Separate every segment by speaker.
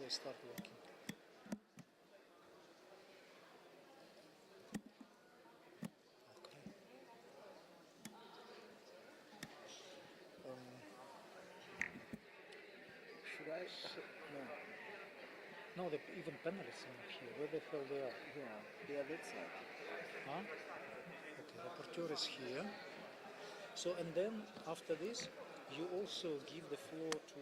Speaker 1: I start working. Okay.
Speaker 2: Should I? No.
Speaker 1: No, even panelists are not here. Where the hell they are?
Speaker 2: Yeah, they are that side.
Speaker 1: Huh? Okay, rapporteur is here. So, and then after this, you also give the floor to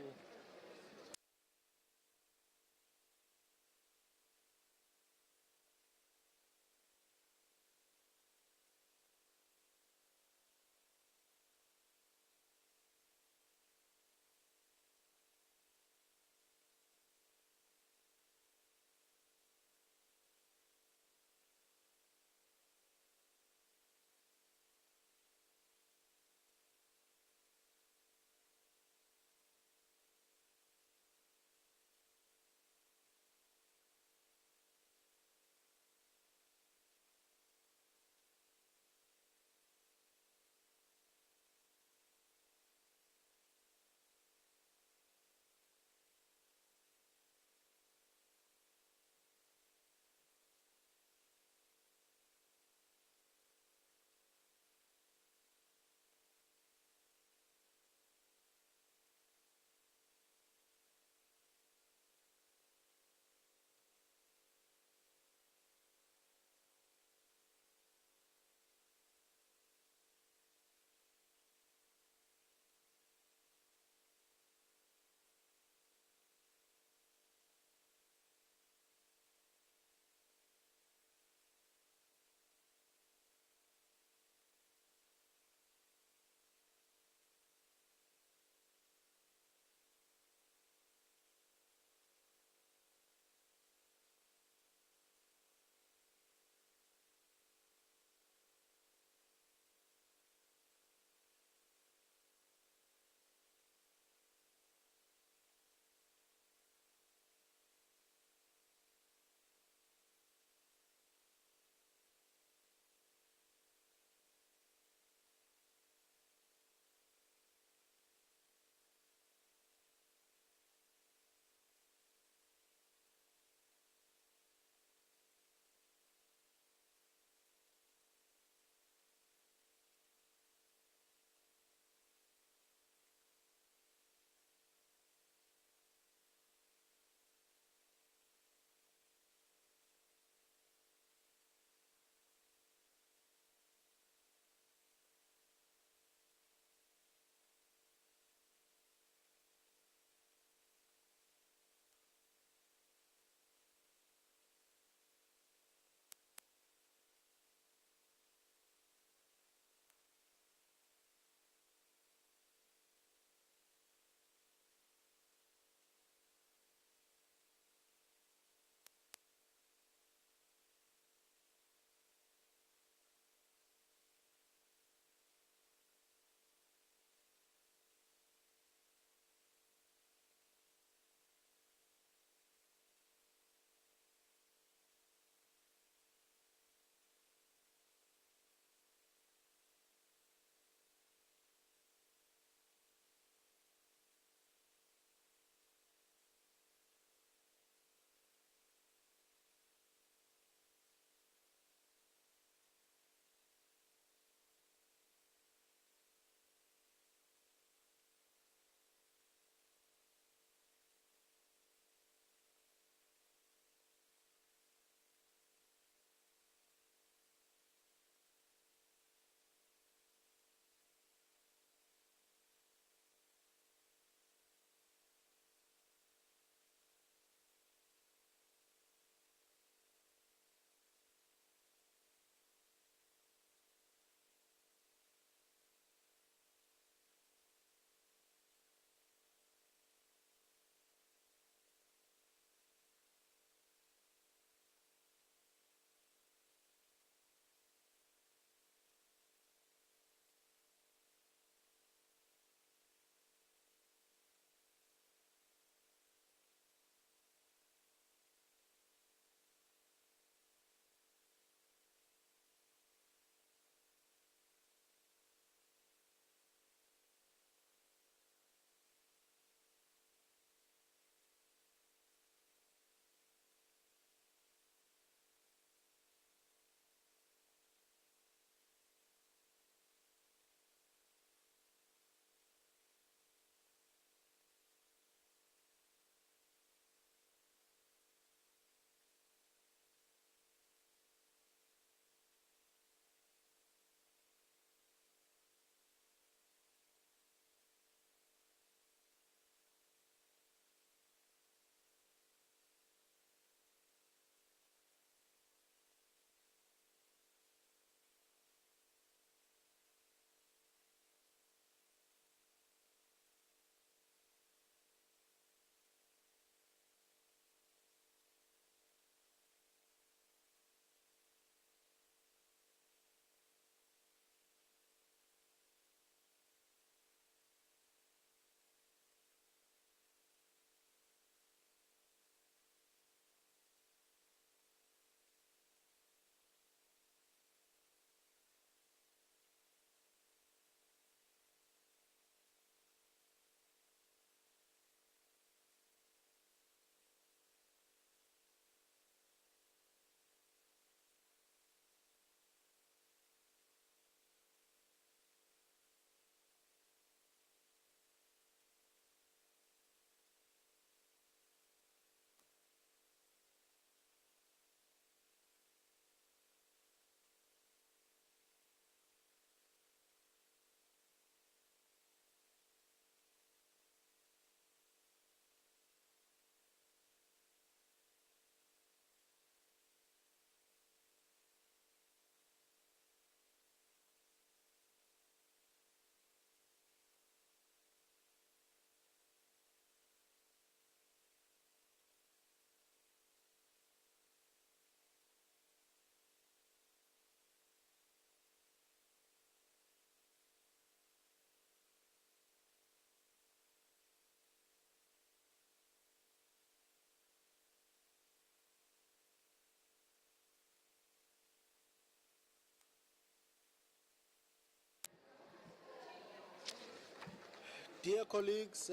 Speaker 2: Dear colleagues,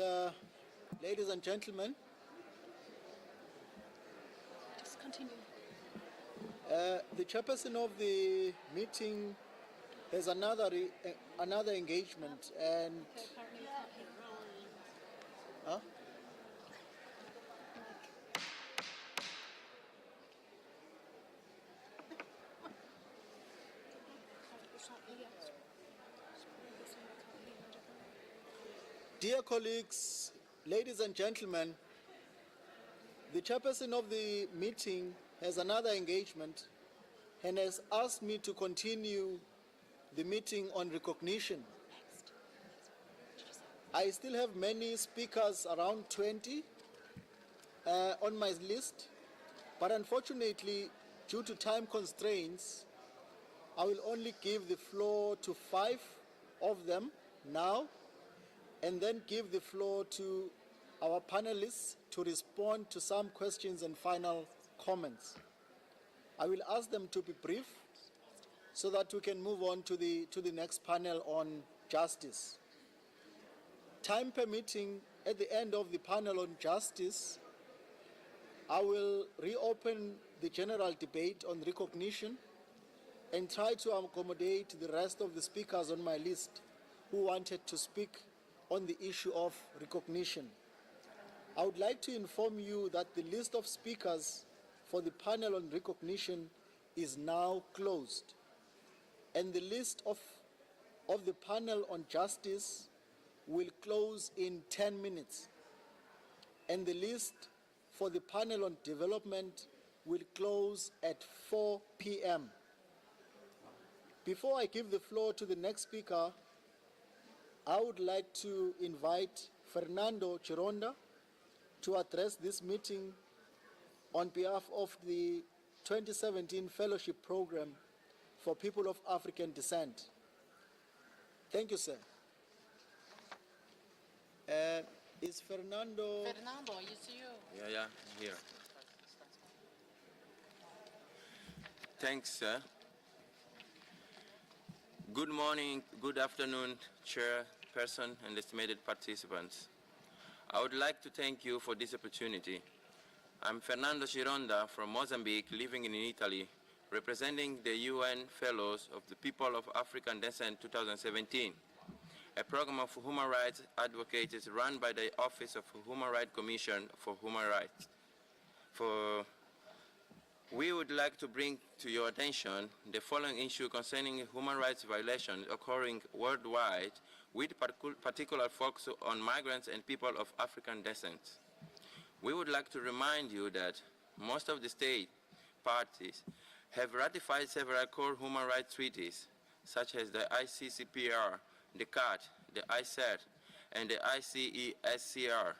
Speaker 2: ladies and gentlemen,
Speaker 3: Just continue.
Speaker 2: the chairperson of the meeting has another engagement, and
Speaker 3: Okay, apparently you can't hear.
Speaker 2: huh? Dear colleagues, ladies and gentlemen, the chairperson of the meeting has another engagement and has asked me to continue the meeting on recognition. I still have many speakers, around 20, on my list, but unfortunately, due to time constraints, I will only give the floor to 5 of them now, and then give the floor to our panelists to respond to some questions and final comments. I will ask them to be brief so that we can move on to the next panel on justice. Time permitting, at the end of the panel on justice, I will reopen the general debate on recognition and try to accommodate the rest of the speakers on my list who wanted to speak on the issue of recognition. I would like to inform you that the list of speakers for the panel on recognition is now closed, and the list of the panel on justice will close in 10 minutes, and the list for the panel on development will close at 4 p.m. Before I give the floor to the next speaker, I would like to invite Fernando Chironda to address this meeting on behalf of the 2017 Fellowship Program for People of African Descent. Thank you, sir. Is Fernando...
Speaker 3: Fernando, it's you.
Speaker 4: Yeah, I'm here. Thanks, sir. Good morning, good afternoon, chairperson and estimated participants. I would like to thank you for this opportunity. I'm Fernando Chironda from Mozambique, living in Italy, representing the UN Fellows of the People of African Descent 2017, a program of human rights advocates run by the Office of Human Rights Commission for Human Rights. We would like to bring to your attention the following issue concerning human rights violations occurring worldwide, with particular focus on migrants and people of African descent. We would like to remind you that most of the state parties have ratified several core human rights treaties, such as the ICCPR, the Decade, the ICER, and the ICESCR,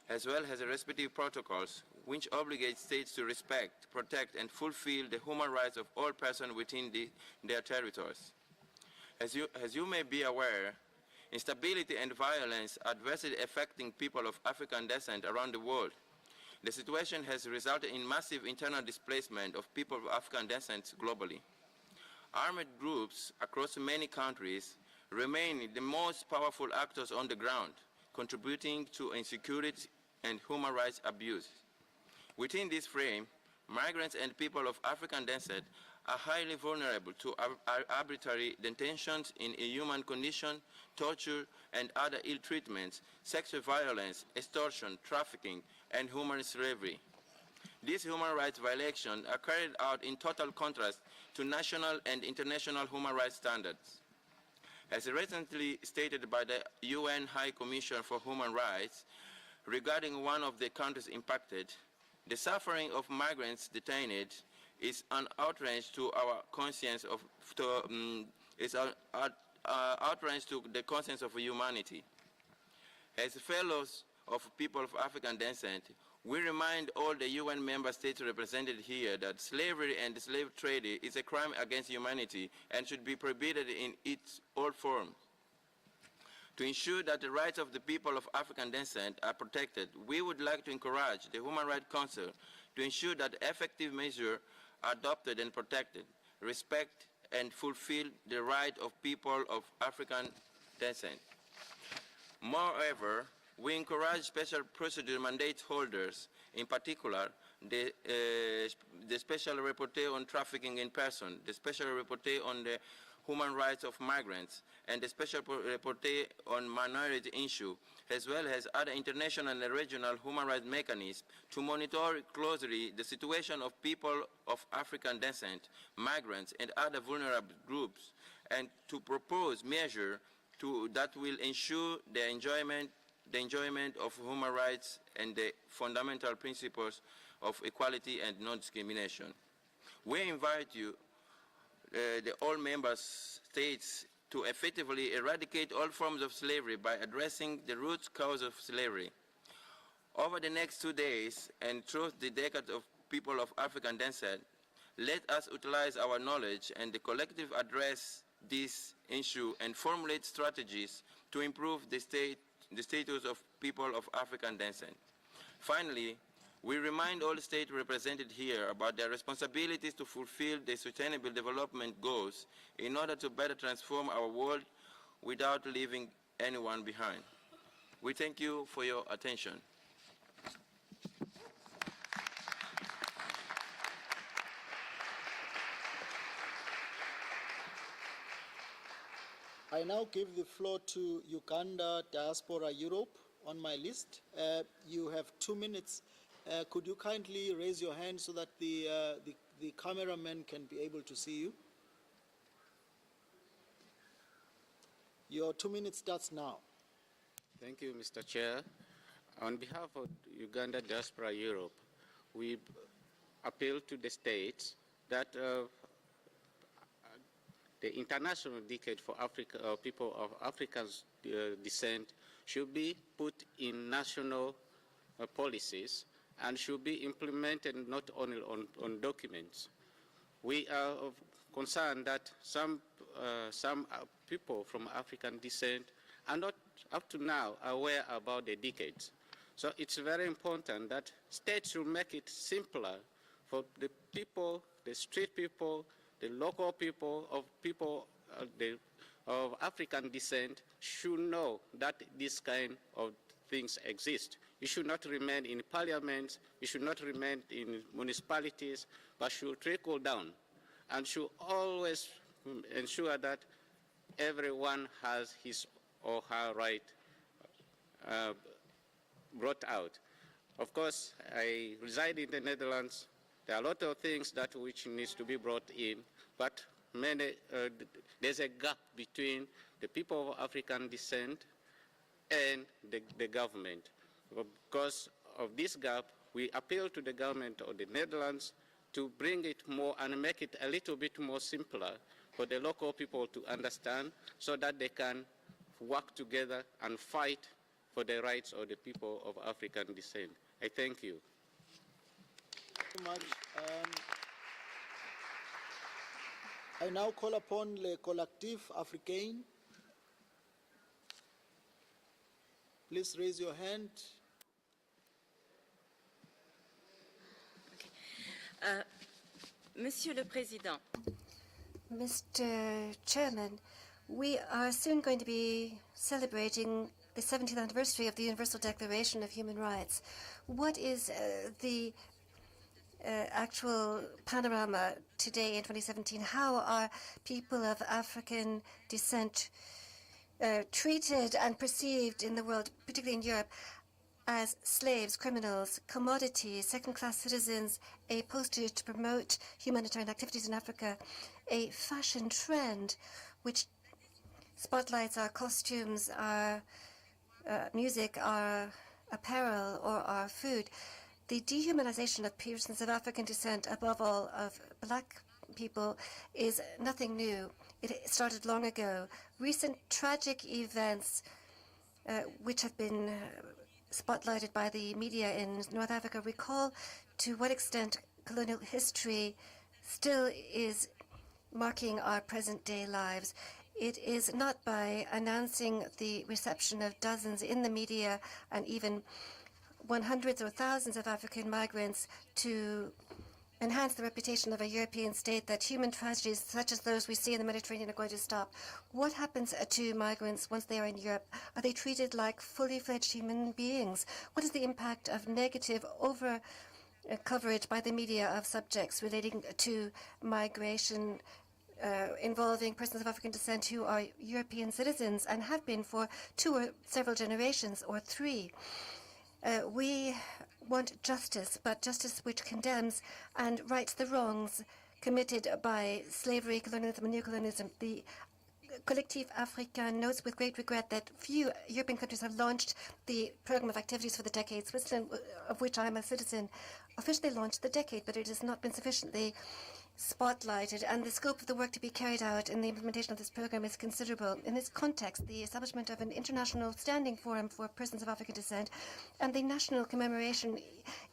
Speaker 4: as well as the respective protocols which obligate states to respect, protect, and fulfill the human rights of all persons within their territories. As you may be aware, instability and violence adversely affecting people of African descent around the world. The situation has resulted in massive internal displacement of people of African descent globally. Armed groups across many countries remain the most powerful actors on the ground, contributing to insecurity and human rights abuse. Within this frame, migrants and people of African descent are highly vulnerable to arbitrary detentions, inhuman conditions, torture, and other ill treatments, sexual violence, extortion, trafficking, and human slavery. These human rights violations are carried out in total contrast to national and international human rights standards. As recently stated by the UN High Commissioner for Human Rights, regarding one of the countries impacted, the suffering of migrants detained is an outrage to our conscience outrage to the conscience of humanity. As fellows of people of African descent, we remind all the UN member states represented here that slavery and the slave trade is a crime against humanity and should be prohibited in its all forms. To ensure that the rights of the people of African descent are protected, we would like to encourage the Human Rights Council to ensure that effective measures are adopted and protected, respect and fulfill the right of people of African descent. Moreover, we encourage special procedure mandate holders, in particular, the special rapporteur on trafficking in person, the special rapporteur on the human rights of migrants, and the special rapporteur on minority issue, as well as other international and regional human rights mechanisms to monitor closely the situation of people of African descent, migrants, and other vulnerable groups, and to propose measures that will ensure the enjoyment of human rights and the fundamental principles of equality and non-discrimination. We invite you, all member states, to effectively eradicate all forms of slavery by addressing the root cause of slavery. Over the next 2 days, and through the decade of people of African descent, let us utilize our knowledge and the collective address this issue and formulate strategies to improve the status of people of African descent. Finally, we remind all states represented here about their responsibilities to fulfill the Sustainable Development Goals in order to better transform our world without leaving anyone behind. We thank you for your attention.
Speaker 2: I now give the floor to Uganda Diaspora Europe on my list. You have 2 minutes. Could you kindly raise your hand so that the cameraman can be able to see you? Your 2 minutes starts now.
Speaker 5: Thank you, Mr. Chair. On behalf of Uganda Diaspora Europe, we appeal to the states that the International Decade for Africa, people of African descent should be put in national policies and should be implemented not only on documents. We are concerned that some people from African descent are not up to now aware about the decades. So it's very important that states should make it simpler for the people, the street people, the local people of African descent should know that this kind of things exist. It should not remain in parliaments, it should not remain in municipalities, but should trickle down and should always ensure that everyone has his or her right brought out. Of course, I reside in the Netherlands. There are a lot of things that which needs to be brought in, but there's a gap between the people of African descent and the government. Because of this gap, we appeal to the government of the Netherlands to bring it more and make it a little bit more simpler for the local people to understand so that they can work together and fight for the rights of the people of African descent. I thank you.
Speaker 2: Thank you much. I now call upon Le Collectif Africain. Please raise your hand.
Speaker 6: Monsieur le Président.
Speaker 7: Mr. Chairman, we are soon going to be celebrating the 70th anniversary of the Universal Declaration of Human Rights. What is the actual panorama today in 2017? How are people of African descent treated and perceived in the world, particularly in Europe, as slaves, criminals, commodities, second-class citizens, a poster to promote humanitarian activities in Africa, a fashion trend which spotlights our costumes, our music, our apparel, or our food? The dehumanization of persons of African descent, above all of black people, is nothing new. It started long ago. Recent tragic events which have been spotlighted by the media in North Africa recall to what extent colonial history still is marking our present-day lives. It is not by announcing the reception of dozens in the media and even hundreds or thousands of African migrants to enhance the reputation of a European state that human tragedies such as those we see in the Mediterranean are going to stop. What happens to migrants once they are in Europe? Are they treated like fully fledged human beings? What is the impact of negative coverage by the media of subjects relating to migration involving persons of African descent who are European citizens and have been for 2 or several generations or 3? We want justice, but justice which condemns and rights the wrongs committed by slavery, colonialism, and neocolonialism. The Collectif Africain notes with great regret that few European countries have launched the program of activities for the decade. Switzerland, of which I am a citizen, officially launched the decade, but it has not been sufficiently spotlighted, and the scope of the work to be carried out in the implementation of this program is considerable. In this context, the establishment of an international standing forum for persons of African descent and the national commemoration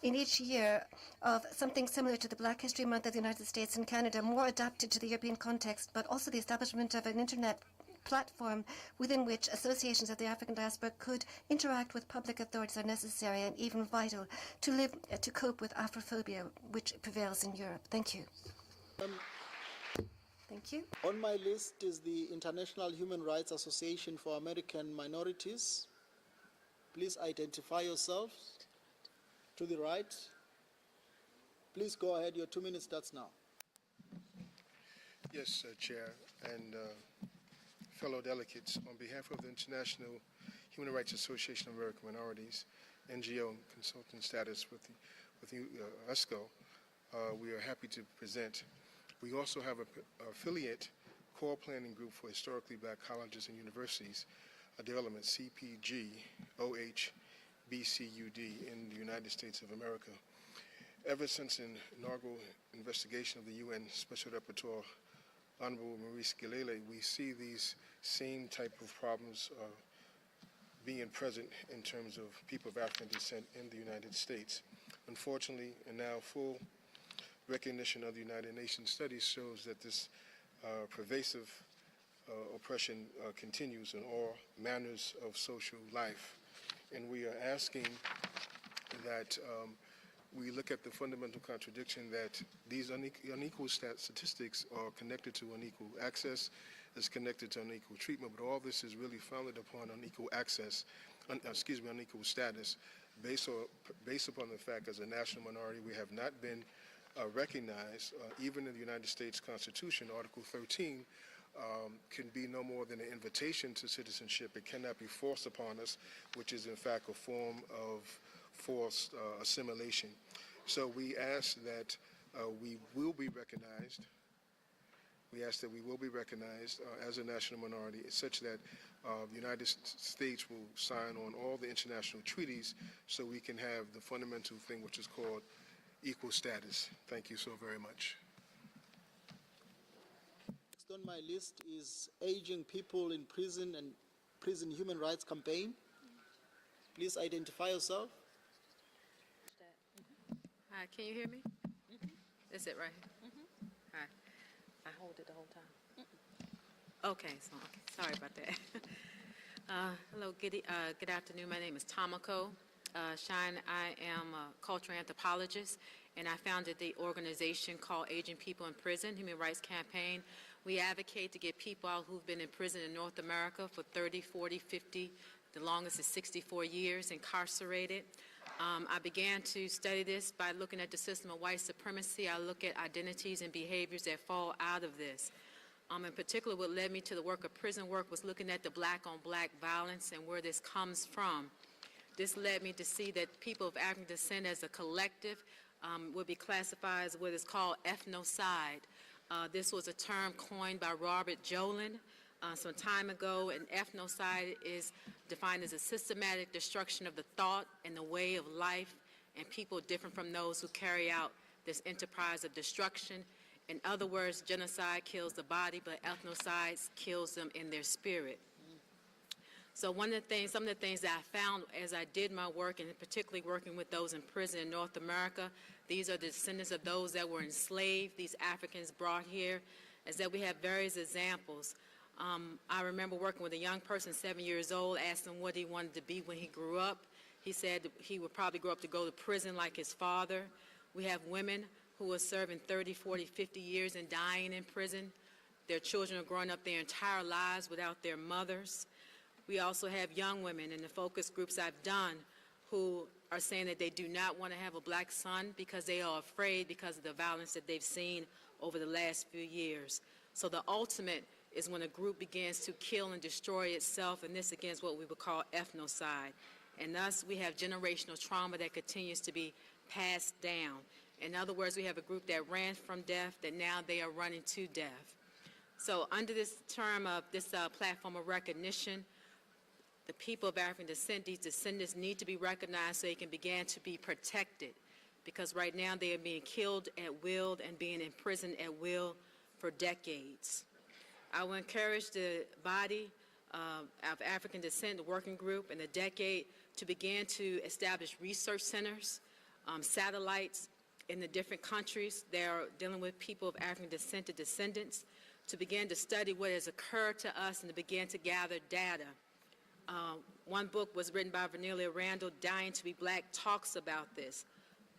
Speaker 7: in each year of something similar to the Black History Month of the United States and Canada, more adapted to the European context, but also the establishment of an internet platform within which associations of the African diaspora could interact with public authorities are necessary and even vital to cope with Afrophobia, which prevails in Europe. Thank you. Thank you.
Speaker 2: On my list is the International Human Rights Association for American Minorities. Please identify yourself. To the right. Please go ahead. Your 2 minutes starts now.
Speaker 6: Yes, Chair and fellow delegates, on behalf of the International Human Rights Association of American Minorities, NGO and consultant status with USCO, we are happy to present. We also have an affiliate core planning group for historically black colleges and universities, a development CPG-OH-BCUD in the United States of America. Ever since an inaugural investigation of the UN Special Rapporteur, Honorable Maurice Gilele, we see these same type of problems being present in terms of people of African descent in the United States. Unfortunately, and now full recognition of the United Nations studies shows that this pervasive oppression continues in all manners of social life. And we are asking that we look at the fundamental contradiction that these unequal statistics are connected to unequal access, is connected to unequal treatment, but all this is really founded upon unequal access, unequal status, based upon the fact as a national minority we have not been recognized, even in the United States Constitution, Article 13, can be no more than an invitation to citizenship. It cannot be forced upon us, which is in fact a form of forced assimilation. So we ask that we will be recognized. We ask that we will be recognized as a national minority, such that the United States will sign on all the international treaties so we can have the fundamental thing which is called equal status. Thank you so very much.
Speaker 2: Next on my list is Aging People in Prison and Prison Human Rights Campaign. Please identify yourself.
Speaker 8: Hi, can you hear me? That's it right here. Hi. I hold it the whole time. Okay, sorry about that. Hello, good afternoon. My name is Tomoko Shine. I am a cultural anthropologist, and I founded the organization called Aging People in Prison, Human Rights Campaign. We advocate to get people out who've been in prison in North America for 30, 40, 50, the longest is 64 years, incarcerated. I began to study this by looking at the system of white supremacy. I look at identities and behaviors that fall out of this. In particular, what led me to the work of prison work was looking at the black-on-black violence and where this comes from. This led me to see that people of African descent as a collective would be classified as what is called ethnocide. This was a term coined by Robert Jolin some time ago, and ethnocide is defined as a systematic destruction of the thought and the way of life and people different from those who carry out this enterprise of destruction. In other words, genocide kills the body, but ethnocide kills them in their spirit. So some of the things that I found as I did my work, and particularly working with those in prison in North America, these are the descendants of those that were enslaved, these Africans brought here, is that we have various examples. I remember working with a young person, 7 years old, asked him what he wanted to be when he grew up. He said he would probably grow up to go to prison like his father. We have women who are serving 30, 40, 50 years and dying in prison. Their children are growing up their entire lives without their mothers. We also have young women in the focus groups I've done who are saying that they do not want to have a black son because they are afraid because of the violence that they've seen over the last few years. So the ultimate is when a group begins to kill and destroy itself, and this again is what we would call ethnocide. And thus we have generational trauma that continues to be passed down. In other words, we have a group that ran from death that now they are running to death. So under this term of this platform of recognition, the people of African descent, these descendants need to be recognized so they can begin to be protected, because right now they are being killed at will and being imprisoned at will for decades. I will encourage the body of African descent, the working group, and the Decade to begin to establish research centers, satellites in the different countries that are dealing with people of African descent, the descendants, to begin to study what has occurred to us and to begin to gather data. One book was written by Vernelia Randall, Dying to be Black, talks about this.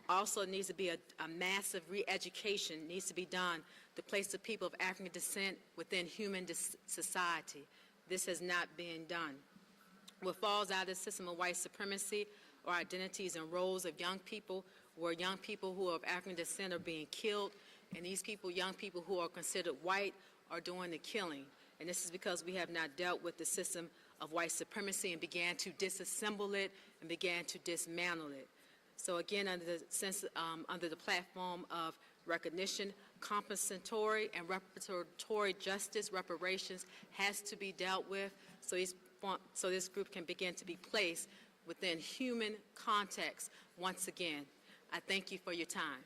Speaker 8: Also needs to be a massive re-education needs to be done to place the people of African descent within human society. This has not been done. What falls out of the system of white supremacy are identities and roles of young people, where young people who are of African descent are being killed, and these people, young people who are considered white, are doing the killing. And this is because we have not dealt with the system of white supremacy and began to disassemble it and began to dismantle it. So again, under the platform of recognition, compensatory and reparatory justice, reparations, has to be dealt with so this group can begin to be placed within human context once again. I thank you for your time.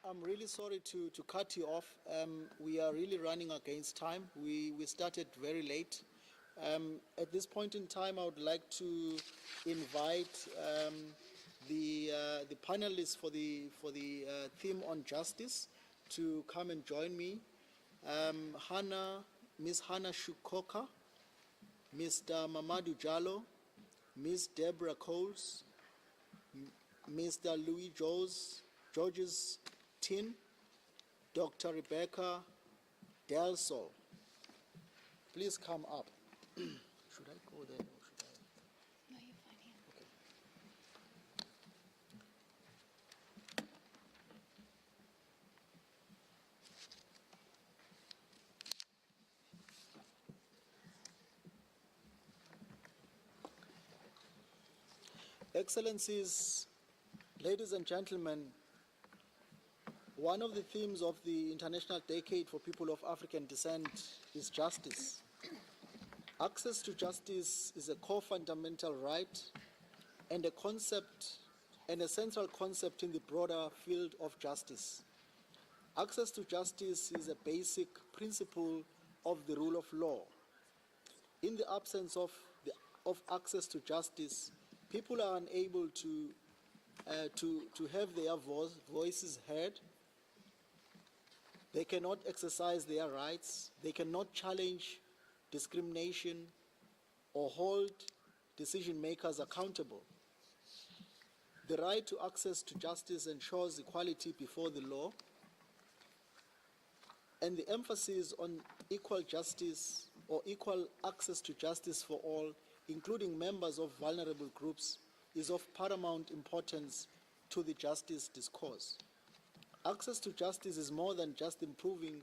Speaker 2: I'm really sorry to cut you off. We are really running against time. We started very late. At this point in time, I would like to invite the panelists for the theme on justice to come and join me. Ms. Hannah Shukoka, Mr. Mamadou Jallo, Ms. Deborah Coles, Mr. Louis Georges Tin, Dr. Rebecca Del Sol. Please come up. Should I go there or should I?
Speaker 3: No, you're fine here.
Speaker 2: Okay. Excellencies, ladies and gentlemen, one of the themes of the International Decade for People of African Descent is justice. Access to justice is a core fundamental right and a central concept in the broader field of justice. Access to justice is a basic principle of the rule of law. In the absence of access to justice, people are unable to have their voices heard. They cannot exercise their rights. They cannot challenge discrimination or hold decision makers accountable. The right to access to justice ensures equality before the law, and the emphasis on equal justice or equal access to justice for all, including members of vulnerable groups, is of paramount importance to the justice discourse. Access to justice is more than just improving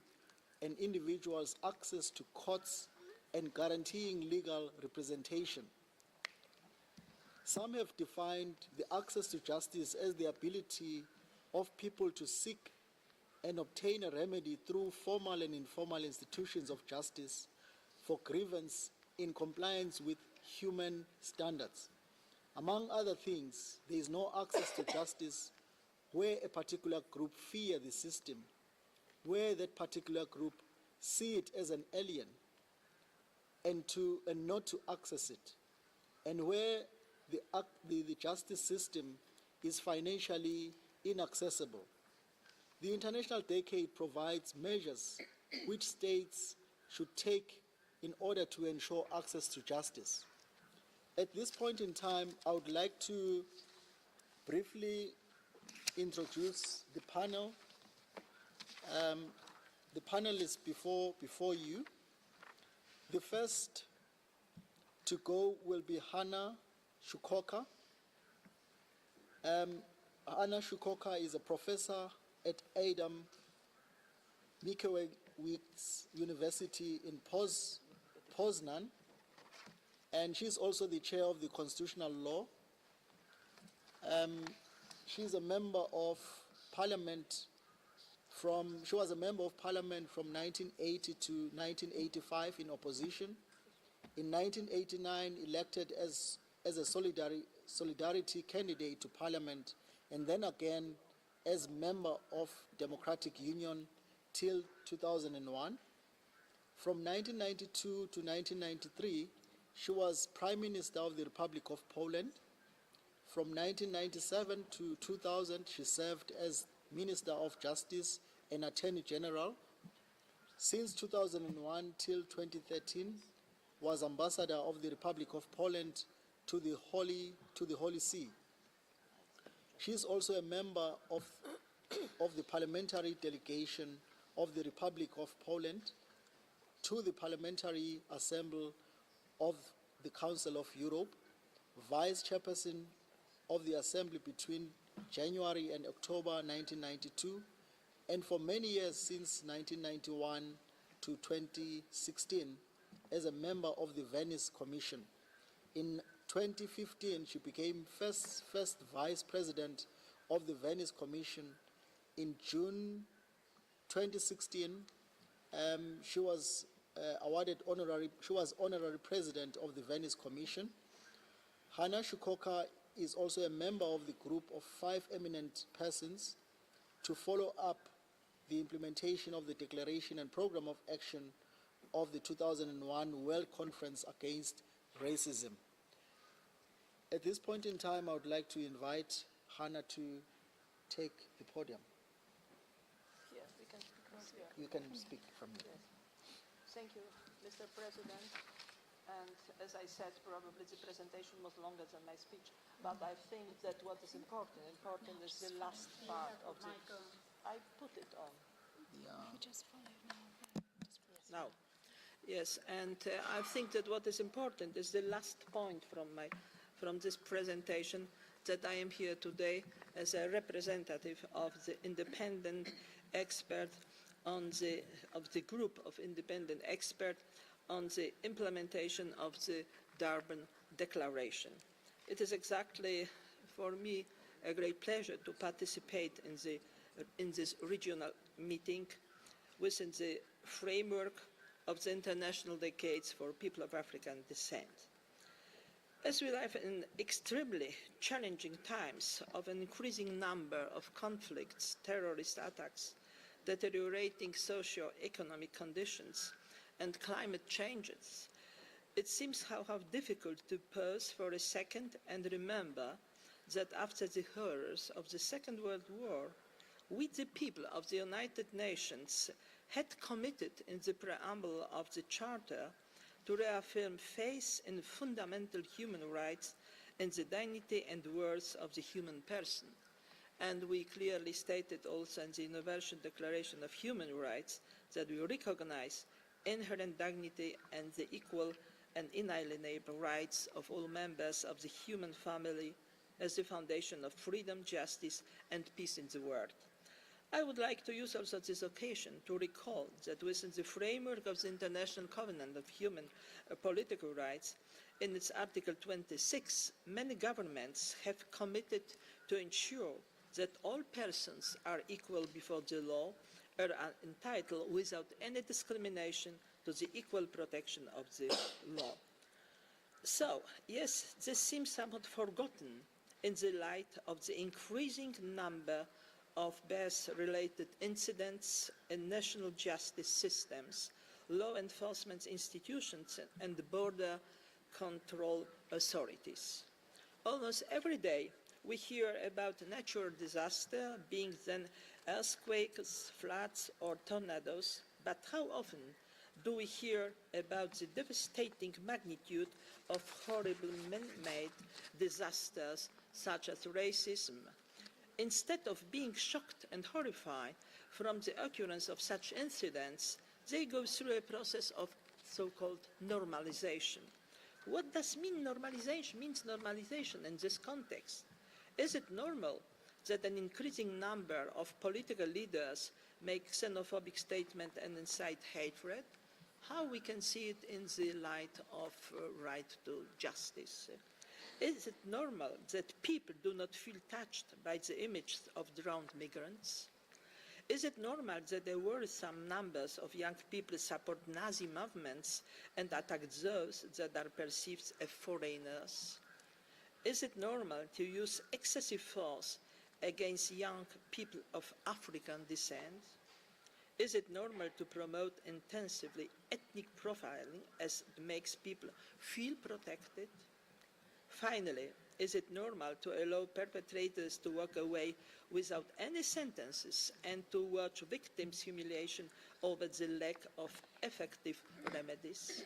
Speaker 2: an individual's access to courts and guaranteeing legal representation. Some have defined the access to justice as the ability of people to seek and obtain a remedy through formal and informal institutions of justice for grievance in compliance with human standards. Among other things, there is no access to justice where a particular group fear the system, where that particular group see it as an alien and not to access it, and where the justice system is financially inaccessible. The International Decade provides measures which states should take in order to ensure access to justice. At this point in time, I would like to briefly introduce the panel. The panelists before you. The first to go will be Hannah Shukoka. Hannah Shukoka is a professor at Adam Mickiewicz University in Poznan, and she's also the chair of the Constitutional Law. She's a member of Parliament she was a member of Parliament from 1980 to 1985 in opposition. In 1989, elected as a solidarity candidate to Parliament, and then again as member of Democratic Union till 2001. From 1992 to 1993, she was Prime Minister of the Republic of Poland. From 1997 to 2000, she served as Minister of Justice and Attorney General. Since 2001 till 2013, was Ambassador of the Republic of Poland to the Holy See. She is also a member of the Parliamentary Delegation of the Republic of Poland to the Parliamentary Assembly of the Council of Europe, Vice Chairperson of the Assembly between January and October 1992, and for many years since 1991 to 2016 as a member of the Venice Commission. In 2015, she became first Vice President of the Venice Commission. In June 2016, she was honorary President of the Venice Commission. Hannah Shukoka is also a member of the group of 5 eminent persons to follow up the implementation of the Declaration and Program of Action of the 2001 World Conference Against Racism. At this point in time, I would like to invite Hannah to take the podium.
Speaker 9: Yes, we can speak from here.
Speaker 2: You can speak from here.
Speaker 9: Yes. Thank you, Mr. President. And as I said, probably the presentation was longer than my speech, but I think that what is important is the last part of the... I put it on.
Speaker 2: Yeah.
Speaker 3: You just follow now.
Speaker 9: Now, yes, and I think that what is important is the last point from this presentation, that I am here today as a representative of the independent expert of the group of independent experts on the implementation of the Durban Declaration. It is exactly for me a great pleasure to participate in this regional meeting within the framework of the International Decades for People of African Descent. As we live in extremely challenging times of an increasing number of conflicts, terrorist attacks, deteriorating socio-economic conditions, and climate changes, it seems how difficult to pause for a second and remember that after the horrors of the Second World War, we, the people of the United Nations, had committed in the preamble of the Charter to reaffirm faith in fundamental human rights and the dignity and worth of the human person. And we clearly stated also in the Universal Declaration of Human Rights that we recognize inherent dignity and the equal and inalienable rights of all members of the human family as the foundation of freedom, justice, and peace in the world. I would like to use also this occasion to recall that within the framework of the International Covenant of Human Political Rights, in its Article 26, many governments have committed to ensure that all persons are equal before the law or are entitled without any discrimination to the equal protection of the law. So, yes, this seems somewhat forgotten in the light of the increasing number of birth-related incidents in national justice systems, law enforcement institutions, and border control authorities. Almost every day, we hear about natural disaster, being then earthquakes, floods, or tornadoes, but how often do we hear about the devastating magnitude of horrible man-made disasters such as racism. Instead of being shocked and horrified from the occurrence of such incidents, they go through a process of so-called normalization. What does normalization in this context? Is it normal that an increasing number of political leaders make xenophobic statements and incite hatred? How we can see it in the light of right to justice? Is it normal that people do not feel touched by the images of drowned migrants? Is it normal that there were some numbers of young people support Nazi movements and attack those that are perceived as foreigners? Is it normal to use excessive force against young people of African descent? Is it normal to promote intensively ethnic profiling as it makes people feel protected? Finally, is it normal to allow perpetrators to walk away without any sentences and to watch victims' humiliation over the lack of effective remedies?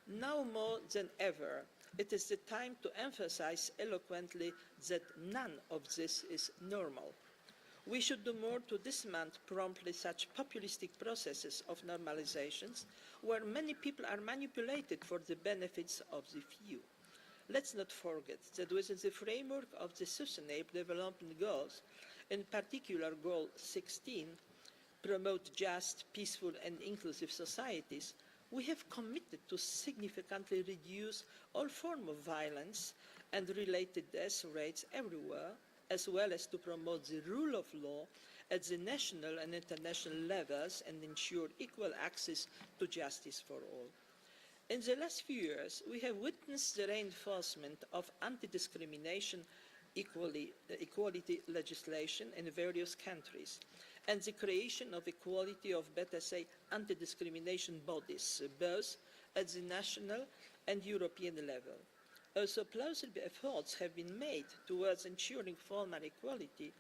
Speaker 9: Now more than ever, it is the time to emphasize eloquently that none of this is normal. We should do more to dismantle promptly such populistic processes of normalizations where many people are manipulated for the benefits of the few. Let's not forget that within the framework of the Sustainable Development Goals, in particular Goal 16, promote just, peaceful and inclusive societies, we have committed to significantly reduce all forms of violence and related death rates everywhere, as well as to promote the rule of law at the national and international levels and ensure equal access to justice for all. In the last few years, we have witnessed the reinforcement of anti-discrimination equality legislation in various countries and the creation of equality of, better say, anti-discrimination bodies, both at the national and European level. Also, plausible efforts have been made towards ensuring formal equality.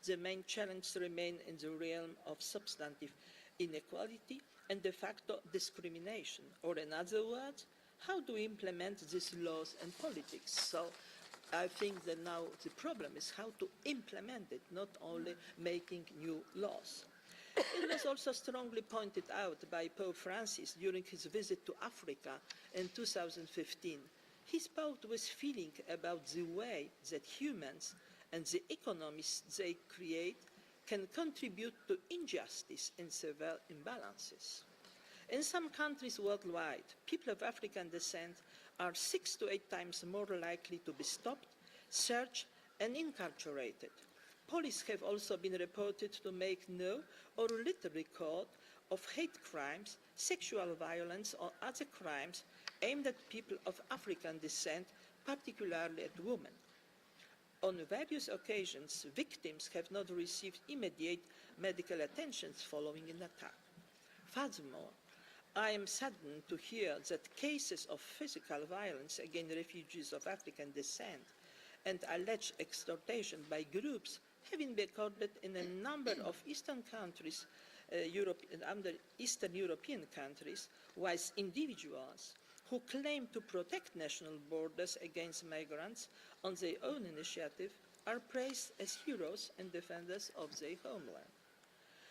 Speaker 9: The main challenges remain in the realm of substantive inequality and de facto discrimination, or in other words, how do we implement these laws and politics? So I think that now the problem is how to implement it, not only making new laws. It was also strongly pointed out by Pope Francis during his visit to Africa in 2015. He spoke with feeling about the way that humans and the economies they create can contribute to injustice and severe imbalances. In some countries worldwide, people of African descent are 6 to 8 times more likely to be stopped, searched, and incarcerated. Police have also been reported to make no or little record of hate crimes, sexual violence, or other crimes aimed at people of African descent, particularly at women. On various occasions, victims have not received immediate medical attention following an attack. Furthermore, I am saddened to hear that cases of physical violence against refugees of African descent and alleged extortion by groups have been recorded in a number of Eastern countries, Eastern European countries, whilst individuals who claim to protect national borders against migrants on their own initiative are praised as heroes and defenders of their homeland.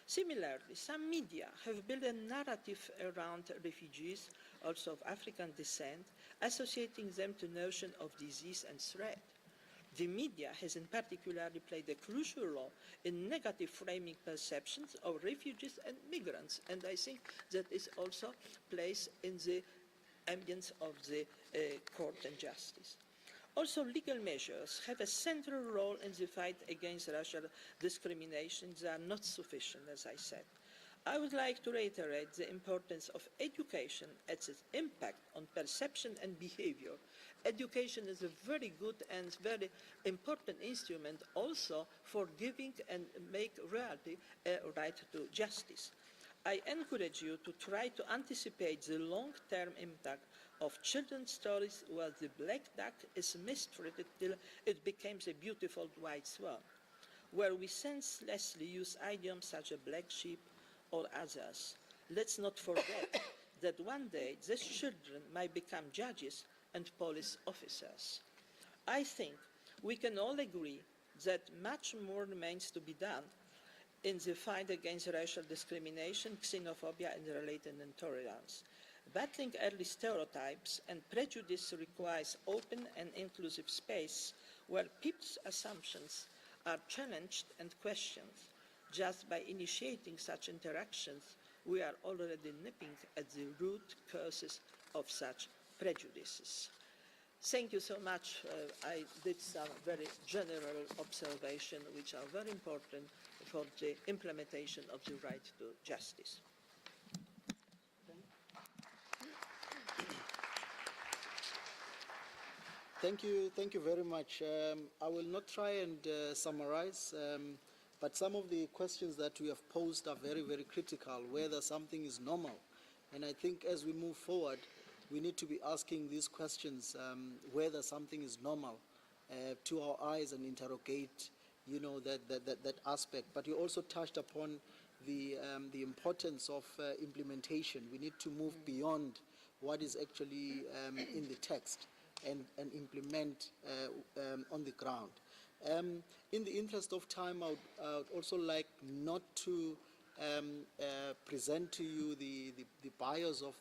Speaker 9: Similarly, some media have built a narrative around refugees, also of African descent, associating them to notion of disease and threat. The media has in particular played a crucial role in negative framing perceptions of refugees and migrants, and I think that is also placed in the ambience of the court and justice. Also, legal measures have a central role in the fight against racial discrimination. They are not sufficient, as I said. I would like to reiterate the importance of education and its impact on perception and behavior. Education is a very good and very important instrument also for giving and make reality a right to justice. I encourage you to try to anticipate the long-term impact of children's stories where the black duck is mistreated till it becomes a beautiful white swan, where we senselessly use idioms such as black sheep or others. Let's not forget that one day these children might become judges and police officers. I think we can all agree that much more remains to be done in the fight against racial discrimination, xenophobia, and related intolerance. Battling early stereotypes and prejudice requires open and inclusive space where people's assumptions are challenged and questioned. Just by initiating such interactions, we are already nipping at the root causes of such prejudices. Thank you so much. I did some very general observations which are very important for the implementation of the right to justice.
Speaker 2: Thank you very much. I will not try and summarize, but some of the questions that we have posed are very, very critical, whether something is normal. And I think as we move forward, we need to be asking these questions, whether something is normal to our eyes, and interrogate, that aspect. But you also touched upon the importance of implementation. We need to move beyond what is actually in the text and implement on the ground. In the interest of time, I would also like not to present to you the bios of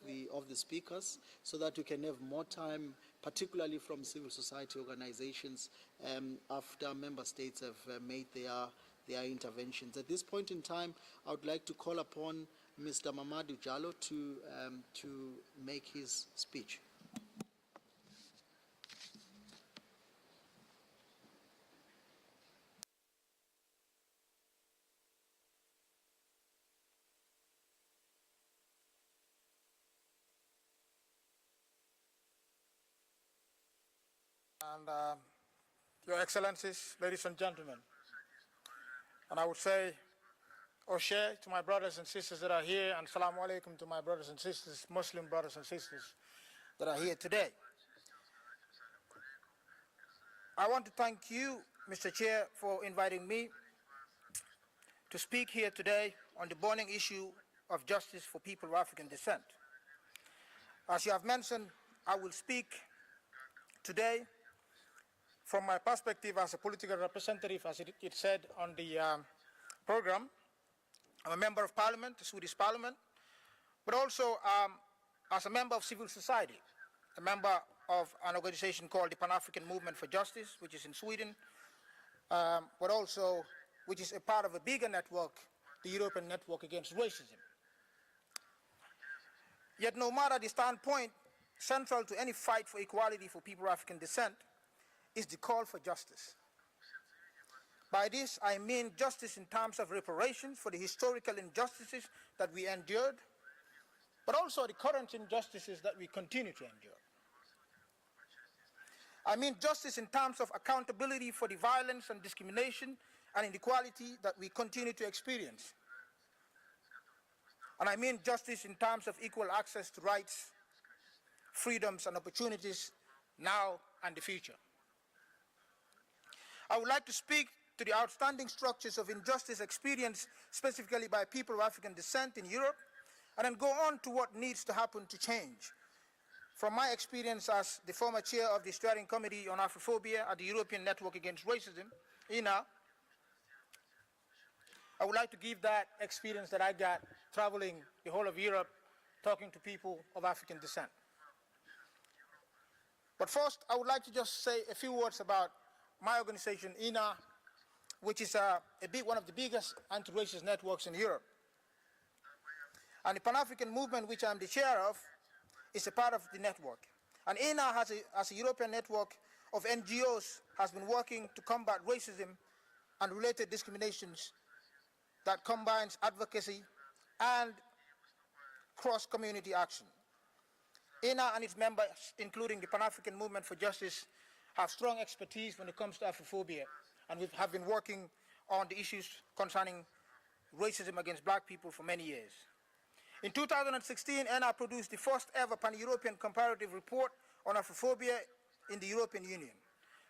Speaker 2: the speakers, so that we can have more time, particularly from civil society organizations, after member states have made their interventions. At this point in time, I would like to call upon Mr. Mamadou Diallo to make his speech.
Speaker 10: And Your Excellencies, ladies and gentlemen, and I would say Oshe to my brothers and sisters that are here, and Salaam Alaikum to my brothers and sisters, Muslim brothers and sisters that are here today. I want to thank you, Mr. Chair, for inviting me to speak here today on the burning issue of justice for people of African descent. As you have mentioned, I will speak today from my perspective as a political representative, as it said on the program. I'm a member of parliament, the Swedish parliament, but also as a member of civil society, a member of an organization called the Pan-African Movement for Justice, which is in Sweden, but also which is a part of a bigger network, the European Network Against Racism. Yet no matter the standpoint, central to any fight for equality for people of African descent is the call for justice. By this, I mean justice in terms of reparations for the historical injustices that we endured, but also the current injustices that we continue to endure. I mean justice in terms of accountability for the violence and discrimination and inequality that we continue to experience. And I mean justice in terms of equal access to rights, freedoms, and opportunities now and the future. I would like to speak to the outstanding structures of injustice experienced specifically by people of African descent in Europe, and then go on to what needs to happen to change. From my experience as the former chair of the Steering Committee on Afrophobia at the European Network Against Racism, INA, I would like to give that experience that I got traveling the whole of Europe, talking to people of African descent. But first, I would like to just say a few words about my organization, INA, which is one of the biggest anti-racist networks in Europe. And the Pan-African movement, which I'm the chair of, is a part of the network. And INA, as a European network of NGOs, has been working to combat racism and related discriminations that combines advocacy and cross-community action. INA and its members, including the Pan-African Movement for Justice, have strong expertise when it comes to Afrophobia, and we have been working on the issues concerning racism against black people for many years. In 2016, INA produced the first ever pan-European comparative report on Afrophobia in the European Union,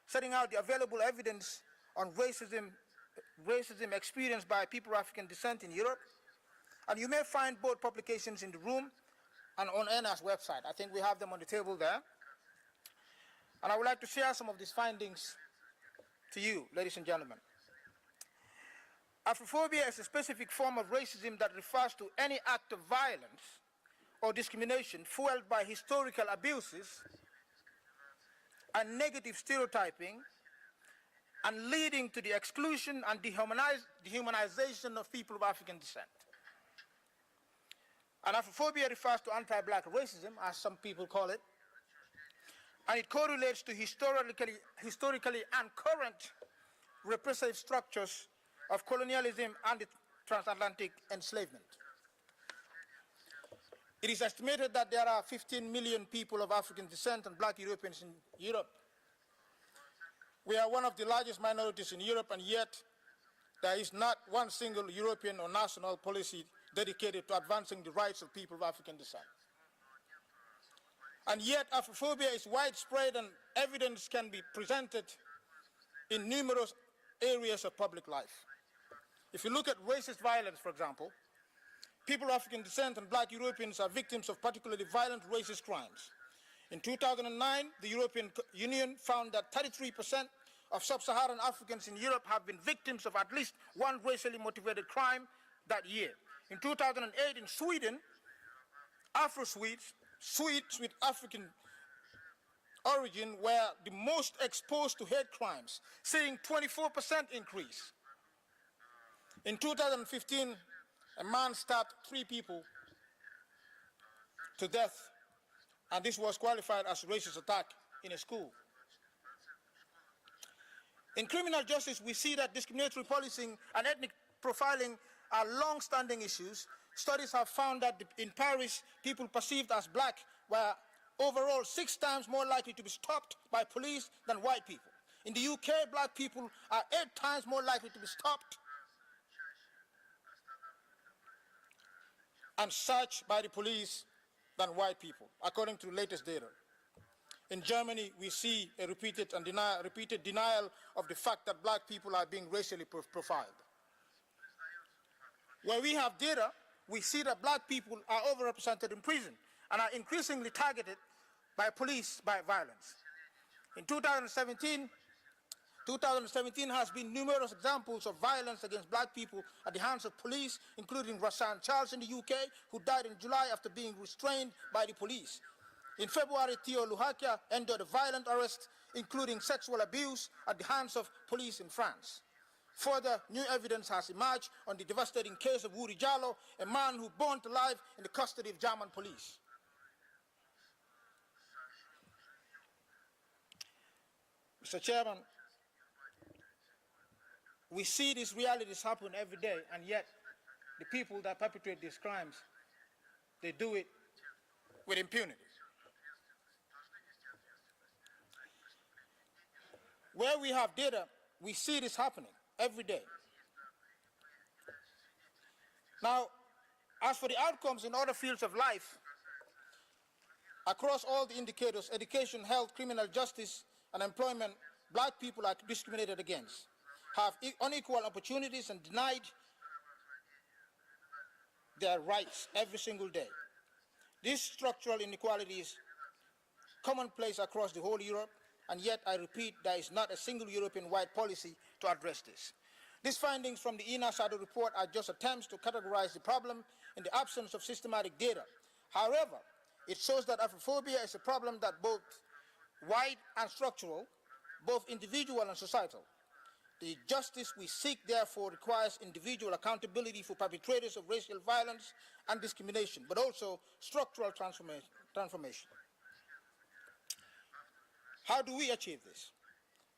Speaker 10: setting out the available evidence on racism experienced by people of African descent in Europe. And you may find both publications in the room, and on ENA's website. I think we have them on the table there. And I would like to share some of these findings to you, ladies and gentlemen. Afrophobia is a specific form of racism that refers to any act of violence or discrimination fueled by historical abuses and negative stereotyping and leading to the exclusion and dehumanization of people of African descent. And Afrophobia refers to anti-black racism, as some people call it, and it correlates to historically and current repressive structures of colonialism and the transatlantic enslavement. It is estimated that there are 15 million people of African descent and black Europeans in Europe. We are one of the largest minorities in Europe, and yet there is not one single European or national policy dedicated to advancing the rights of people of African descent. And yet Afrophobia is widespread, and evidence can be presented in numerous areas of public life. If you look at racist violence, for example, people of African descent and black Europeans are victims of particularly violent racist crimes. In 2009, the European Union found that 33% of sub-Saharan Africans in Europe have been victims of at least one racially motivated crime that year. In 2008, in Sweden, Afro-Swedes, Swedes with African origin, were the most exposed to hate crimes, seeing 24% increase. In 2015, a man stabbed 3 people to death, and this was qualified as a racist attack in a school. In criminal justice, we see that discriminatory policing and ethnic profiling are long-standing issues. Studies have found that in Paris, people perceived as black were overall 6 times more likely to be stopped by police than white people. In the UK, black people are 8 times more likely to be stopped and searched by the police than white people, according to the latest data. In Germany, we see a repeated denial of the fact that black people are being racially profiled. Where we have data, we see that black people are overrepresented in prison and are increasingly targeted by police by violence. In 2017 has been numerous examples of violence against black people at the hands of police, including Rasan Charles in the UK, who died in July after being restrained by the police. In February, Theo Luhakia endured a violent arrest, including sexual abuse at the hands of police in France. Further, new evidence has emerged on the devastating case of Wuri Jallow, a man who burned alive in the custody of German police. Mr. Chairman, we see these realities happen every day, and yet the people that perpetrate these crimes, they do it with impunity. Where we have data, we see this happening every day. Now, as for the outcomes in other fields of life, across all the indicators, education, health, criminal justice, and employment, black people are discriminated against, have unequal opportunities, and denied their rights every single day. This structural inequality is commonplace across the whole Europe, and yet, I repeat, there is not a single European-wide policy to address this. These findings from the INA Shadow report are just attempts to categorize the problem in the absence of systematic data. However, it shows that Afrophobia is a problem that both wide and structural, both individual and societal. The justice we seek, therefore, requires individual accountability for perpetrators of racial violence and discrimination, but also structural transformation. How do we achieve this?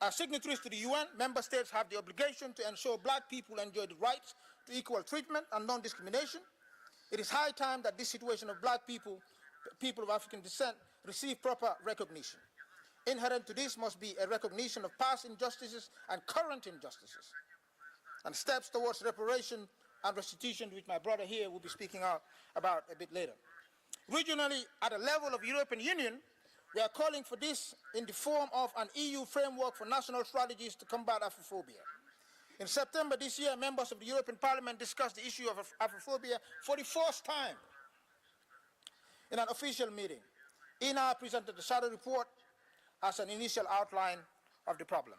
Speaker 10: As signatories to the UN, member states have the obligation to ensure black people enjoy the rights to equal treatment and non-discrimination. It is high time that this situation of black people, people of African descent, receive proper recognition. Inherent to this must be a recognition of past injustices and current injustices, and steps towards reparation and restitution, which my brother here will be speaking about a bit later. Regionally, at the level of the European Union, we are calling for this in the form of an EU framework for national strategies to combat Afrophobia. In September this year, members of the European Parliament discussed the issue of Afrophobia for the first time. in an official meeting. INA presented the shadow report as an initial outline of the problem.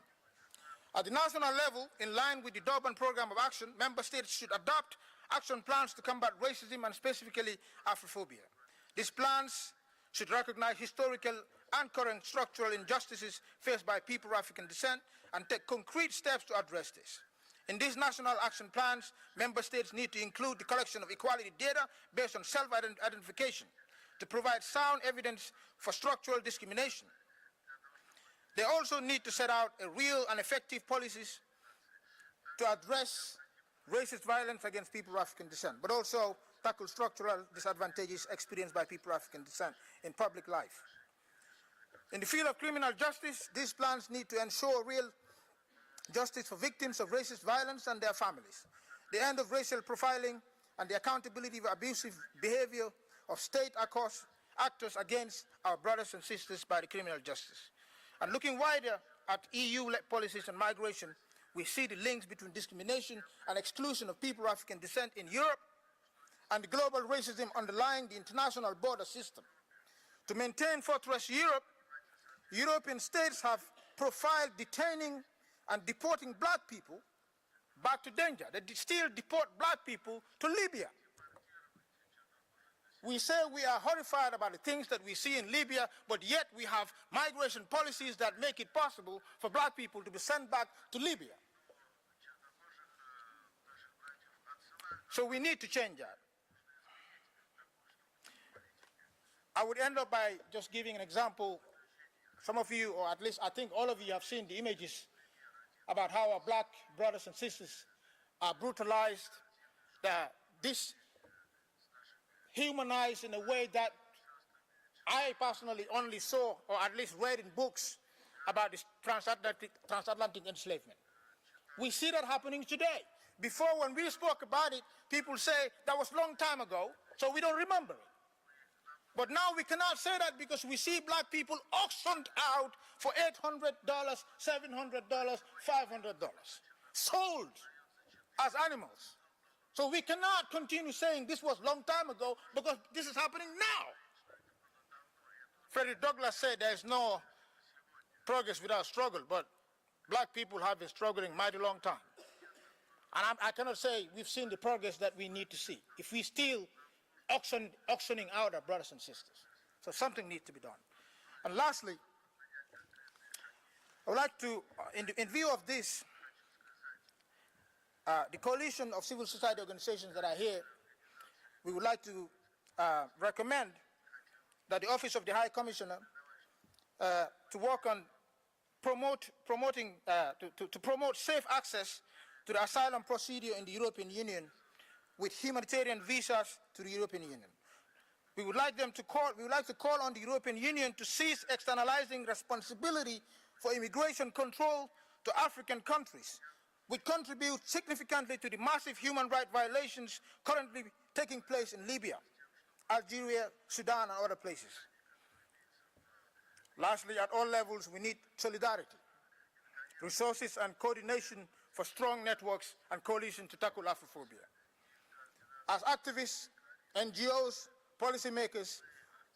Speaker 10: At the national level, in line with the Durban Programme of Action, member states should adopt action plans to combat racism and specifically Afrophobia. These plans should recognize historical and current structural injustices faced by people of African descent and take concrete steps to address this. In these national action plans, member states need to include the collection of equality data based on self-identification to provide sound evidence for structural discrimination. They also need to set out a real and effective policies to address racist violence against people of African descent, but also tackle structural disadvantages experienced by people of African descent in public life. In the field of criminal justice, these plans need to ensure real justice for victims of racist violence and their families, the end of racial profiling, and the accountability of abusive behavior of state actors against our brothers and sisters by the criminal justice. And looking wider at EU-led policies on migration, we see the links between discrimination and exclusion of people of African descent in Europe and the global racism underlying the international border system. To maintain Fortress Europe, European states have profiled detaining and deporting black people back to danger. They still deport black people to Libya. We say we are horrified about the things that we see in Libya, but yet we have migration policies that make it possible for black people to be sent back to Libya. So we need to change that. I would end up by just giving an example. Some of you, or at least I think all of you, have seen the images about how our black brothers and sisters are brutalized, humanized in a way that I personally only saw, or at least read in books, about this transatlantic enslavement. We see that happening today. Before, when we spoke about it, people say that was a long time ago, so we don't remember it. But now we cannot say that because we see black people auctioned out for $800, $700, $500, sold as animals. So we cannot continue saying this was a long time ago because this is happening now. Frederick Douglass said there is no progress without struggle, but black people have been struggling mighty long time. And I cannot say we've seen the progress that we need to see if we still auctioning out our brothers and sisters. So something needs to be done. And lastly, I would like to, in view of this, the coalition of civil society organizations that are here, we would like to recommend that the Office of the High Commissioner to work on to promote safe access to the asylum procedure in the European Union with humanitarian visas to the European Union. We would like to call on the European Union to cease externalizing responsibility for immigration control to African countries, which contribute significantly to the massive human rights violations currently taking place in Libya, Algeria, Sudan, and other places. Lastly, at all levels, we need solidarity, resources, and coordination for strong networks and coalition to tackle Afrophobia. As activists, NGOs, policymakers,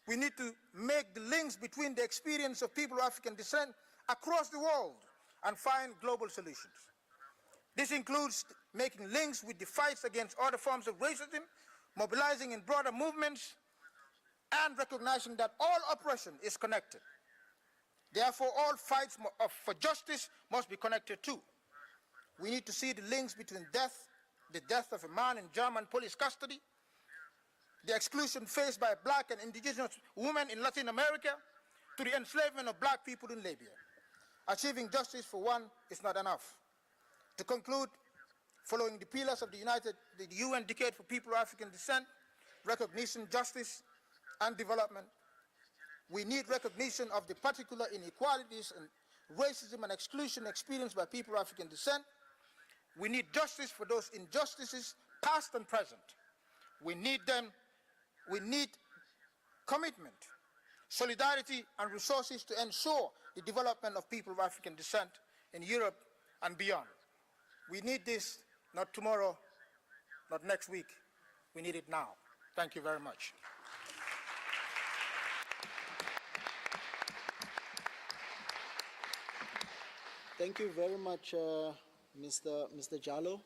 Speaker 10: we need to make the links between the experience of people of African descent across the world and find global solutions. This includes making links with the fights against other forms of racism, mobilizing in broader movements, and recognizing that all oppression is connected. Therefore, all fights for justice must be connected too. We need to see the links between the death of a man in German police custody, the exclusion faced by black and indigenous women in Latin America, to the enslavement of black people in Libya. Achieving justice for one is not enough. To conclude, following the pillars of the UN Decade for People of African Descent, recognition, justice, and development, we need recognition of the particular inequalities and racism and exclusion experienced by people of African descent. We need justice for those injustices, past and present. We need commitment, solidarity, and resources to ensure the development of people of African descent in Europe and beyond. We need this not tomorrow, not next week. We need it now. Thank you very much.
Speaker 2: Thank you very much, Mr. Jallo.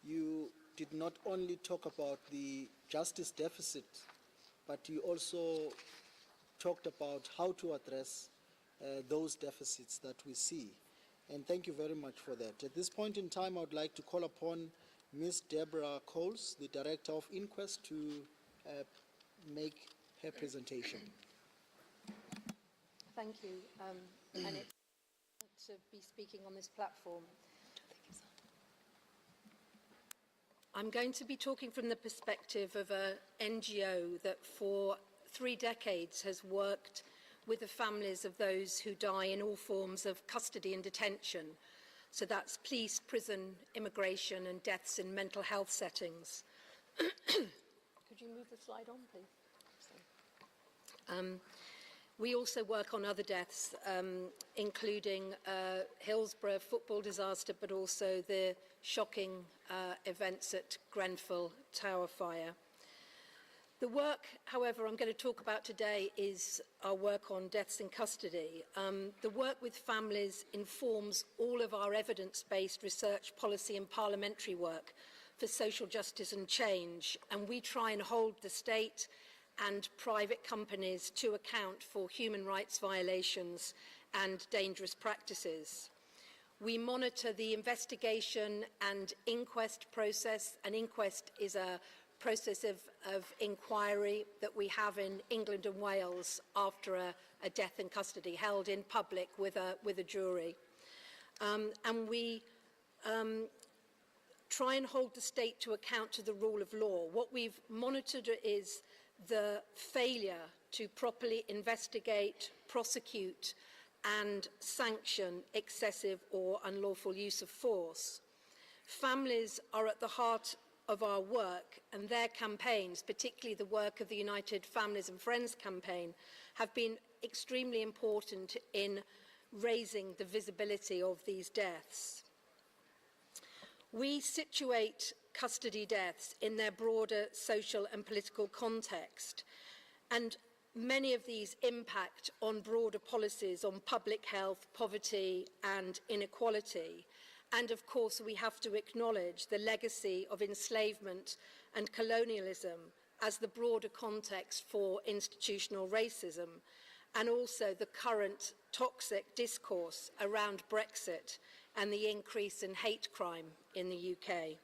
Speaker 2: You did not only talk about the justice deficit, but you also talked about how to address those deficits that we see. And thank you very much for that. At this point in time, I would like to call upon Ms. Deborah Coles, the Director of Inquest, to make her presentation.
Speaker 11: Thank you. And it's to be speaking on this platform. I'm going to be talking from the perspective of an NGO that for 3 decades has worked with the families of those who die in all forms of custody and detention. So that's police, prison, immigration, and deaths in mental health settings. Could you move the slide on, please? We also work on other deaths, including Hillsborough football disaster, but also the shocking events at Grenfell Tower fire. The work, however, I'm going to talk about today is our work on deaths in custody. The work with families informs all of our evidence-based research, policy and parliamentary work for social justice and change, and we try and hold the state and private companies to account for human rights violations and dangerous practices. We monitor the investigation and inquest process. An inquest is a process of inquiry that we have in England and Wales after a death in custody, held in public with a jury. And we try and hold the state to account to the rule of law. What we've monitored is the failure to properly investigate, prosecute, and sanction excessive or unlawful use of force. Families are at the heart of our work, and their campaigns, particularly the work of the United Families and Friends campaign, have been extremely important in raising the visibility of these deaths. We situate custody deaths in their broader social and political context, and many of these impact on broader policies on public health, poverty, and inequality. And of course, we have to acknowledge the legacy of enslavement and colonialism as the broader context for institutional racism, and also the current toxic discourse around Brexit and the increase in hate crime in the UK.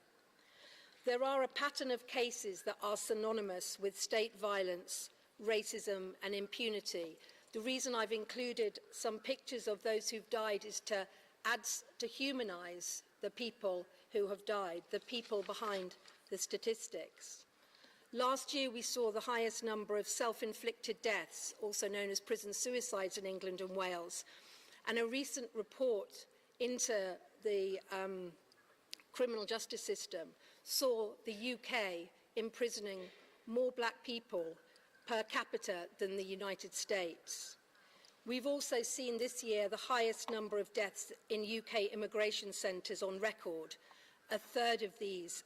Speaker 11: There are a pattern of cases that are synonymous with state violence, racism, and impunity. The reason I've included some pictures of those who've died is to humanise the people who have died, the people behind the statistics. Last year, we saw the highest number of self-inflicted deaths, also known as prison suicides, in England and Wales. And a recent report into the criminal justice system saw the UK imprisoning more black people per capita than the United States. We've also seen this year the highest number of deaths in UK immigration centres on record. A third of these,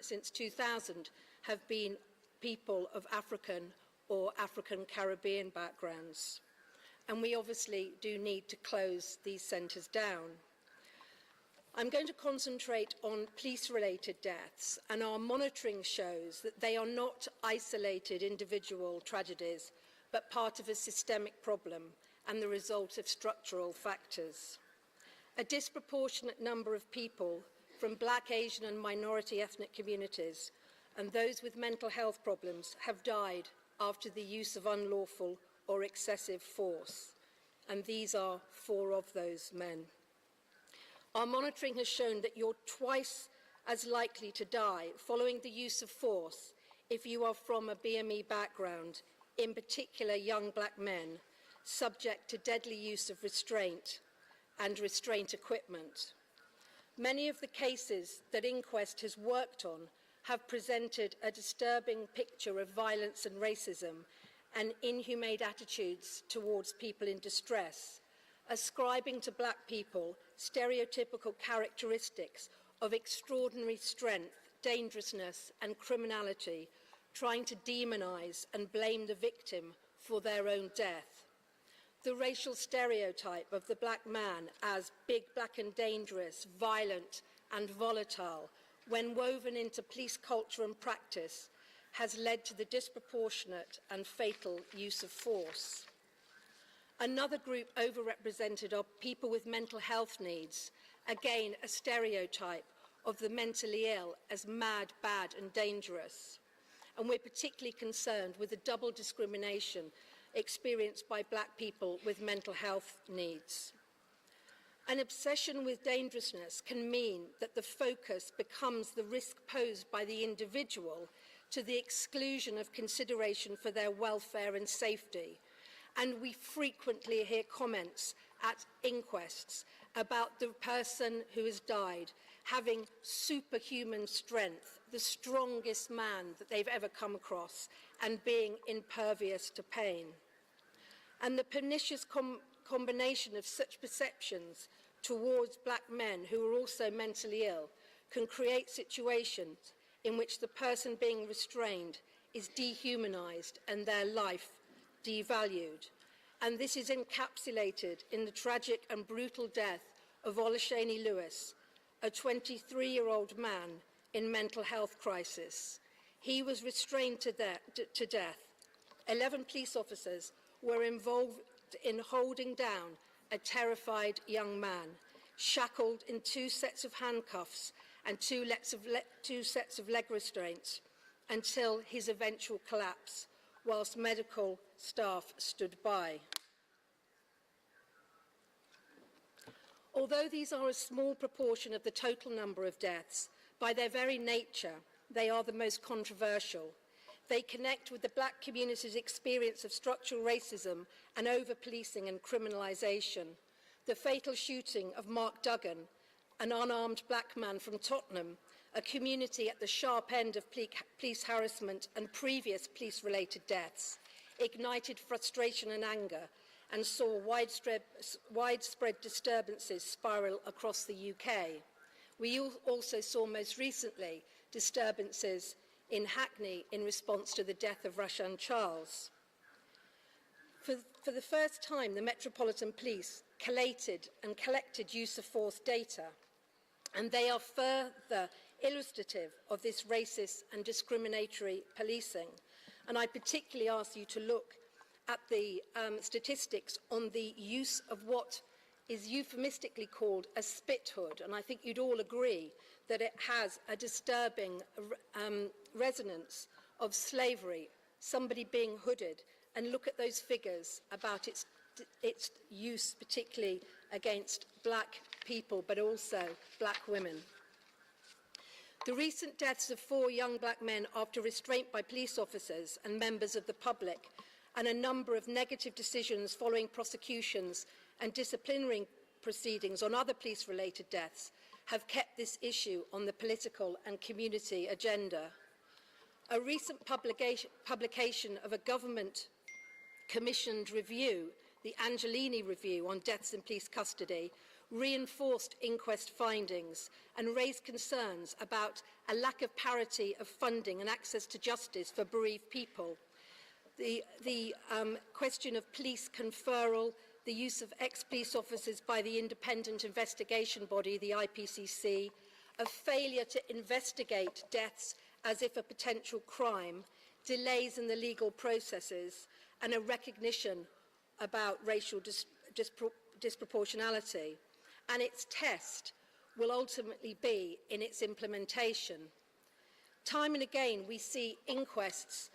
Speaker 11: since 2000, have been people of African or African Caribbean backgrounds. And we obviously do need to close these centres down. I'm going to concentrate on police-related deaths, and our monitoring shows that they are not isolated individual tragedies, but part of a systemic problem and the result of structural factors. A disproportionate number of people from Black, Asian and minority ethnic communities and those with mental health problems have died after the use of unlawful or excessive force, and these are 4 of those men. Our monitoring has shown that you're twice as likely to die following the use of force if you are from a BME background, in particular young black men, subject to deadly use of restraint and restraint equipment. Many of the cases that Inquest has worked on have presented a disturbing picture of violence and racism and inhumane attitudes towards people in distress, ascribing to black people stereotypical characteristics of extraordinary strength, dangerousness, and criminality, trying to demonize and blame the victim for their own death. the racial stereotype of the black man as big, black and dangerous, violent and volatile, when woven into police culture and practice, has led to the disproportionate and fatal use of force. Another group overrepresented are people with mental health needs, again a stereotype of the mentally ill as mad, bad and dangerous. And we're particularly concerned with the double discrimination experienced by black people with mental health needs. An obsession with dangerousness can mean that the focus becomes the risk posed by the individual to the exclusion of consideration for their welfare and safety. And we frequently hear comments at inquests about the person who has died having superhuman strength, the strongest man that they've ever come across, and being impervious to pain. And the pernicious combination of such perceptions towards black men who are also mentally ill can create situations in which the person being restrained is dehumanized and their life devalued. And this is encapsulated in the tragic and brutal death of Olusegun Lewis, a 23-year-old man in mental health crisis. He was restrained to death. 11 police officers were involved in holding down a terrified young man, shackled in 2 sets of handcuffs and 2 sets of leg restraints until his eventual collapse, whilst medical staff stood by. Although these are a small proportion of the total number of deaths, by their very nature, they are the most controversial. They connect with the black community's experience of structural racism and over-policing and criminalisation. The fatal shooting of Mark Duggan, an unarmed black man from Tottenham, a community at the sharp end of police harassment and previous police-related deaths, ignited frustration and anger and saw widespread disturbances spiral across the UK. We also saw most recently disturbances in Hackney in response to the death of Rashan Charles. For the first time, the Metropolitan Police collated and collected use of force data, and they are further illustrative of this racist and discriminatory policing. And I particularly ask you to look at the statistics on the use of what is euphemistically called a spit hood, and I think you'd all agree that it has a disturbing resonance of slavery, somebody being hooded, and look at those figures about its use particularly against black people, but also black women. The recent deaths of 4 young black men after restraint by police officers and members of the public, and a number of negative decisions following prosecutions and disciplinary proceedings on other police-related deaths, have kept this issue on the political and community agenda. A recent publication of a government-commissioned review, the Angelini Review on Deaths in Police Custody, reinforced inquest findings and raised concerns about a lack of parity of funding and access to justice for bereaved people. The question of police conferral, the use of ex-police officers by the independent investigation body, the IPCC, a failure to investigate deaths as if a potential crime, delays in the legal processes, and a recognition about racial disproportionality. And its test will ultimately be in its implementation. Time and again, we see inquests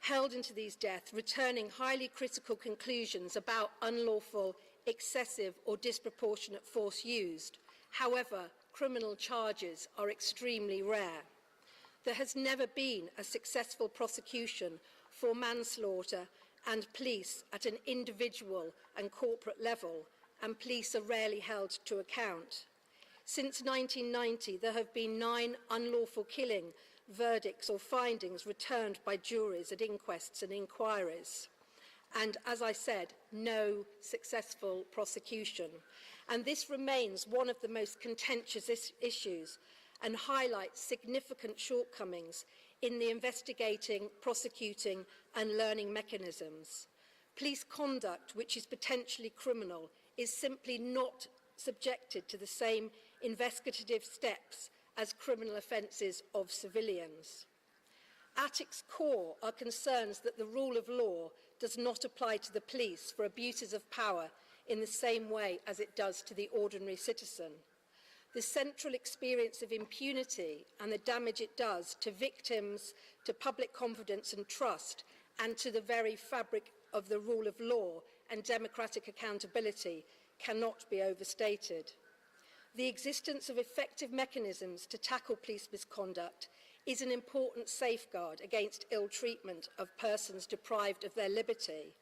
Speaker 11: held into these deaths, returning highly critical conclusions about unlawful, excessive or disproportionate force used. However, criminal charges are extremely rare. There has never been a successful prosecution for manslaughter and police at an individual and corporate level, and police are rarely held to account. Since 1990, there have been 9 unlawful killing verdicts or findings returned by juries at inquests and inquiries. And as I said, no successful prosecution. And this remains one of the most contentious issues and highlights significant shortcomings in the investigating, prosecuting and learning mechanisms. Police conduct which is potentially criminal is simply not subjected to the same investigative steps as criminal offences of civilians. At its core are concerns that the rule of law does not apply to the police for abuses of power in the same way as it does to the ordinary citizen. The central experience of impunity and the damage it does to victims, to public confidence and trust, and to the very fabric of the rule of law and democratic accountability cannot be overstated. The existence of effective mechanisms to tackle police misconduct is an important safeguard against ill treatment of persons deprived of their liberty,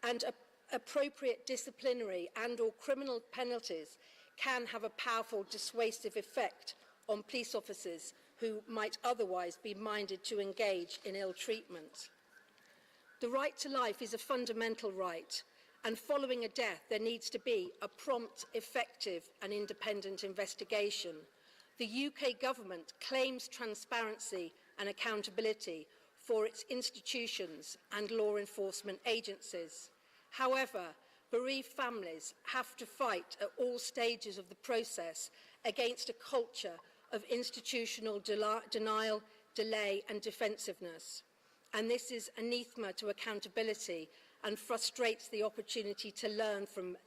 Speaker 11: and appropriate disciplinary and/or criminal penalties can have a powerful dissuasive effect on police officers who might otherwise be minded to engage in ill treatment. The right to life is a fundamental right, and following a death there needs to be a prompt, effective and independent investigation. The UK government claims transparency and accountability for its institutions and law enforcement agencies. However, bereaved families have to fight at all stages of the process against a culture of institutional denial, delay and defensiveness. And this is anathema to accountability and frustrates the opportunity to learn from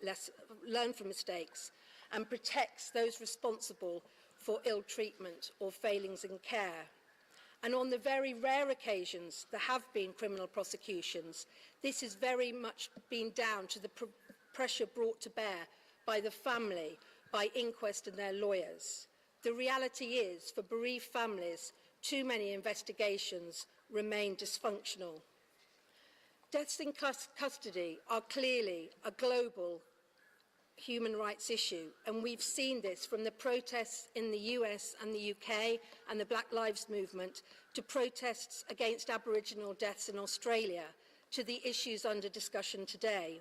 Speaker 11: mistakes and protects those responsible for ill treatment or failings in care. And on the very rare occasions there have been criminal prosecutions, this has very much been down to the pressure brought to bear by the family, by inquest and their lawyers. The reality is, for bereaved families, too many investigations remain dysfunctional. Deaths in custody are clearly a global human rights issue, and we've seen this from the protests in the US and the UK and the Black Lives Movement to protests against Aboriginal deaths in Australia to the issues under discussion today.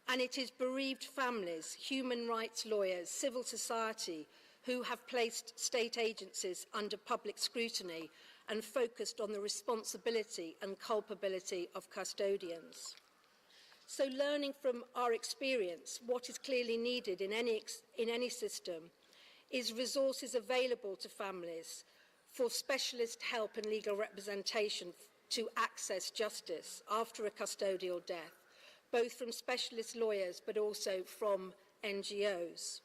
Speaker 11: And it is bereaved families, human rights lawyers, civil society who have placed state agencies under public scrutiny and focused on the responsibility and culpability of custodians. So learning from our experience, what is clearly needed in any system is resources available to families for specialist help and legal representation to access justice after a custodial death, both from specialist lawyers but also from NGOs.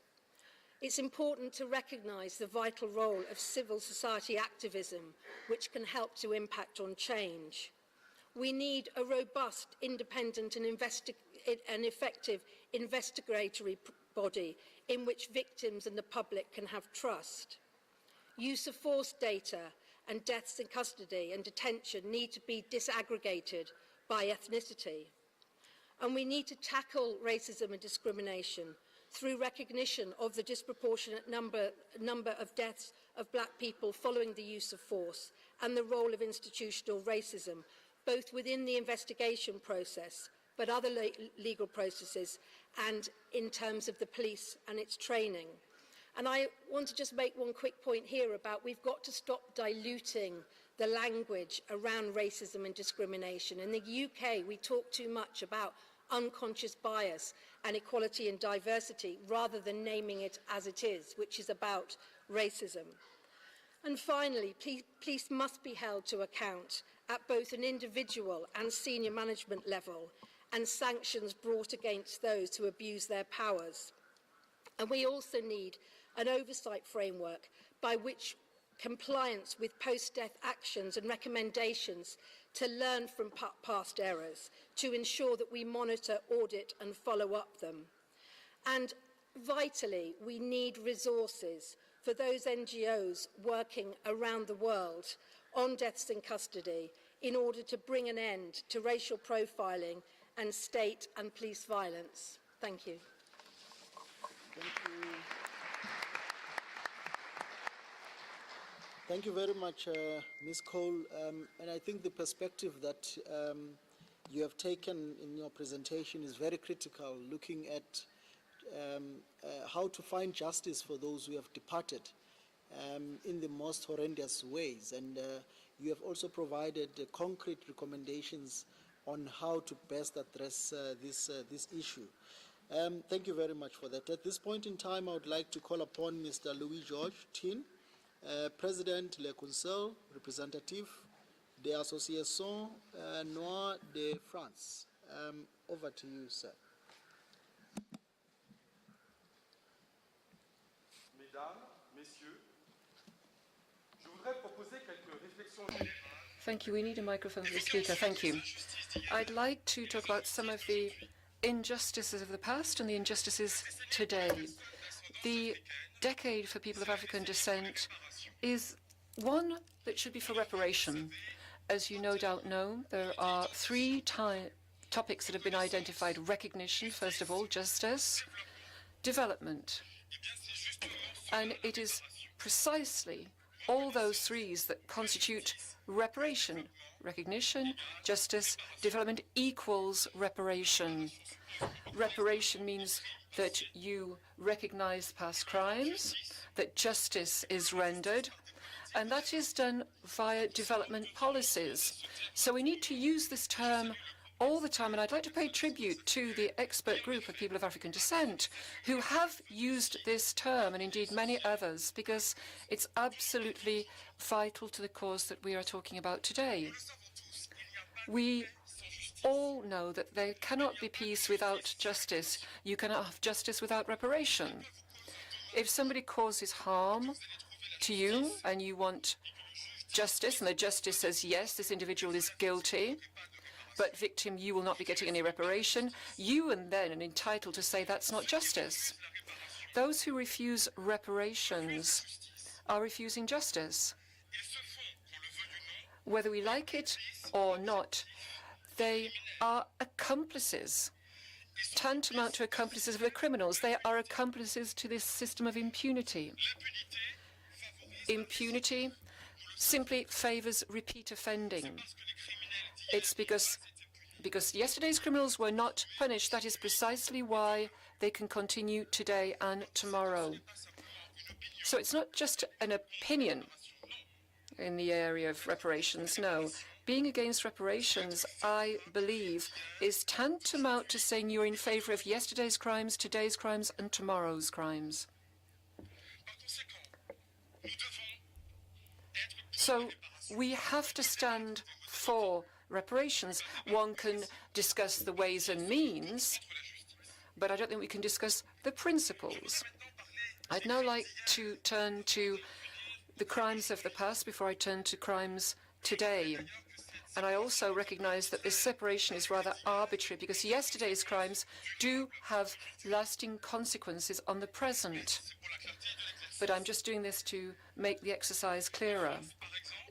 Speaker 11: It's important to recognise the vital role of civil society activism, which can help to impact on change. We need a robust, independent and effective investigatory body in which victims and the public can have trust. Use of force data and deaths in custody and detention need to be disaggregated by ethnicity. And we need to tackle racism and discrimination through recognition of the disproportionate number of deaths of black people following the use of force and the role of institutional racism, both within the investigation process but other legal processes and in terms of the police and its training. And I want to just make one quick point here about we've got to stop diluting the language around racism and discrimination. In the UK, we talk too much about unconscious bias and equality and diversity rather than naming it as it is, which is about racism. And finally, police must be held to account at both an individual and senior management level, and sanctions brought against those who abuse their powers. And we also need an oversight framework by which compliance with post-death actions and recommendations to learn from past errors, to ensure that we monitor, audit and follow up them. And vitally, we need resources for those NGOs working around the world on deaths in custody in order to bring an end to racial profiling and state and police violence. Thank you.
Speaker 2: Thank you. Thank you very much, Ms. Cole. And I think the perspective that you have taken in your presentation is very critical, looking at how to find justice for those who have departed in the most horrendous ways. And you have also provided concrete recommendations on how to best address this issue. Thank you very much for that. At this point in time, I would like to call upon Mr. Louis-Georges Tin, President Le Conseil, representative de l'Association Noire de France. Over to you, sir.
Speaker 12: Mesdames, Messieurs, je voudrais proposer quelques réflexions générales.
Speaker 3: Thank you. We need a microphone for the speaker. Thank you. I'd like to talk about some of the injustices of the past and the injustices today. The decade for people of African descent is one that should be for reparation. As you no doubt know, there are three topics that have been identified. Recognition, first of all, justice, development. And it is precisely all those threes that constitute reparation. Recognition, justice, development equals reparation. Reparation means that you recognize past crimes, that justice is rendered, and that is done via development policies. So we need to use this term all the time, and I'd like to pay tribute to the expert group of people of African descent who have used this term, and indeed many others, because it's absolutely vital to the cause that we are talking about today. We all know that there cannot be peace without justice. You cannot have justice without reparation. If somebody causes harm to you and you want justice, and the justice says, yes, this individual is guilty, but victim, you will not be getting any reparation, you and then are entitled to say that's not justice. Those who refuse reparations are refusing justice. Whether we like it or not, they are accomplices, tantamount to accomplices of the criminals. They are accomplices to this system of impunity. Impunity simply favors repeat offending. It's because yesterday's criminals were not punished. That is precisely why they can continue today and tomorrow. So it's not just an opinion in the area of reparations, no. Being against reparations, I believe, is tantamount to saying you're in favor of yesterday's crimes, today's crimes, and tomorrow's crimes. So we have to stand for reparations. One can discuss the ways and means, but I don't think we can discuss the principles. I'd now like to turn to the crimes of the past before I turn to crimes today. And I also recognize that this separation is rather arbitrary because yesterday's crimes do have lasting consequences on the present. But I'm just doing this to make the exercise clearer.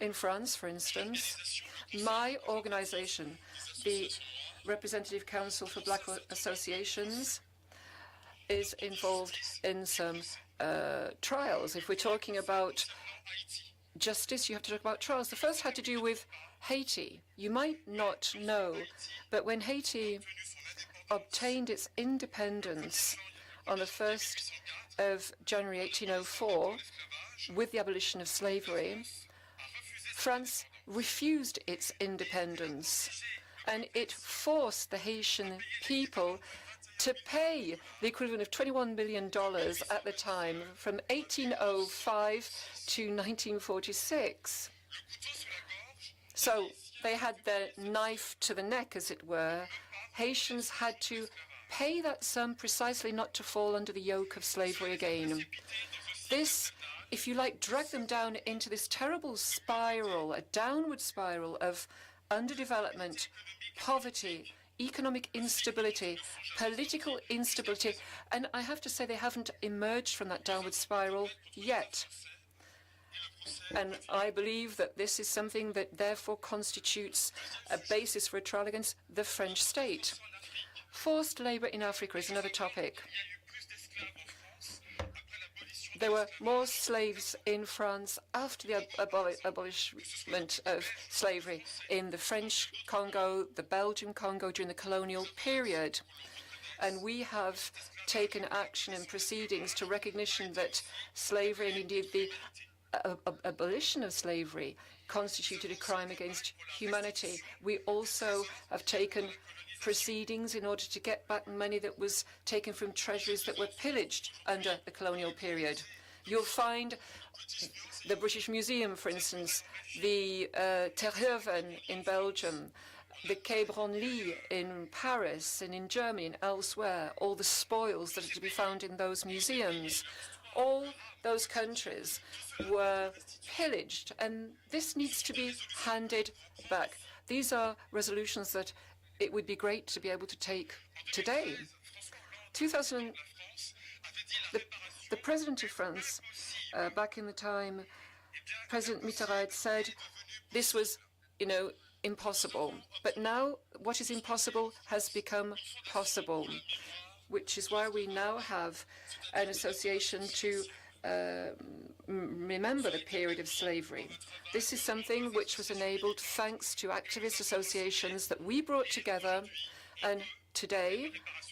Speaker 3: In France, for instance, my organization, the Representative Council for Black Associations, is involved in some trials. If we're talking about justice, you have to talk about trials. The first had to do with Haiti. You might not know, but when Haiti obtained its independence on the 1st of January 1804, with the abolition of slavery, France refused its independence, and it forced the Haitian people to pay the equivalent of $21 million at the time, from 1805 to 1946. So they had their knife to the neck, as it were. Haitians had to pay that sum precisely not to fall under the yoke of slavery again. This, if you like, dragged them down into this terrible spiral, a downward spiral of underdevelopment, poverty, economic instability, political instability, and I have to say they haven't emerged from that downward spiral yet. And I believe that this is something that therefore constitutes a basis for a trial against the French state. Forced labor in Africa is another topic. There were more slaves in France after the abolishment of slavery in the French Congo, the Belgian Congo during the colonial period. And we have taken action and proceedings to recognition that slavery, and indeed the abolition of slavery, constituted a crime against humanity. We also have taken proceedings in order to get back money that was taken from treasuries that were pillaged under the colonial period. You'll find the British Museum, for instance, the Terheven in Belgium, the Quai Branly in Paris and in Germany and elsewhere, all the spoils that are to be found in those museums. All those countries were pillaged, and this needs to be handed back. These are resolutions that it would be great to be able to take today. The President of France, back in the time, President Mitterrand said this was, impossible. But now what is impossible has become possible, which is why we now have an association to remember the period of slavery. This is something which was enabled thanks to activist associations that we brought together, and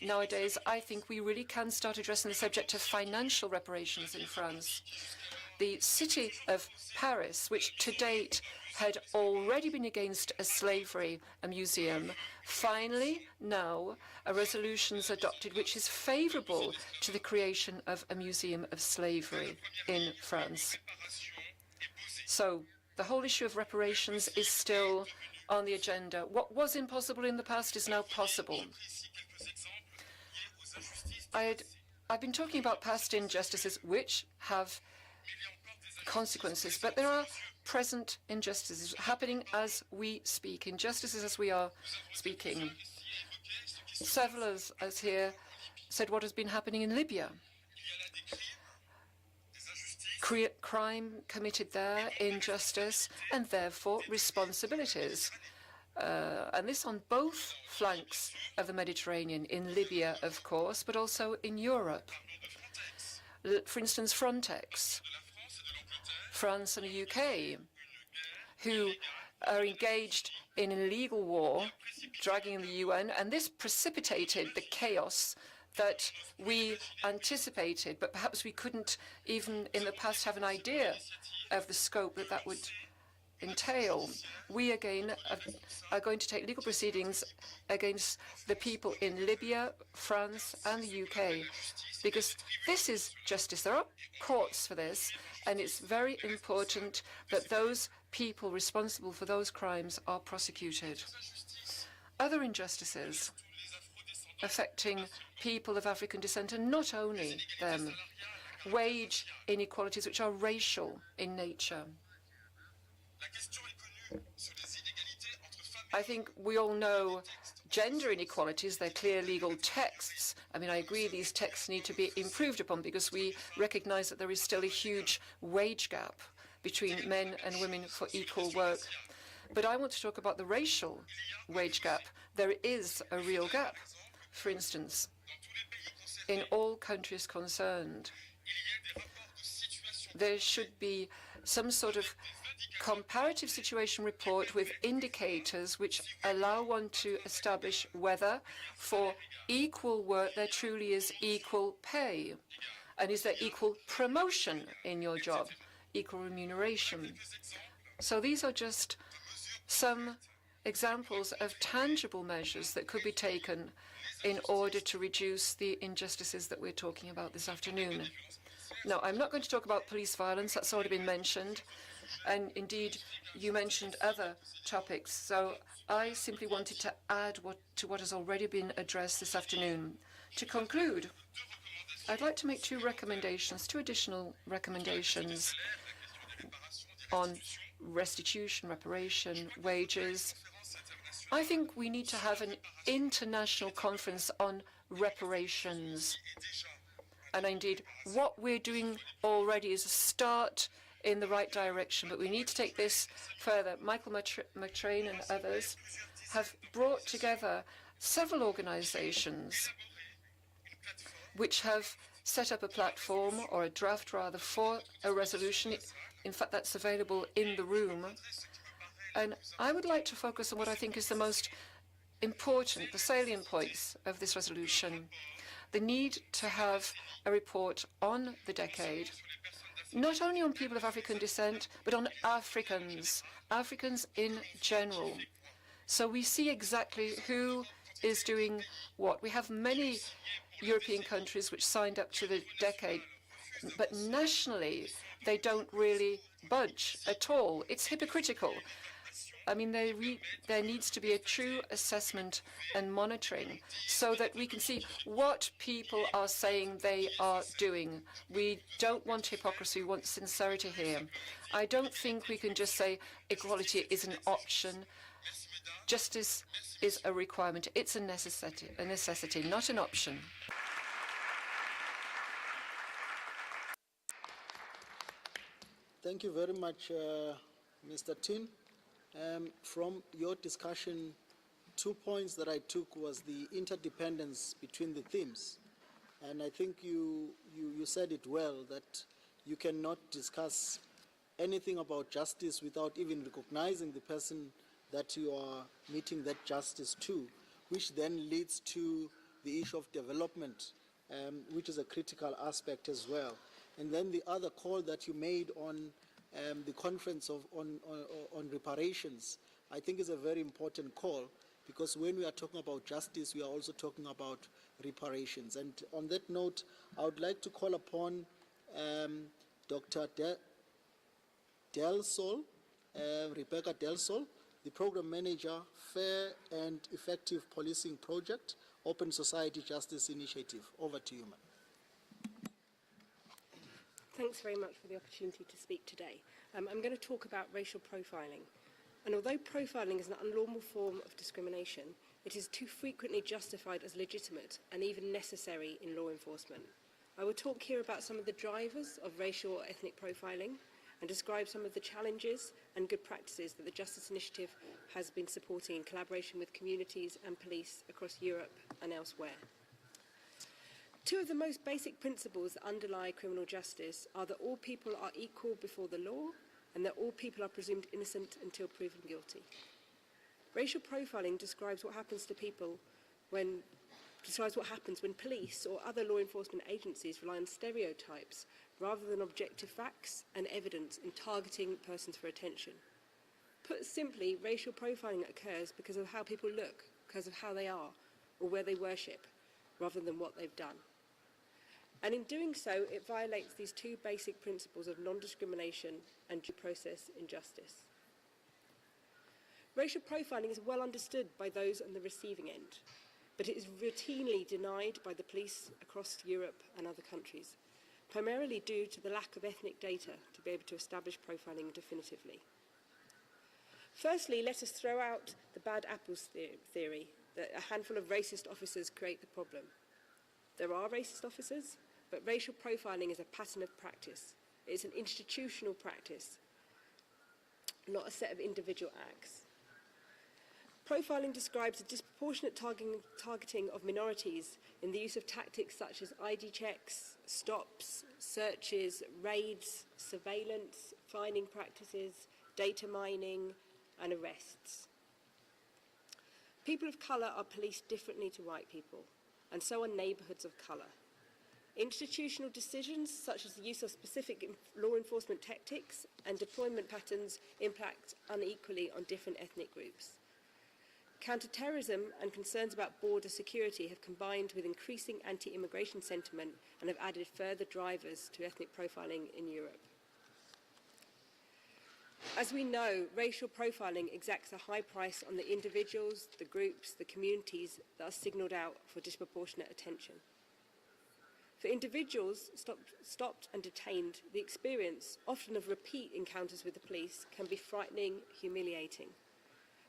Speaker 3: nowadays, I think we really can start addressing the subject of financial reparations in France. The city of Paris, which to date had already been against a museum, finally now a resolution is adopted which is favorable to the creation of a museum of slavery in France. So the whole issue of reparations is still on the agenda. What was impossible in the past is now possible. I've been talking about past injustices which have consequences, but there are present injustices happening as we speak, injustices as we are speaking. Several of us here said what has been happening in Libya. Crime committed there, injustice, and therefore responsibilities. And this on both flanks of the Mediterranean, in Libya, of course, but also in Europe. For instance, Frontex, France and the UK, who are engaged in an illegal war, dragging the UN, and this precipitated the chaos that we anticipated, but perhaps we couldn't even in the past have an idea of the scope that that would entail. We again are going to take legal proceedings against the people in Libya, France and the UK, because this is justice. There are courts for this, and it's very important that those people responsible for those crimes are prosecuted. Other injustices affecting people of African descent, and not only them, wage inequalities which are racial in nature. I think we all know gender inequalities. They're clear legal texts. I mean, I agree these texts need to be improved upon because we recognize that there is still a huge wage gap between men and women for equal work. But I want to talk about the racial wage gap. There is a real gap. For instance, in all countries concerned, there should be some sort of comparative situation report with indicators which allow one to establish whether for equal work there truly is equal pay, and is there equal promotion in your job, equal remuneration. So these are just some examples of tangible measures that could be taken in order to reduce the injustices that we're talking about this afternoon. No, I'm not going to talk about police violence. That's already been mentioned. And indeed, you mentioned other topics. So I simply wanted to add to what has already been addressed this afternoon. To conclude, I'd like to make two additional recommendations on restitution, reparation, wages. I think we need to have an international conference on reparations. And indeed, what we're doing already is a start in the right direction, but we need to take this further. Michael McTrain and others have brought together several organizations which have set up a platform, or a draft rather, for a resolution. In fact, that's available in the room. And I would like to focus on what I think is the most important, the salient points of this resolution. The need to have a report on the decade not only on people of African descent, but on Africans in general. So we see exactly who is doing what. We have many European countries which signed up to the Decade, but nationally they don't really budge at all. It's hypocritical. I mean, there needs to be a true assessment and monitoring so that we can see what people are saying they are doing. We don't want hypocrisy, we want sincerity here. I don't think we can just say equality is an option. Justice is a requirement. It's a necessity, not an option.
Speaker 2: Thank you very much, Mr. Tin. From your discussion, 2 points that I took was the interdependence between the themes. And I think you said it well, that you cannot discuss anything about justice without even recognizing the person that you are meeting that justice to, which then leads to the issue of development, which is a critical aspect as well. And then the other call that you made on the conference on reparations, I think is a very important call, because when we are talking about justice, we are also talking about reparations. And on that note, I would like to call upon Dr. Rebecca Del Sol, the Program Manager, Fair and Effective Policing Project, Open Society Justice Initiative. Over to you, ma'am.
Speaker 13: Thanks very much for the opportunity to speak today. I'm going to talk about racial profiling. And although profiling is an unlawful form of discrimination, it is too frequently justified as legitimate and even necessary in law enforcement. I will talk here about some of the drivers of racial or ethnic profiling and describe some of the challenges and good practices that the Justice Initiative has been supporting in collaboration with communities and police across Europe and elsewhere. Two of the most basic principles that underlie criminal justice are that all people are equal before the law and that all people are presumed innocent until proven guilty. Racial profiling describes what happens when police or other law enforcement agencies rely on stereotypes rather than objective facts and evidence in targeting persons for attention. Put simply, racial profiling occurs because of how people look, because of how they are, or where they worship, rather than what they've done. And in doing so, it violates these two basic principles of non-discrimination and due process in justice. Racial profiling is well understood by those on the receiving end, but it is routinely denied by the police across Europe and other countries, primarily due to the lack of ethnic data to be able to establish profiling definitively. Firstly, let us throw out the bad apples theory, that a handful of racist officers create the problem. There are racist officers, but racial profiling is a pattern of practice. It's an institutional practice, not a set of individual acts. Profiling describes a disproportionate targeting of minorities in the use of tactics such as ID checks, stops, searches, raids, surveillance, fining practices, data mining, and arrests. People of colour are policed differently to white people, and so are neighbourhoods of colour. Institutional decisions, such as the use of specific law enforcement tactics and deployment patterns, impact unequally on different ethnic groups. Counter-terrorism and concerns about border security have combined with increasing anti-immigration sentiment and have added further drivers to ethnic profiling in Europe. As we know, racial profiling exacts a high price on the individuals, the groups, the communities that are signalled out for disproportionate attention. For individuals stopped and detained, the experience, often of repeat encounters with the police, can be frightening, humiliating,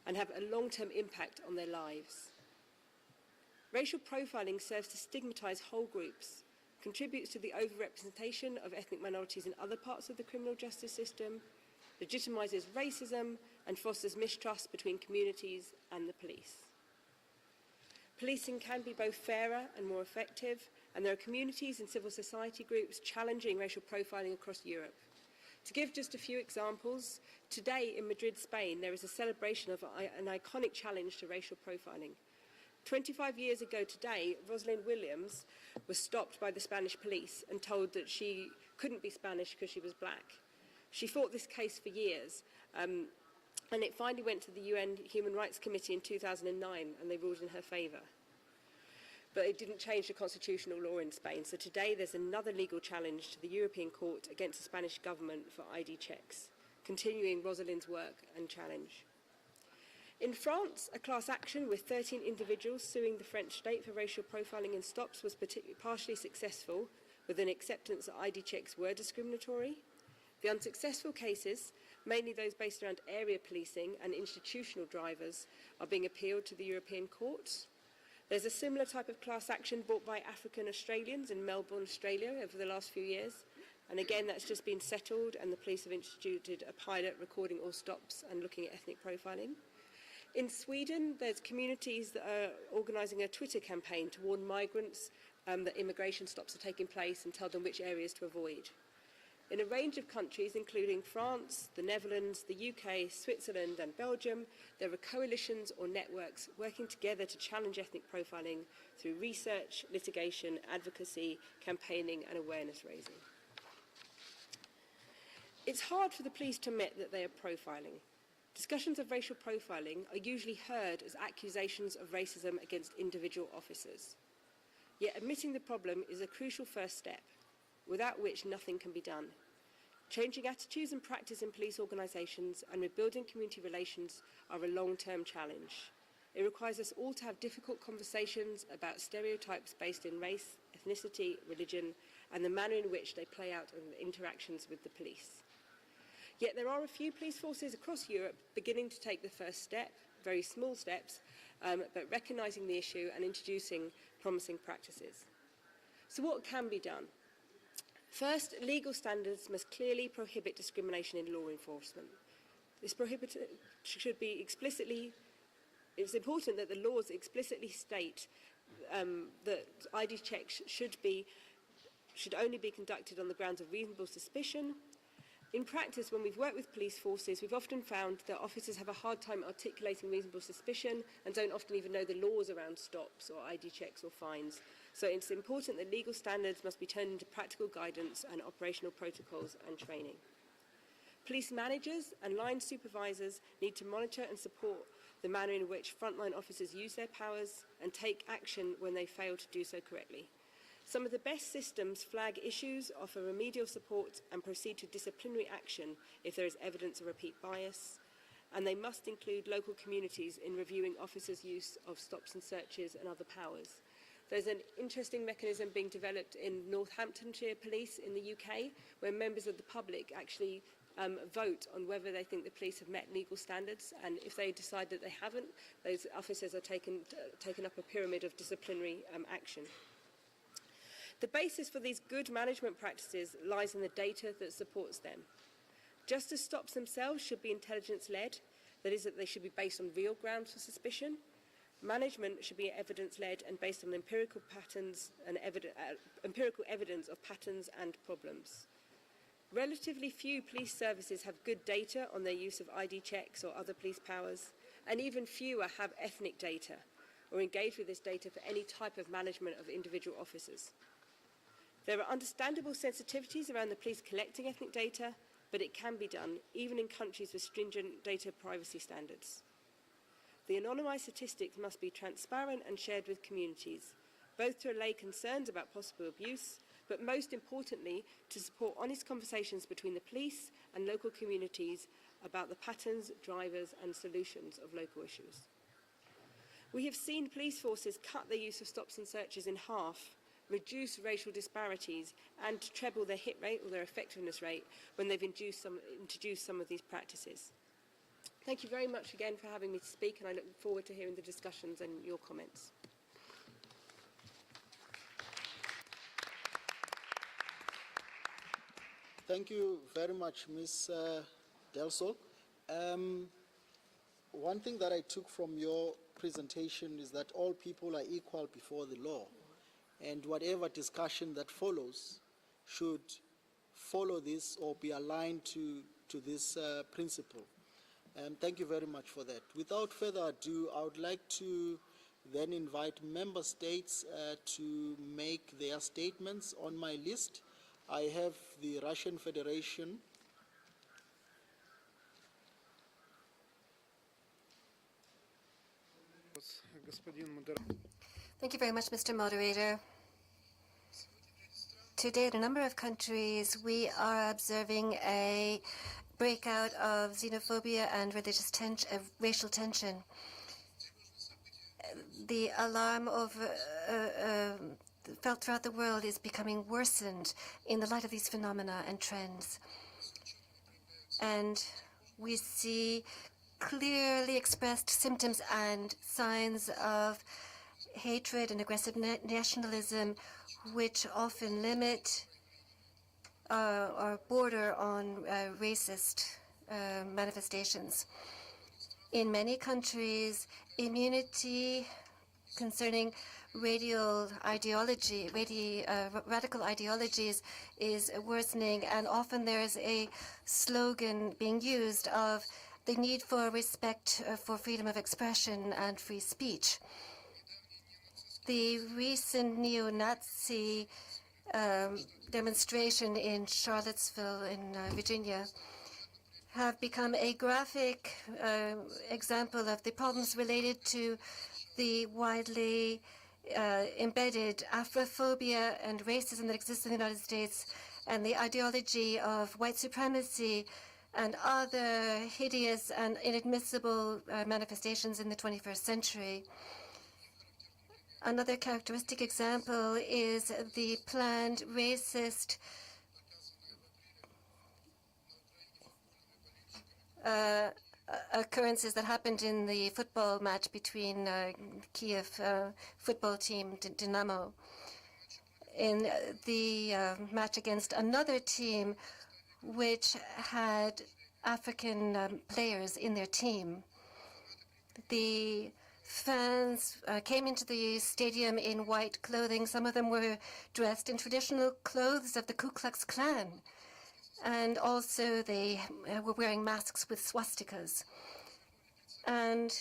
Speaker 13: and have a long-term impact on their lives. Racial profiling serves to stigmatise whole groups, contributes to the overrepresentation of ethnic minorities in other parts of the criminal justice system, legitimises racism, and fosters mistrust between communities and the police. Policing can be both fairer and more effective, and there are communities and civil society groups challenging racial profiling across Europe. To give just a few examples, today in Madrid, Spain, there is a celebration of an iconic challenge to racial profiling. 25 years ago today, Rosalind Williams was stopped by the Spanish police and told that she couldn't be Spanish because she was black. She fought this case for years, and it finally went to the UN Human Rights Committee in 2009, and they ruled in her favour. But it didn't change the constitutional law in Spain, so today there's another legal challenge to the European Court against the Spanish government for ID checks, continuing Rosalind's work and challenge. In France, a class action with 13 individuals suing the French state for racial profiling in stops was partially successful, with an acceptance that ID checks were discriminatory. The unsuccessful cases, mainly those based around area policing and institutional drivers, are being appealed to the European courts. There's a similar type of class action brought by African Australians in Melbourne, Australia over the last few years. And again, that's just been settled, and the police have instituted a pilot recording all stops and looking at ethnic profiling. In Sweden, there's communities that are organising a Twitter campaign to warn migrants that immigration stops are taking place and tell them which areas to avoid. In a range of countries, including France, the Netherlands, the UK, Switzerland and Belgium, there are coalitions or networks working together to challenge ethnic profiling through research, litigation, advocacy, campaigning and awareness raising. It's hard for the police to admit that they are profiling. Discussions of racial profiling are usually heard as accusations of racism against individual officers. Yet admitting the problem is a crucial first step, without which nothing can be done. Changing attitudes and practice in police organisations and rebuilding community relations are a long-term challenge. It requires us all to have difficult conversations about stereotypes based in race, ethnicity, religion, and the manner in which they play out in interactions with the police. Yet there are a few police forces across Europe beginning to take the first step, very small steps, but recognising the issue and introducing promising practices. So what can be done? First, legal standards must clearly prohibit discrimination in law enforcement. This should be explicitly, it's important that the laws explicitly state that ID checks should only be conducted on the grounds of reasonable suspicion. In practice, when we've worked with police forces, we've often found that officers have a hard time articulating reasonable suspicion and don't often even know the laws around stops or ID checks or fines. So it's important that legal standards must be turned into practical guidance and operational protocols and training. Police managers and line supervisors need to monitor and support the manner in which frontline officers use their powers and take action when they fail to do so correctly. Some of the best systems flag issues, offer remedial support and proceed to disciplinary action if there is evidence of repeat bias, and they must include local communities in reviewing officers' use of stops and searches and other powers. There's an interesting mechanism being developed in Northamptonshire Police in the UK, where members of the public actually vote on whether they think the police have met legal standards, and if they decide that they haven't, those officers are taken up a pyramid of disciplinary action. The basis for these good management practices lies in the data that supports them. Just as stops themselves should be intelligence-led, that is, that they should be based on real grounds for suspicion, management should be evidence-led and based on empirical patterns and empirical evidence of patterns and problems. Relatively few police services have good data on their use of ID checks or other police powers, and even fewer have ethnic data or engage with this data for any type of management of individual officers. There are understandable sensitivities around the police collecting ethnic data, but it can be done, even in countries with stringent data privacy standards. The anonymised statistics must be transparent and shared with communities, both to allay concerns about possible abuse, but most importantly, to support honest conversations between the police and local communities about the patterns, drivers, and solutions of local issues. We have seen police forces cut their use of stops and searches in half, reduce racial disparities and treble their hit rate or their effectiveness rate when they've introduced some of these practices. Thank you very much again for having me to speak, and I look forward to hearing the discussions and your comments.
Speaker 2: Thank you very much, Ms. Del Sol. One thing that I took from your presentation is that all people are equal before the law, and whatever discussion that follows should follow this or be aligned to this principle. Thank you very much for that. Without further ado, I would like to then invite member states to make their statements. On my list, I have the Russian Federation,
Speaker 7: Thank you very much, Mr. Moderator. Today, in a number of countries, we are observing a breakout of xenophobia and racial tension. The alarm felt throughout the world is becoming worsened in the light of these phenomena and trends. And we see clearly expressed symptoms and signs of hatred and aggressive nationalism, which often limit or border on racist manifestations. In many countries, immunity concerning radical ideologies is worsening, and often there is a slogan being used of the need for respect for freedom of expression and free speech. The recent neo-Nazi demonstration in Charlottesville in Virginia have become a graphic example of the problems related to the widely embedded Afrophobia and racism that exists in the United States, and the ideology of white supremacy and other hideous and inadmissible manifestations in the 21st century. Another characteristic example is the planned racist occurrences that happened in the football match between Kiev football team Dynamo. In the match against another team which had African players in their team. The fans came into the stadium in white clothing. Some of them were dressed in traditional clothes of the Ku Klux Klan. And also they were wearing masks with swastikas. And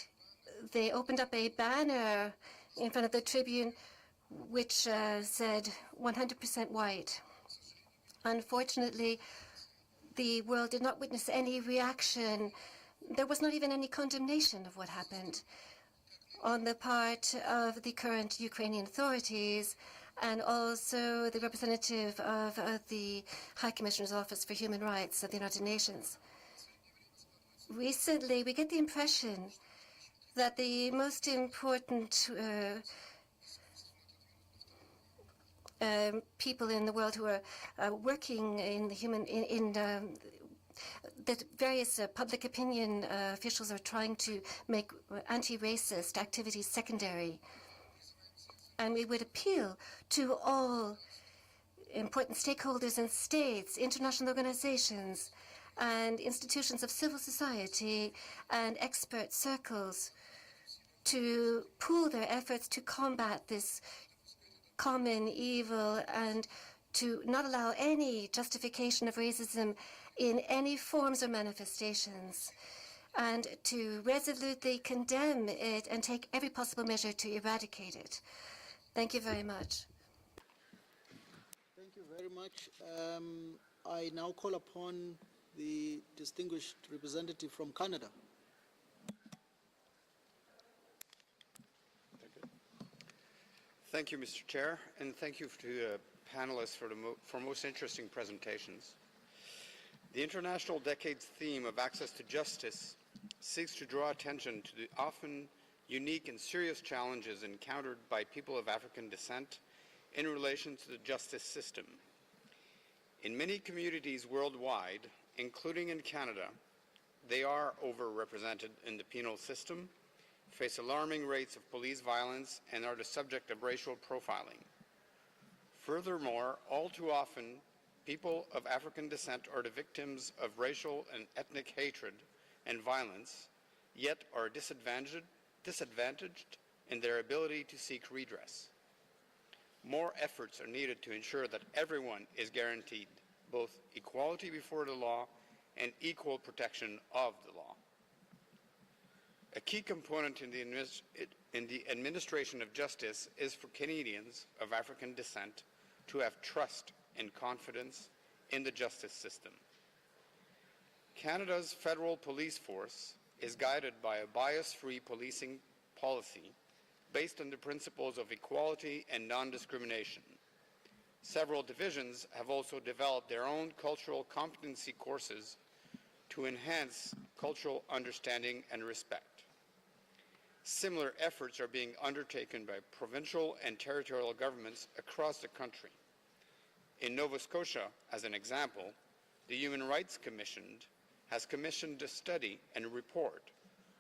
Speaker 7: they opened up a banner in front of the tribune which said 100% white. Unfortunately, the world did not witness any reaction. There was not even any condemnation of what happened on the part of the current Ukrainian authorities, and also the representative of the High Commissioner's Office for Human Rights of the United Nations. Recently, we get the impression that the most important people in the world who are working in the that various public opinion officials are trying to make anti-racist activities secondary. And we would appeal to all important stakeholders and states, international organizations, and institutions of civil society and expert circles to pool their efforts to combat this common evil and to not allow any justification of racism in any forms or manifestations, and to resolutely condemn it and take every possible measure to eradicate it. Thank you very much.
Speaker 2: Thank you very much. I now call upon the distinguished representative from Canada.
Speaker 14: Thank you, Mr. Chair, and thank you to the panelists for most interesting presentations. The International Decade's theme of access to justice seeks to draw attention to the often unique and serious challenges encountered by people of African descent in relation to the justice system. In many communities worldwide, including in Canada, they are overrepresented in the penal system, face alarming rates of police violence, and are the subject of racial profiling. Furthermore, all too often, people of African descent are the victims of racial and ethnic hatred and violence, yet are disadvantaged in their ability to seek redress. More efforts are needed to ensure that everyone is guaranteed both equality before the law and equal protection of the law. A key component in the administration of justice is for Canadians of African descent to have trust and confidence in the justice system. Canada's federal police force is guided by a bias-free policing policy based on the principles of equality and non-discrimination. Several divisions have also developed their own cultural competency courses to enhance cultural understanding and respect. Similar efforts are being undertaken by provincial and territorial governments across the country. In Nova Scotia, as an example, the Human Rights Commission has commissioned a study and report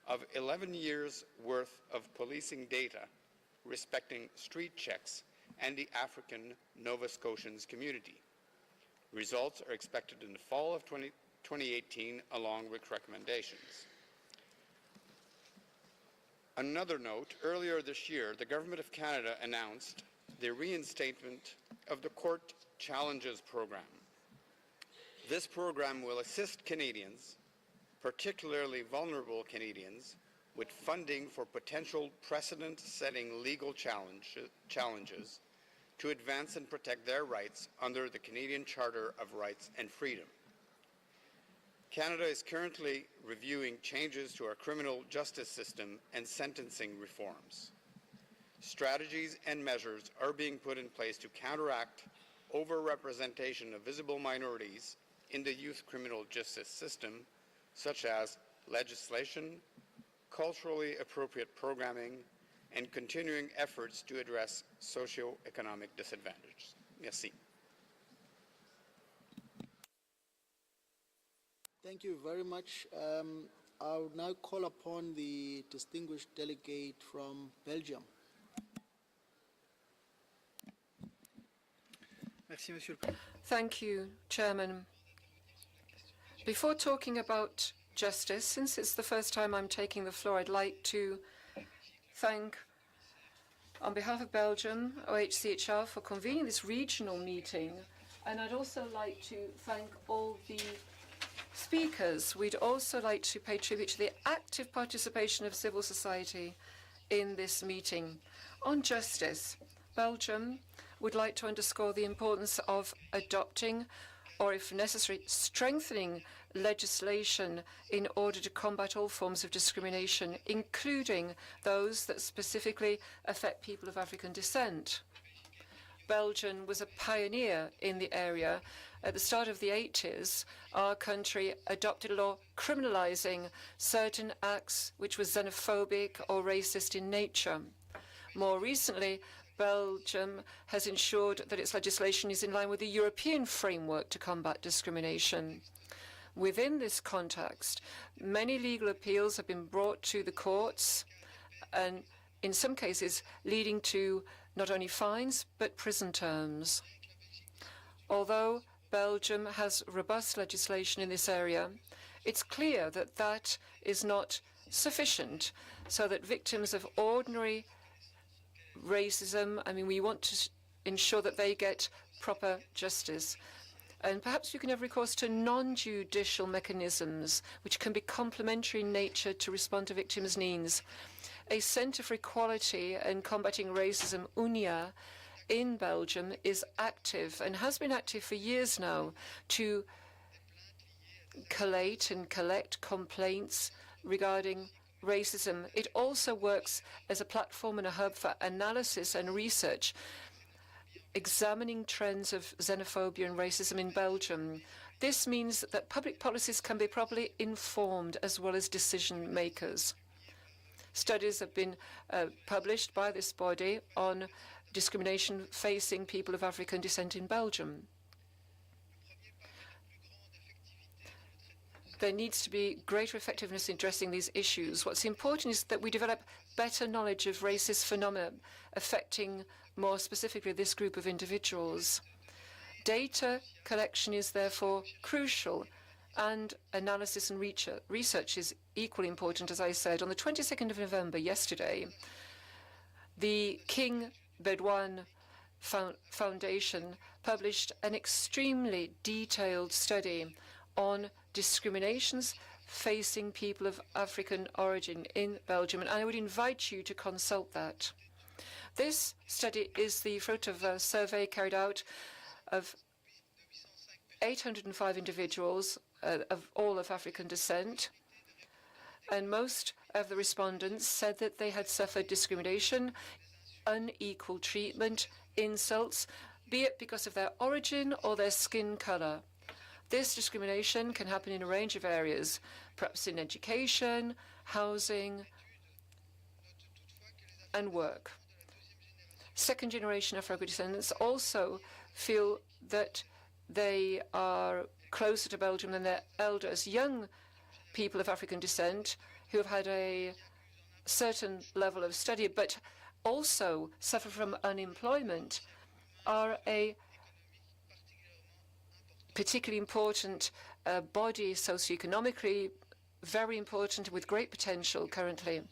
Speaker 14: of 11 years' worth of policing data respecting street checks and the African Nova Scotians community. Results are expected in the fall of 2018, along with recommendations. Another note, earlier this year, the Government of Canada announced the reinstatement of the Court Challenges Program. This program will assist Canadians, particularly vulnerable Canadians, with funding for potential precedent-setting legal challenges to advance and protect their rights under the Canadian Charter of Rights and Freedom. Canada is currently reviewing changes to our criminal justice system and sentencing reforms. Strategies and measures are being put in place to counteract overrepresentation of visible minorities in the youth criminal justice system, such as legislation, culturally appropriate programming, and continuing efforts to address socio-economic disadvantage. Merci.
Speaker 2: Thank you very much. I will now call upon the distinguished delegate from Belgium.
Speaker 3: Thank you, Chairman. Before talking about justice, since it's the first time I'm taking the floor, I'd like to thank, on behalf of Belgium, OHCHR for convening this regional meeting, and I'd also like to thank all the speakers. We'd also like to pay tribute to the active participation of civil society in this meeting. On justice, Belgium would like to underscore the importance of adopting, or if necessary, strengthening legislation in order to combat all forms of discrimination, including those that specifically affect people of African descent. Belgium was a pioneer in the area. At the start of the 80s, our country adopted a law criminalizing certain acts which were xenophobic or racist in nature. More recently, Belgium has ensured that its legislation is in line with the European framework to combat discrimination. Within this context, many legal appeals have been brought to the courts, and in some cases leading to not only fines but prison terms. Although Belgium has robust legislation in this area, it's clear that that is not sufficient, so that victims of ordinary racism, we want to ensure that they get proper justice. And perhaps you can have recourse to non-judicial mechanisms which can be complementary in nature to respond to victims' needs. A Centre for Equality and Combating Racism, UNIA, in Belgium is active and has been active for years now to collate and collect complaints regarding racism. It also works as a platform and a hub for analysis and research, examining trends of xenophobia and racism in Belgium. This means that public policies can be properly informed as well as decision makers. Studies have been published by this body on discrimination facing people of African descent in Belgium. There needs to be greater effectiveness in addressing these issues. What's important is that we develop better knowledge of racist phenomena affecting more specifically this group of individuals. Data collection is therefore crucial, and analysis and research is equally important, as I said. On the 22nd of November, yesterday, the King Bedouin Foundation published an extremely detailed study on discriminations facing people of African origin in Belgium, and I would invite you to consult that. This study is the fruit of a survey carried out of 805 individuals of all of African descent, and most of the respondents said that they had suffered discrimination, unequal treatment, insults, be it because of their origin or their skin color. This discrimination can happen in a range of areas, perhaps in education, housing, and work. Second-generation Afro-descendants also feel that they are closer to Belgium than their elders. Young people of African descent who have had a certain level of study but also suffer from unemployment are a particularly important body socioeconomically, very important with great potential currently.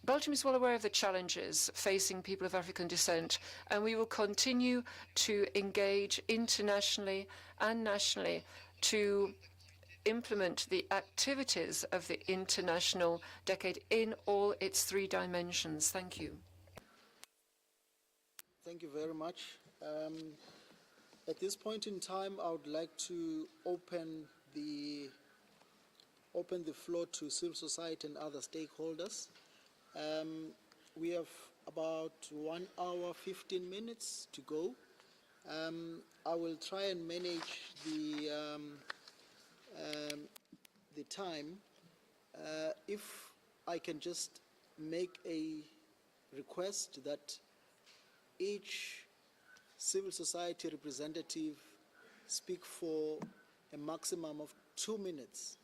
Speaker 3: Belgium is well aware of the challenges facing people of African descent, and we will continue to engage internationally and nationally to implement the activities of the International Decade in all its 3 dimensions. Thank you.
Speaker 2: Thank you very much. At this point in time, I would like to open the floor to civil society and other stakeholders. We have about 1 hour, 15 minutes to go. I will try and manage the time. If I can just make a request that each civil society representative speak for a maximum of 2 minutes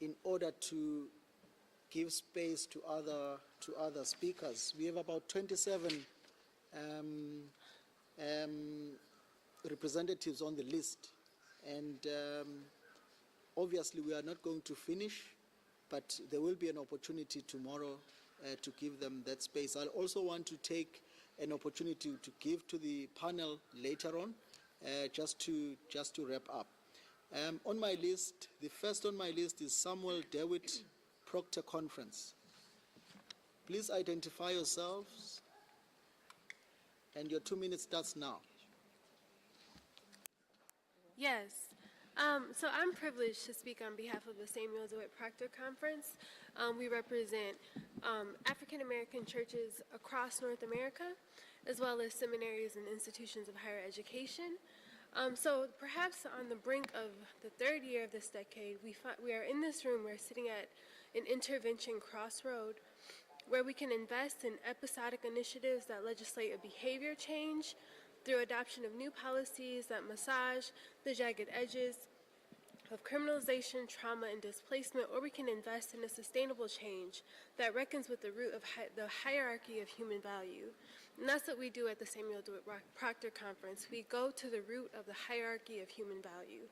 Speaker 2: in order to give space to other speakers. We have about 27 representatives on the list, and obviously we are not going to finish, but there will be an opportunity tomorrow to give them that space. I also want to take an opportunity to give to the panel later on, just to wrap up. On my list, the first on my list is Samuel Dewitt, Proctor Conference. Please identify yourselves, and your 2 minutes starts now.
Speaker 15: Yes. So I'm privileged to speak on behalf of the Samuel DeWitt Proctor Conference. We represent African American churches across North America, as well as seminaries and institutions of higher education. So perhaps on the brink of the 3rd year of this decade, we are in this room, we're sitting at an intervention crossroad where we can invest in episodic initiatives that legislate a behavior change through adoption of new policies that massage the jagged edges of criminalization, trauma, and displacement, or we can invest in a sustainable change that reckons with the root of the hierarchy of human value. And that's what we do at the Samuel DeWitt Proctor Conference. We go to the root of the hierarchy of human value.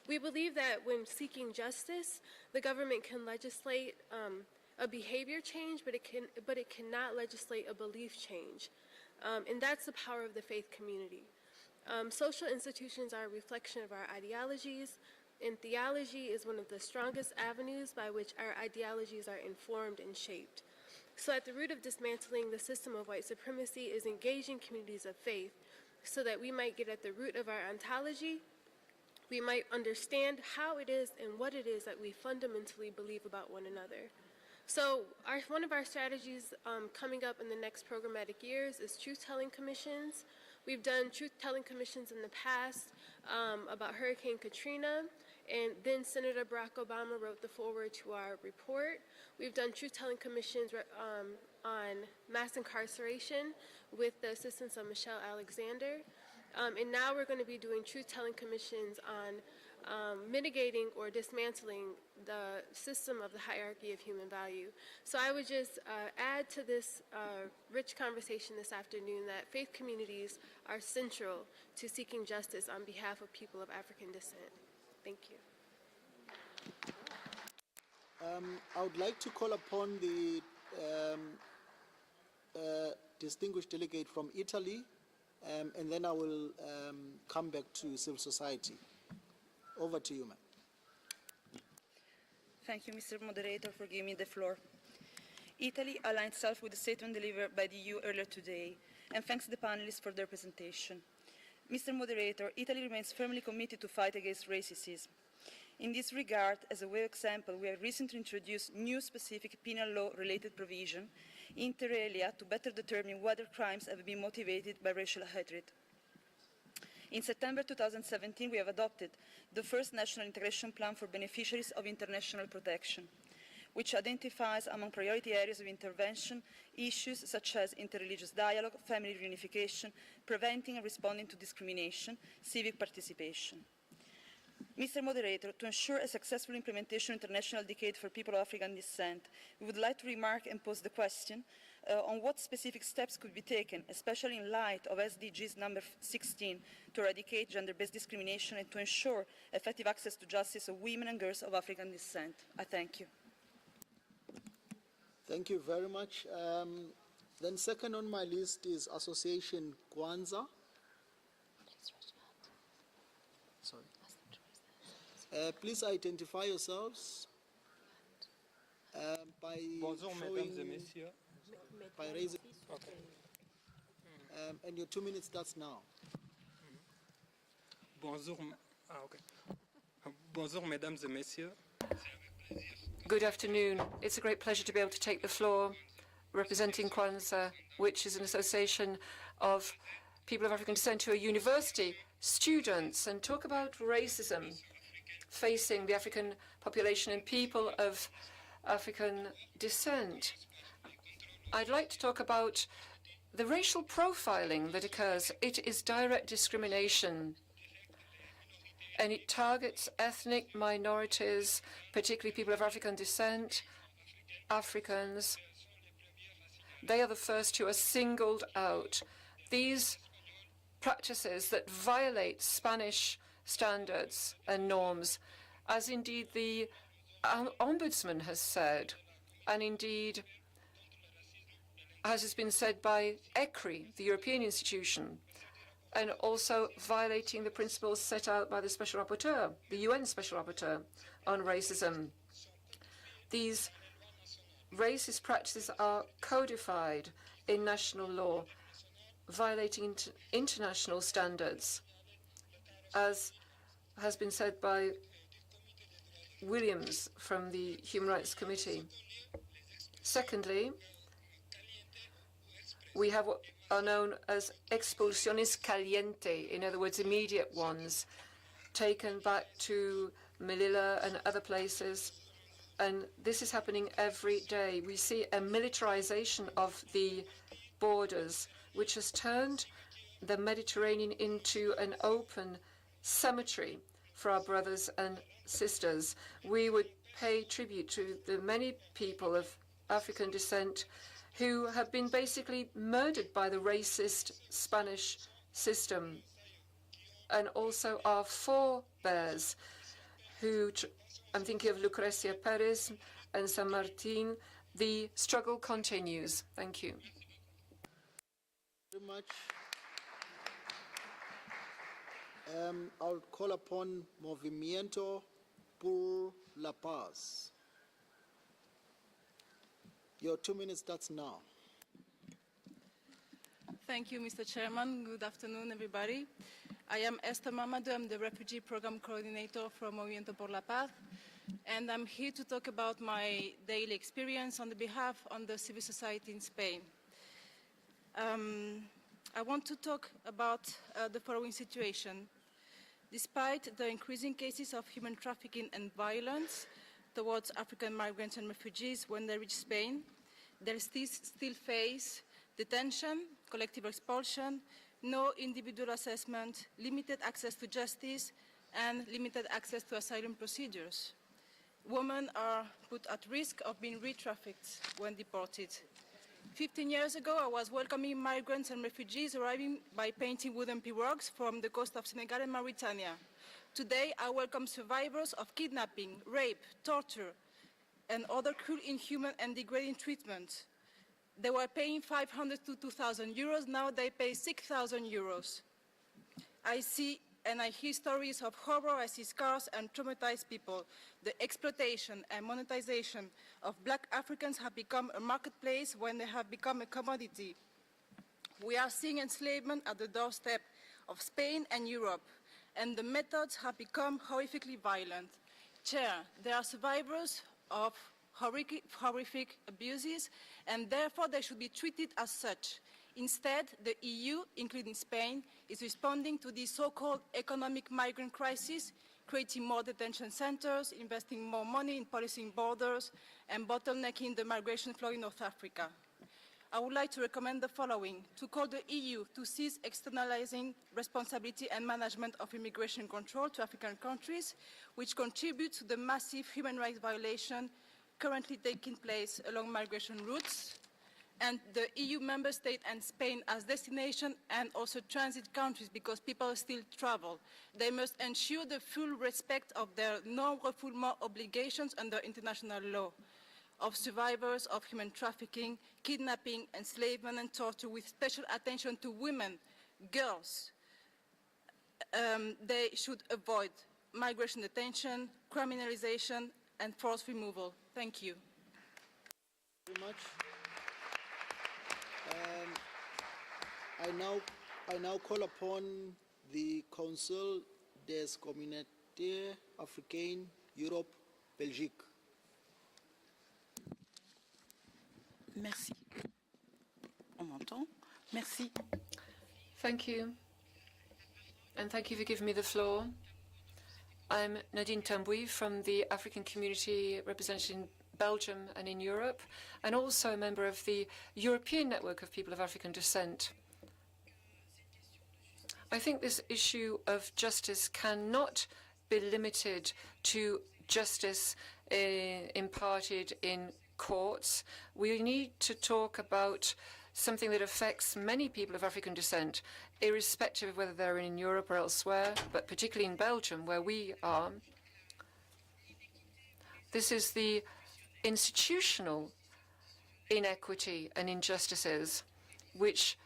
Speaker 15: We believe that when seeking justice, the government can legislate a behavior change, but it cannot legislate a belief change. And that's the power of the faith community. Social institutions are a reflection of our ideologies, and theology is one of the strongest avenues by which our ideologies are informed and shaped. So at the root of dismantling the system of white supremacy is engaging communities of faith so that we might get at the root of our ontology, we might understand how it is and what it is that we fundamentally believe about one another. So one of our strategies coming up in the next programmatic years is truth-telling commissions. We've done truth-telling commissions in the past about Hurricane Katrina, and then Senator Barack Obama wrote the foreword to our report. We've done truth-telling commissions on mass incarceration with the assistance of Michelle Alexander. And now we're going to be doing truth-telling commissions on mitigating or dismantling the system of the hierarchy of human value. So I would just add to this rich conversation this afternoon that faith communities are central to seeking justice on behalf of people of African descent. Thank you.
Speaker 2: I would like to call upon the distinguished delegate from Italy, and then I will come back to civil society. Over to you, ma'am.
Speaker 16: Thank you, Mr. Moderator, for giving me the floor. Italy aligned itself with the statement delivered by the EU earlier today, and thanks to the panelists for their presentation. Mr. Moderator, Italy remains firmly committed to fight against racism. In this regard, as a way of example, we have recently introduced new specific penal law-related provision, inter alia, to better determine whether crimes have been motivated by racial hatred. In September 2017, we have adopted the first National Integration Plan for Beneficiaries of International Protection, which identifies among priority areas of intervention issues such as interreligious dialogue, family reunification, preventing and responding to discrimination, civic participation. Mr. Moderator, to ensure a successful implementation of International Decade for People of African Descent, we would like to remark and pose the question on what specific steps could be taken, especially in light of SDGs number 16, to eradicate gender-based discrimination and to ensure effective access to justice of women and girls of African descent. I thank you.
Speaker 2: Thank you very much. Then second on my list is Association Kwanzaa. Sorry. Please identify yourselves by
Speaker 17: Bonjour,
Speaker 2: showing,
Speaker 17: mesdames et messieurs.
Speaker 2: by raising,
Speaker 17: Okay.
Speaker 2: And your 2 minutes starts now.
Speaker 17: Bonjour, okay. Bonjour, mesdames et messieurs.
Speaker 3: Good afternoon. It's a great pleasure to be able to take the floor representing Kwanzaa, which is an association of people of African descent who are university students, and talk about racism facing the African population and people of African descent. I'd like to talk about the racial profiling that occurs. It is direct discrimination, and it targets ethnic minorities, particularly people of African descent, Africans. They are the first who are singled out. These practices that violate Spanish standards and norms, as indeed the Ombudsman has said, and indeed as has been said by ECRI, the European institution, and also violating the principles set out by the Special Rapporteur, the UN Special Rapporteur on racism. These racist practices are codified in national law, violating international standards, as has been said by Williams from the Human Rights Committee. Secondly, we have what are known as expulsiones caliente, in other words, immediate ones, taken back to Melilla and other places. And this is happening every day. We see a militarization of the borders, which has turned the Mediterranean into an open cemetery for our brothers and sisters. We would pay tribute to the many people of African descent who have been basically murdered by the racist Spanish system, and also our forebears, who, I'm thinking of Lucrecia Perez and San Martin. The struggle continues. Thank you.
Speaker 2: Very much. I'll call upon Movimiento por la Paz. Your 2 minutes starts now.
Speaker 18: Thank you, Mr. Chairman. Good afternoon, everybody. I am Esther Mamadou. I'm the Refugee Program Coordinator from Movimiento por la Paz, and I'm here to talk about my daily experience on the behalf of the civil society in Spain. I want to talk about the following situation. Despite the increasing cases of human trafficking and violence towards African migrants and refugees when they reach Spain, they still face detention, collective expulsion, no individual assessment, limited access to justice, and limited access to asylum procedures. Women are put at risk of being re-trafficked when deported. 15 years ago, I was welcoming migrants and refugees arriving by painting wooden pirogues from the coast of Senegal and Mauritania. Today, I welcome survivors of kidnapping, rape, torture, and other cruel, inhuman, and degrading treatment. They were paying 500 to 2,000 euros. Now they pay 6,000 euros. I see and I hear stories of horror I see scars and traumatized people. The exploitation and monetization of Black Africans have become a marketplace when they have become a commodity. We are seeing enslavement at the doorstep of Spain and Europe, and the methods have become horrifically violent. Chair, there are survivors of horrific abuses, and therefore they should be treated as such. Instead, the EU, including Spain, is responding to the so-called economic migrant crisis, creating more detention centers, investing more money in policing borders, and bottlenecking the migration flow in North Africa. I would like to recommend the following: to call the EU to cease externalizing responsibility and management of immigration control to African countries, which contribute to the massive human rights violation currently taking place along migration routes, and the EU member state and Spain as destination and also transit countries, because people still travel. They must ensure the full respect of their non-refoulement obligations under international law of survivors of human trafficking, kidnapping, enslavement and torture, with special attention to women, girls. They should avoid migration detention, criminalization and forced removal. Thank you.
Speaker 2: Very much. I now call upon the Council des Communautés Africaines Europe Belgique.
Speaker 19: Merci. On m'entend? Merci.
Speaker 3: Thank you. And thank you for giving me the floor. I'm Nadine Tambouy from the African community represented in Belgium and in Europe, and also a member of the European Network of People of African Descent. I think this issue of justice cannot be limited to justice imparted in courts. We need to talk about something that affects many people of African descent, irrespective of whether they're in Europe or elsewhere, but particularly in Belgium, where we are. This is the institutional inequity and injustices, which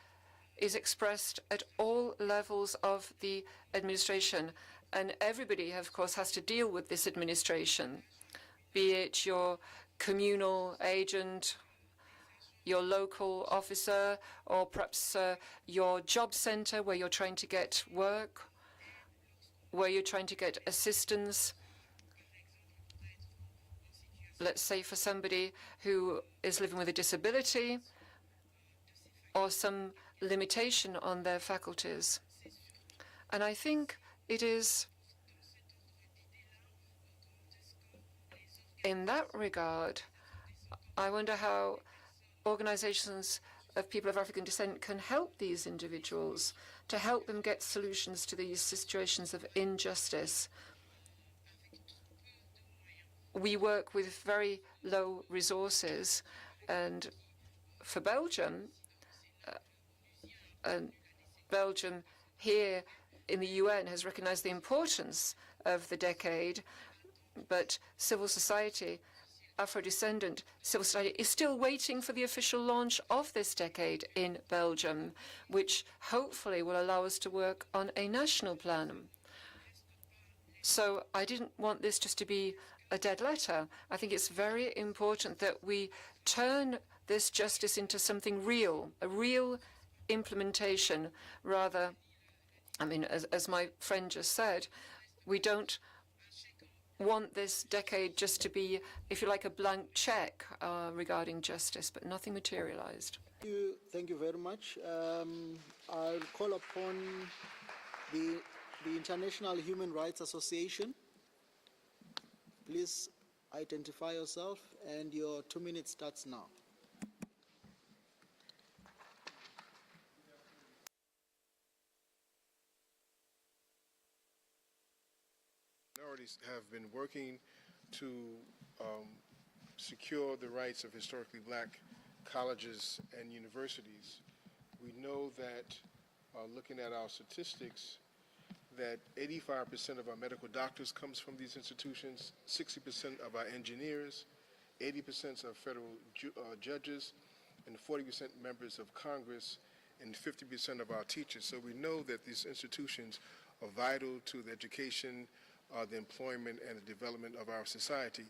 Speaker 3: is expressed at all levels of the administration. And everybody, of course, has to deal with this administration, be it your communal agent, your local officer, or perhaps your job center where you're trying to get work, where you're trying to get assistance. Let's say for somebody who is living with a disability or some limitation on their faculties. And I think it is in that regard, I wonder how organizations of people of African descent can help these individuals, to help them get solutions to these situations of injustice. We work with very low resources, and for Belgium, Belgium here in the UN has recognized the importance of the decade, but civil society, Afro-descendant civil society, is still waiting for the official launch of this decade in Belgium, which hopefully will allow us to work on a national plan. So I didn't want this just to be a dead letter. I think it's very important that we turn this justice into something real, a real implementation, rather, I mean, as my friend just said, we don't want this decade just to be, if you like, a blank check regarding justice, but nothing materialized.
Speaker 2: Thank you very much. I'll call upon the International Human Rights Association. Please identify yourself, and your 2 minutes starts now.
Speaker 6: Minorities have been working to secure the rights of historically black colleges and universities. We know that, looking at our statistics, that 85% of our medical doctors comes from these institutions, 60% of our engineers, 80% of federal judges, and 40% members of Congress, and 50% of our teachers. So we know that these institutions are vital to the education, the employment, and the development of our society.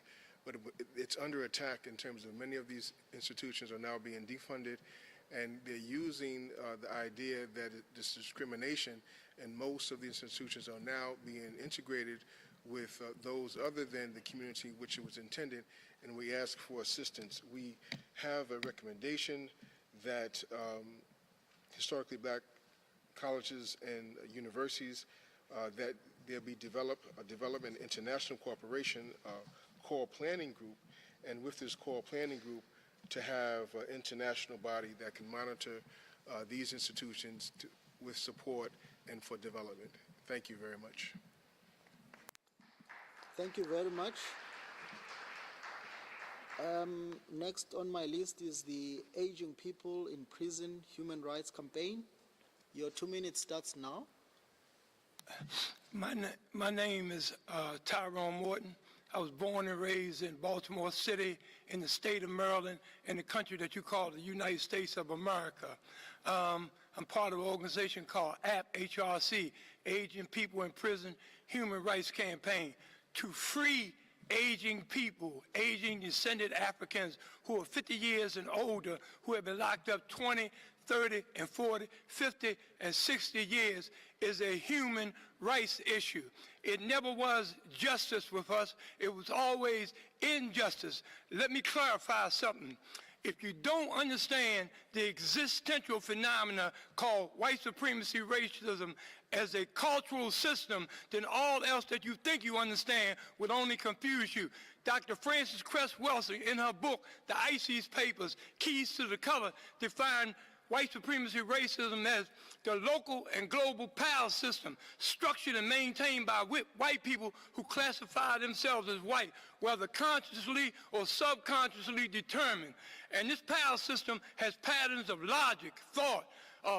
Speaker 6: But it's under attack in terms of many of these institutions are now being defunded, and they're using the idea that this discrimination, and most of these institutions are now being integrated with those other than the community which it was intended, and we ask for assistance. We have a recommendation that historically black colleges and universities that there be develop an international cooperation core planning group, and with this core planning group to have an international body that can monitor these institutions with support and for development. Thank you very much.
Speaker 2: Thank you very much. Next on my list is the Aging People in Prison Human Rights Campaign. Your 2 minutes starts now.
Speaker 20: My name is Tyrone Morton. I was born and raised in Baltimore City in the state of Maryland in the country that you call the United States of America. I'm part of an organization called HRC, Aging People in Prison Human Rights Campaign, to free aging people, aging descended Africans who are 50 years and older, who have been locked up 20, 30, and 40, 50, and 60 years, is a human rights issue. It never was justice with us. It was always injustice. Let me clarify something. If you don't understand the existential phenomena called white supremacy racism as a cultural system, then all else that you think you understand would only confuse you. Dr. Frances Cress Welsing, in her book, The ICES Papers, Keys to the Color, defined white supremacy racism as the local and global power system structured and maintained by white people who classify themselves as white, whether consciously or subconsciously determined. And this power system has patterns of logic, thought,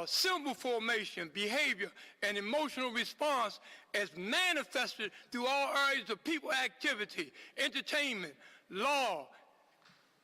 Speaker 20: symbol formation, behavior, and emotional response as manifested through all areas of people activity, entertainment, law,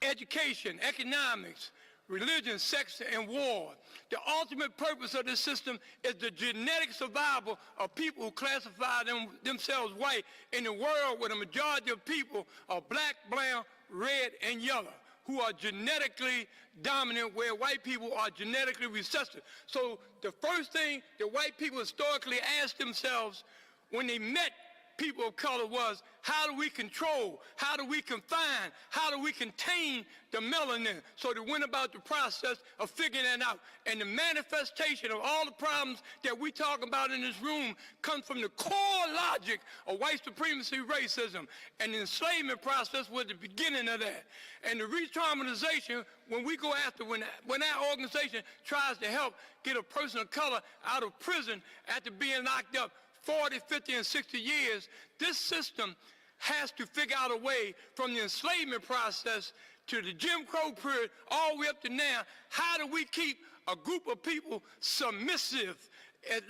Speaker 20: education, economics, religion, sex, and war. The ultimate purpose of this system is the genetic survival of people who classify themselves white in a world where the majority of people are black, brown, red, and yellow, who are genetically dominant, where white people are genetically recessive. So the first thing that white people historically asked themselves when they met people of color was, how do we control, how do we confine, how do we contain the melanin? So they went about the process of figuring that out. And the manifestation of all the problems that we talk about in this room comes from the core logic of white supremacy racism. And the enslavement process was the beginning of that. And the re-traumatization, when we go after, when our organization tries to help get a person of color out of prison after being locked up 40, 50, and 60 years, this system has to figure out a way from the enslavement process to the Jim Crow period all the way up to now. How do we keep a group of people submissive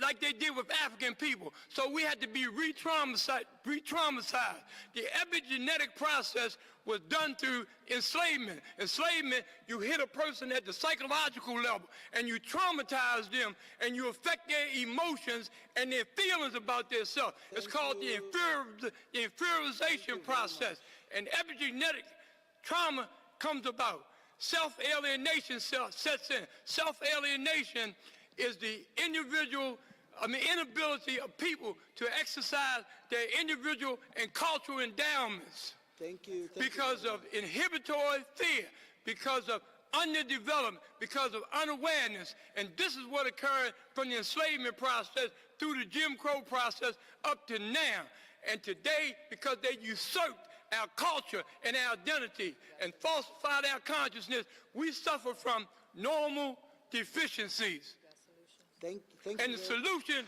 Speaker 20: like they did with African people? So we had to be re-traumatized. The epigenetic process was done through enslavement. Enslavement, you hit a person at the psychological level and you traumatize them and you affect their emotions and their feelings about themselves. It's called the inferiorization process. And epigenetic trauma comes about. Self-alienation sets in. Self-alienation is the inability of people to exercise their individual and cultural endowments.
Speaker 2: Thank you.
Speaker 20: Because of inhibitory fear, because of underdevelopment, because of unawareness. And this is what occurred from the enslavement process through the Jim Crow process up to now. And today, because they usurped our culture and our identity and falsified our consciousness, we suffer from normal deficiencies.
Speaker 2: Thank
Speaker 20: and
Speaker 2: you.
Speaker 20: The solution,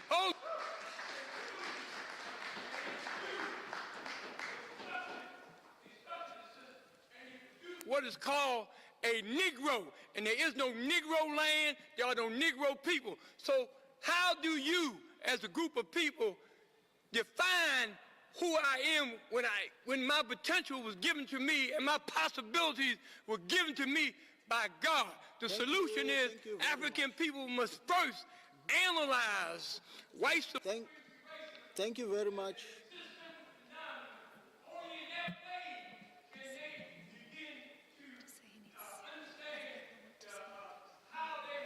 Speaker 20: what is called a Negro, and there is no Negro land, there are no Negro people. So how do you, as a group of people, define who I am when my potential was given to me and my possibilities were given to me by God? The solution is African people must first analyze white
Speaker 2: Thank you very much.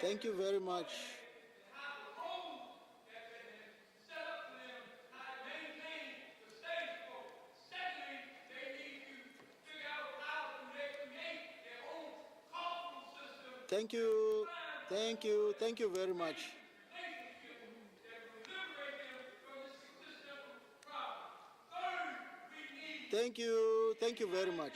Speaker 2: Thank you very much. Thank you, thank you very much. Thank you very much.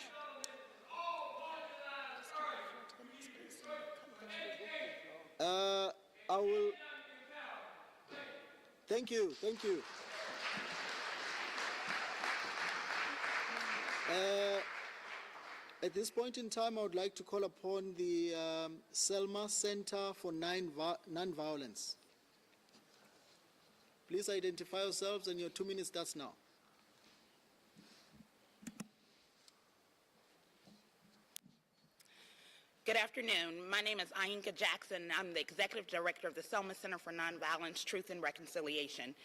Speaker 2: I will. Thank you. At this point in time, I would like to call upon the Selma Center for Non-Violence. Please identify yourselves, and your 2 minutes starts now.
Speaker 21: Good afternoon. My name is Ainka Jackson. I'm the Executive Director of the Selma Center for Nonviolence, Truth, and Reconciliation.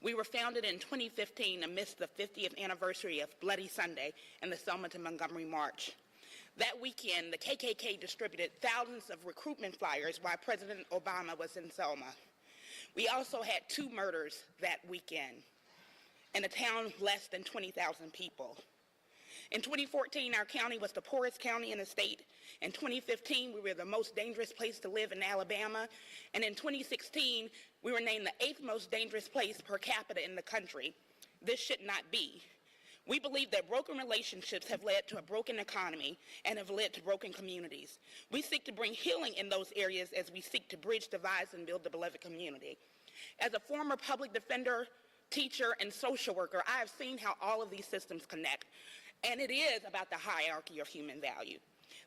Speaker 21: We were founded in 2015 amidst the 50th anniversary of Bloody Sunday and the Selma to Montgomery March. That weekend, the KKK distributed thousands of recruitment flyers while President Obama was in Selma. We also had 2 murders that weekend in a town of less than 20,000 people. In 2014, our county was the poorest county in the state. In 2015, we were the most dangerous place to live in Alabama. And in 2016, we were named the 8th most dangerous place per capita in the country. This should not be. We believe that broken relationships have led to a broken economy and have led to broken communities. We seek to bring healing in those areas as we seek to bridge divides and build the beloved community. As a former public defender, teacher, and social worker, I have seen how all of these systems connect. And it is about the hierarchy of human value.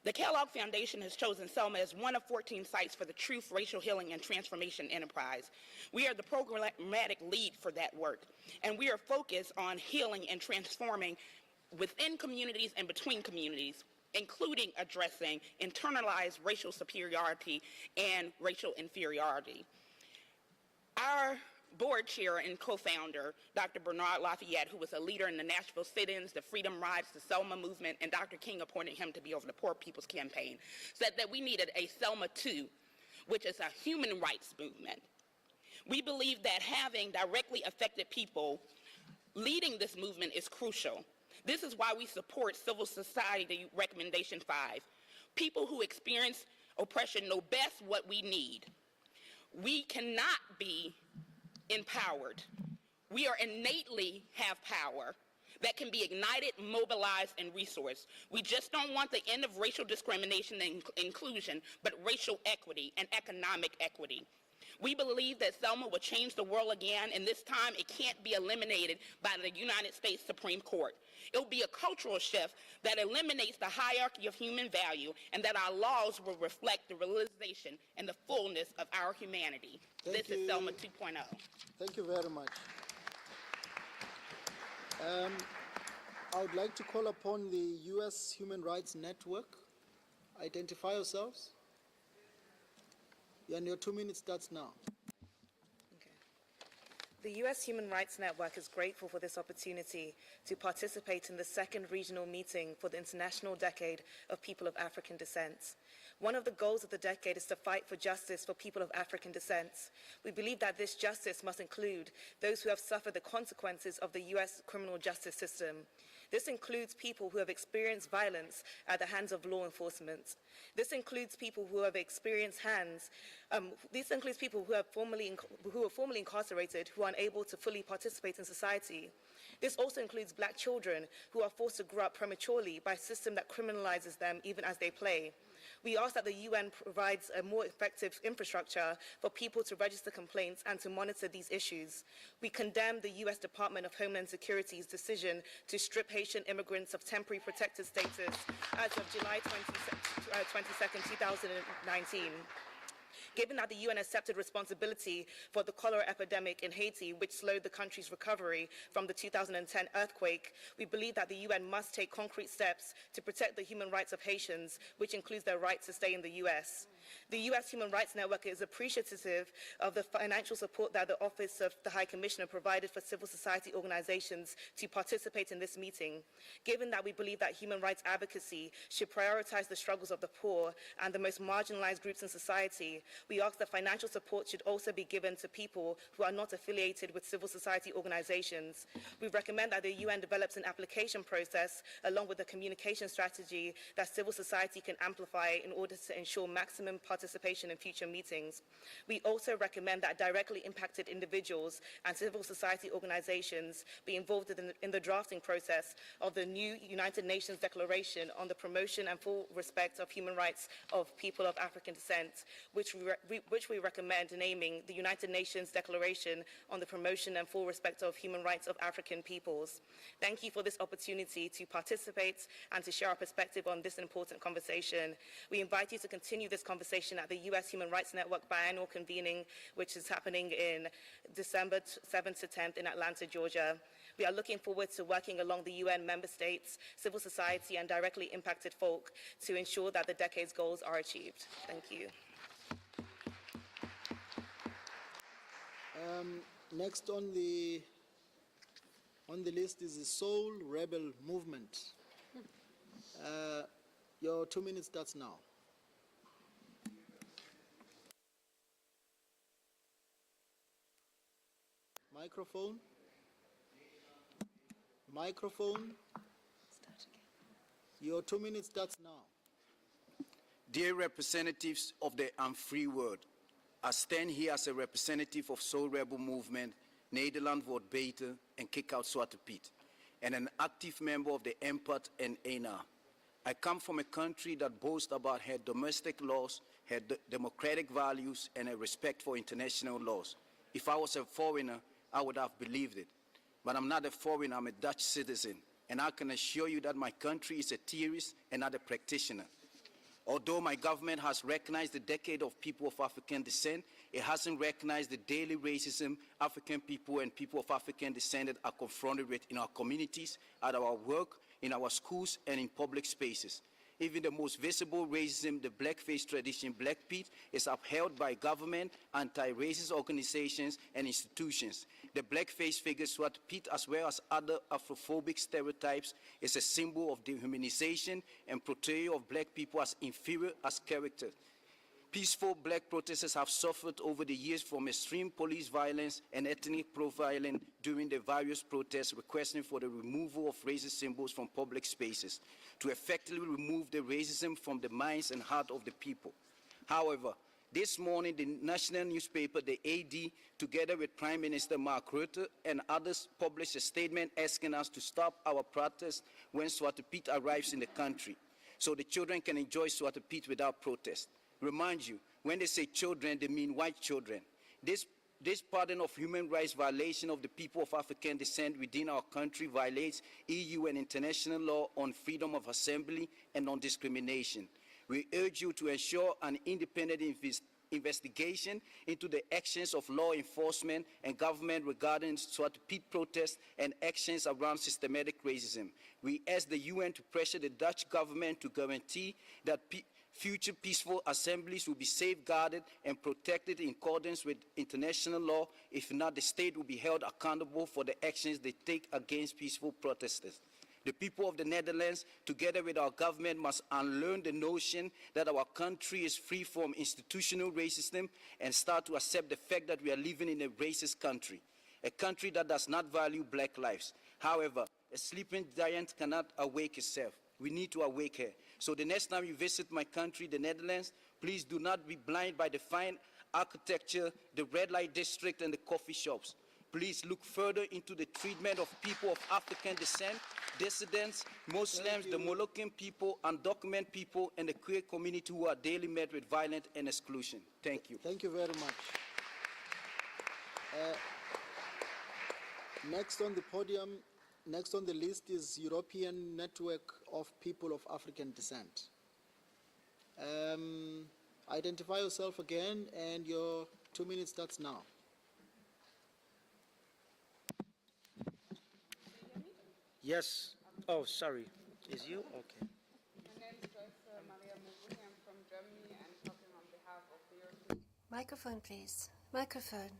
Speaker 21: The Kellogg Foundation has chosen Selma as one of 14 sites for the Truth, Racial Healing, and Transformation Enterprise. We are the programmatic lead for that work, and we are focused on healing and transforming within communities and between communities, including addressing internalized racial superiority and racial inferiority. Our board chair and co-founder, Dr. Bernard Lafayette, who was a leader in the Nashville sit-ins, the Freedom Rides, the Selma movement, and Dr. King appointed him to be over the Poor People's Campaign, said that we needed a Selma 2, which is a human rights movement. We believe that having directly affected people leading this movement is crucial. This is why we support Civil Society Recommendation 5. People who experience oppression know best what we need. We cannot be empowered. We are innately have power that can be ignited, mobilized, and resourced. We just don't want the end of racial discrimination and inclusion, but racial equity and economic equity. We believe that Selma will change the world again, and this time it can't be eliminated by the United States Supreme Court. It will be a cultural shift that eliminates the hierarchy of human value and that our laws will reflect the realization and the fullness of our humanity. This is Selma 2.0.
Speaker 2: Thank you very much. I would like to call upon the U.S. Human Rights Network. Identify yourselves. And your 2 minutes starts now.
Speaker 22: The U.S. Human Rights Network is grateful for this opportunity to participate in the 2nd regional meeting for the International Decade of People of African Descent. One of the goals of the decade is to fight for justice for people of African descent. We believe that this justice must include those who have suffered the consequences of the U.S. criminal justice system. This includes people who have experienced violence at the hands of law enforcement. This includes people who have experienced people who are formerly incarcerated, who are unable to fully participate in society. This also includes Black children who are forced to grow up prematurely by a system that criminalizes them even as they play. We ask that the UN provides a more effective infrastructure for people to register complaints and to monitor these issues. We condemn the U.S. Department of Homeland Security's decision to strip Haitian immigrants of temporary protected status as of July 22, 2019. Given that the UN accepted responsibility for the cholera epidemic in Haiti, which slowed the country's recovery from the 2010 earthquake, we believe that the UN must take concrete steps to protect the human rights of Haitians, which includes their right to stay in the US. The US Human Rights Network is appreciative of the financial support that the Office of the High Commissioner provided for civil society organizations to participate in this meeting. Given that we believe that human rights advocacy should prioritize the struggles of the poor and the most marginalized groups in society, we ask that financial support should also be given to people who are not affiliated with civil society organizations. We recommend that the UN develops an application process along with a communication strategy that civil society can amplify in order to ensure maximum participation in future meetings. We also recommend that directly impacted individuals and civil society organizations be involved in the drafting process of the new United Nations Declaration on the Promotion and Full Respect of Human Rights of People of African Descent, which we recommend naming the United Nations Declaration on the Promotion and Full Respect of Human Rights of African Peoples. Thank you for this opportunity to participate and to share our perspective on this important conversation. We invite you to continue this conversation at the US Human Rights Network biannual convening, which is happening in December 7th to 10th in Atlanta, Georgia. We are looking forward to working along the UN member states, civil society, and directly impacted folk to ensure that the decade's goals are achieved. Thank you.
Speaker 2: Next on the list is the Soul Rebel Movement. Your 2 minutes starts now. Microphone. Microphone. Your 2 minutes starts now.
Speaker 1: Dear representatives of the unfree world, I stand here as a representative of Soul Rebel Movement, Nederland wordt beter and Kick Out Zwarte Piet, and an active member of the EMPAT and ENA. I come from a country that boasts about her domestic laws, her democratic values, and a respect for international laws. If I was a foreigner, I would have believed it. But I'm not a foreigner, I'm a Dutch citizen. And I can assure you that my country is a theorist and not a practitioner. Although my government has recognized the decade of people of African descent, it hasn't recognized the daily racism African people and people of African descent are confronted with in our communities, at our work, in our schools, and in public spaces. Even the most visible racism, the blackface tradition, Black Pete, is upheld by government, anti-racist organizations, and institutions. The blackface figure Zwarte Piet, as well as other Afrophobic stereotypes, is a symbol of dehumanization and portrayal of black people as inferior as character. Peaceful black protesters have suffered over the years from extreme police violence and ethnic profiling during the various protests requesting for the removal of racist symbols from public spaces to effectively remove the racism from the minds and heart of the people. However, this morning, the national newspaper, the AD, together with Prime Minister Mark Rutte and others, published a statement asking us to stop our protest when Zwarte Piet arrives in the country, so the children can enjoy Zwarte Piet without protest. Remind you, when they say children, they mean white children. This pattern of human rights violation of the people of African descent within our country violates EU and international law on freedom of assembly and non-discrimination. We urge you to ensure an independent investigation into the actions of law enforcement and government regarding Zwarte Piet protests and actions around systematic racism. We ask the UN to pressure the Dutch government to guarantee that future peaceful assemblies will be safeguarded and protected in accordance with international law. If not, the state will be held accountable for the actions they take against peaceful protesters. The people of the Netherlands, together with our government, must unlearn the notion that our country is free from institutional racism and start to accept the fact that we are living in a racist country, a country that does not value black lives. However, a sleeping giant cannot awake itself. We need to awake her. So the next time you visit my country, the Netherlands, please do not be blind by the fine architecture, the red light district, and the coffee shops. Please look further into the treatment of people of African descent, dissidents, Muslims, the Moluccan people, undocumented people, and the queer community who are daily met with violence and exclusion. Thank you.
Speaker 2: Thank you very much. Next on the podium, next on the list is European Network of People of African Descent. Identify yourself again, and your 2 minutes starts now.
Speaker 4: Yes. Oh, sorry. Is you? Okay.
Speaker 5: My name is Maria Muguni. I'm from Germany and talking on behalf of the European...
Speaker 7: Microphone, please. Microphone.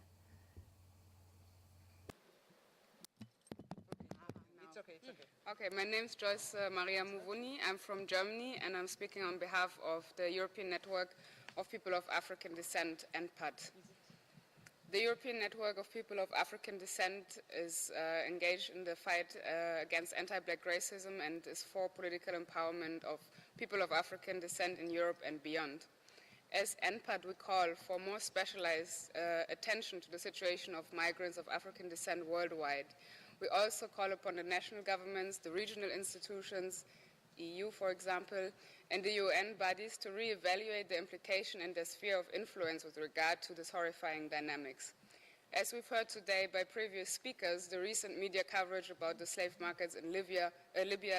Speaker 5: It's okay, it's okay. Okay, my name is Maria Muvuni. I'm from Germany and I'm speaking on behalf of the European Network of People of African Descent, NPAD. The European Network of People of African Descent is engaged in the fight against anti-black racism and is for political empowerment of people of African descent in Europe and beyond. As NPAD, we call for more specialized attention to the situation of migrants of African descent worldwide. We also call upon the national governments, the regional institutions, EU, for example, and the UN bodies to reevaluate the implication and their sphere of influence with regard to this horrifying dynamics. As we've heard today by previous speakers, the recent media coverage about the slave markets in Libya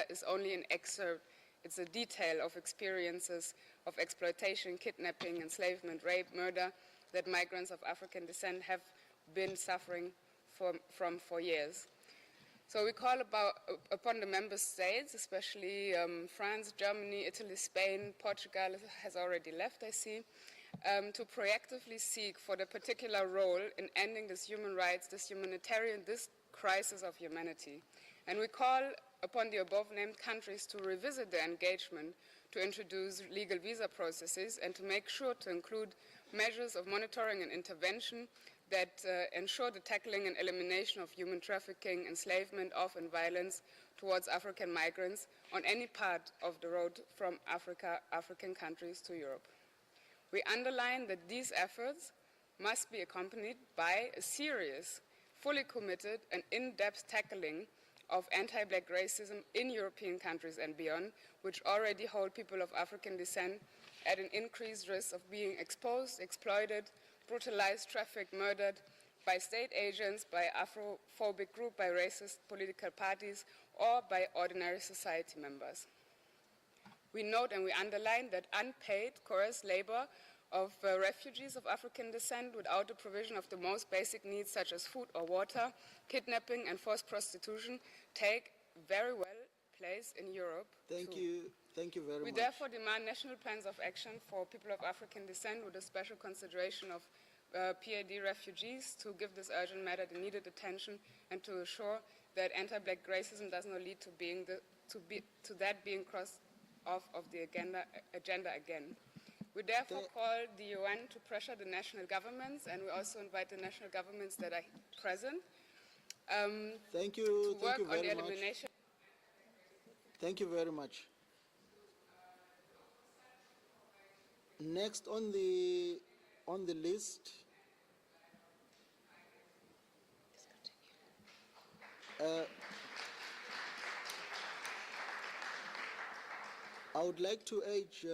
Speaker 5: is only an excerpt. It's a detail of experiences of exploitation, kidnapping, enslavement, rape, murder that migrants of African descent have been suffering from for years. So we call upon the member states, especially France, Germany, Italy, Spain, Portugal has already left, I see, to proactively seek for the particular role in ending this human rights, this crisis of humanity. And we call upon the above-named countries to revisit their engagement, to introduce legal visa processes, and to make sure to include measures of monitoring and intervention that ensure the tackling and elimination of human trafficking, enslavement of, and violence towards African migrants on any part of the road from African countries to Europe. We underline that these efforts must be accompanied by a serious, fully committed, and in-depth tackling of anti-black racism in European countries and beyond, which already hold people of African descent at an increased risk of being exposed, exploited, brutalized, trafficked, murdered by state agents, by Afrophobic groups, by racist political parties, or by ordinary society members. We note and we underline that unpaid, coerced labor of refugees of African descent without the provision of the most basic needs such as food or water, kidnapping and forced prostitution take very well place in Europe.
Speaker 2: Thank you very much.
Speaker 5: We therefore demand national plans of action for people of African descent with a special consideration of PAD refugees to give this urgent matter the needed attention and to assure that anti-black racism does not lead to that being crossed off of the agenda again. We therefore call the UN to pressure the national governments, and we also invite the national governments that are present
Speaker 2: thank you
Speaker 5: to work on
Speaker 2: very
Speaker 5: the
Speaker 2: much.
Speaker 5: elimination.
Speaker 2: Thank you very much. Next on the list, I would like to urge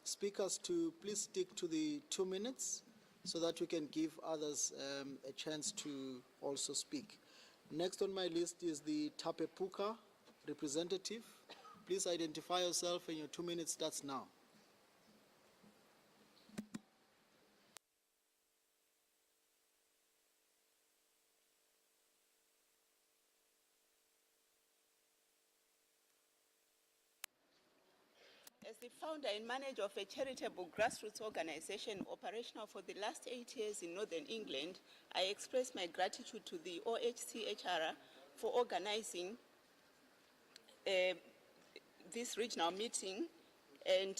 Speaker 2: speakers to please stick to the 2 minutes so that we can give others a chance to also speak. Next on my list is the Tapepuka representative. Please identify yourself and your 2 minutes starts now.
Speaker 23: As the founder and manager of a charitable grassroots organization operational for the last 8 years in Northern England, I express my gratitude to the OHCHR for organizing this regional meeting and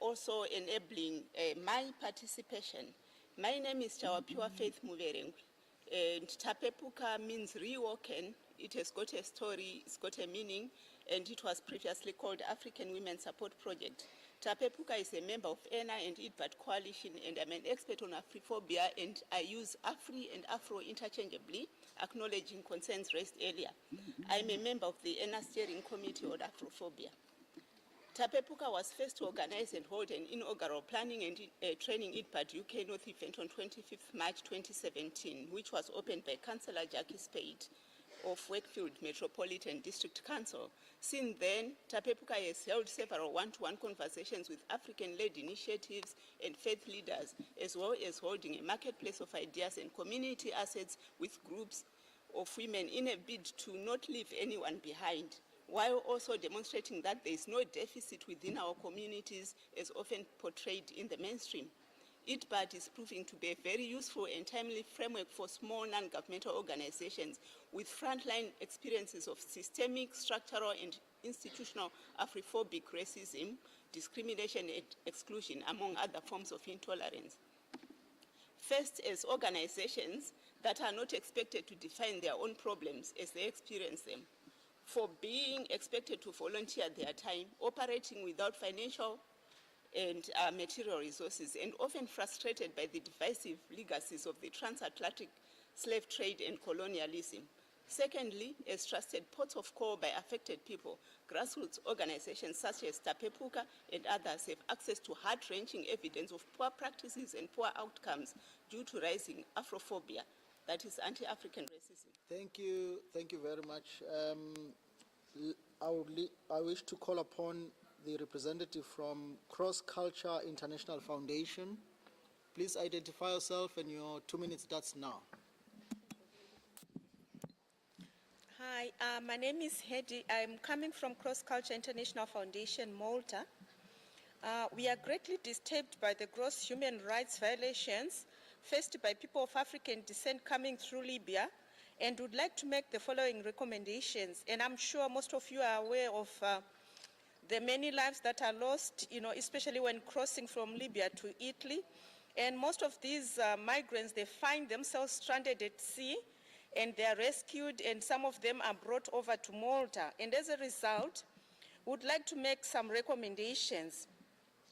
Speaker 23: also enabling my participation. My name is Chawapua Faith Muverengwe, and Tapepuka means rewoken. It has got a story, it's got a meaning, and it was previously called African Women Support Project. Tapepuka is a member of ENA and IDVAT Coalition, and I'm an expert on Afrophobia, and I use Afri and Afro interchangeably, acknowledging concerns raised earlier. I'm a member of the ENA Steering Committee on Afrophobia. Tapepuka was first to organize and hold an inaugural planning and training IDVAT UK North event on 25th March 2017, which was opened by Councillor Jackie Spade. of Wakefield Metropolitan District Council. Since then, Tapepuka has held several one-to-one conversations with African-led initiatives and faith leaders, as well as holding a marketplace of ideas and community assets with groups of women in a bid to not leave anyone behind, while also demonstrating that there is no deficit within our communities as often portrayed in the mainstream. ITBAT is proving to be a very useful and timely framework for small non-governmental organizations with frontline experiences of systemic, structural, and institutional Afrophobic racism, discrimination, and exclusion, among other forms of intolerance. First, as organizations that are not expected to define their own problems as they experience them, for being expected to volunteer their time, operating without financial and material resources, and often frustrated by the divisive legacies of the transatlantic slave trade and colonialism. Secondly, as trusted ports of call by affected people, grassroots organizations such as Tapepuka and others have access to heart-wrenching evidence of poor practices and poor outcomes due to rising Afrophobia, that is anti-African racism.
Speaker 2: Thank you very much. I wish to call upon the representative from Cross Culture International Foundation. Please identify yourself, and your 2 minutes starts now.
Speaker 8: Hi, my name is Hedy. I'm coming from Cross Culture International Foundation, Malta. We are greatly disturbed by the gross human rights violations faced by people of African descent coming through Libya, and would like to make the following recommendations. And I'm sure most of you are aware of the many lives that are lost, especially when crossing from Libya to Italy. And most of these migrants, they find themselves stranded at sea, and they are rescued, and some of them are brought over to Malta. And as a result, would like to make some recommendations.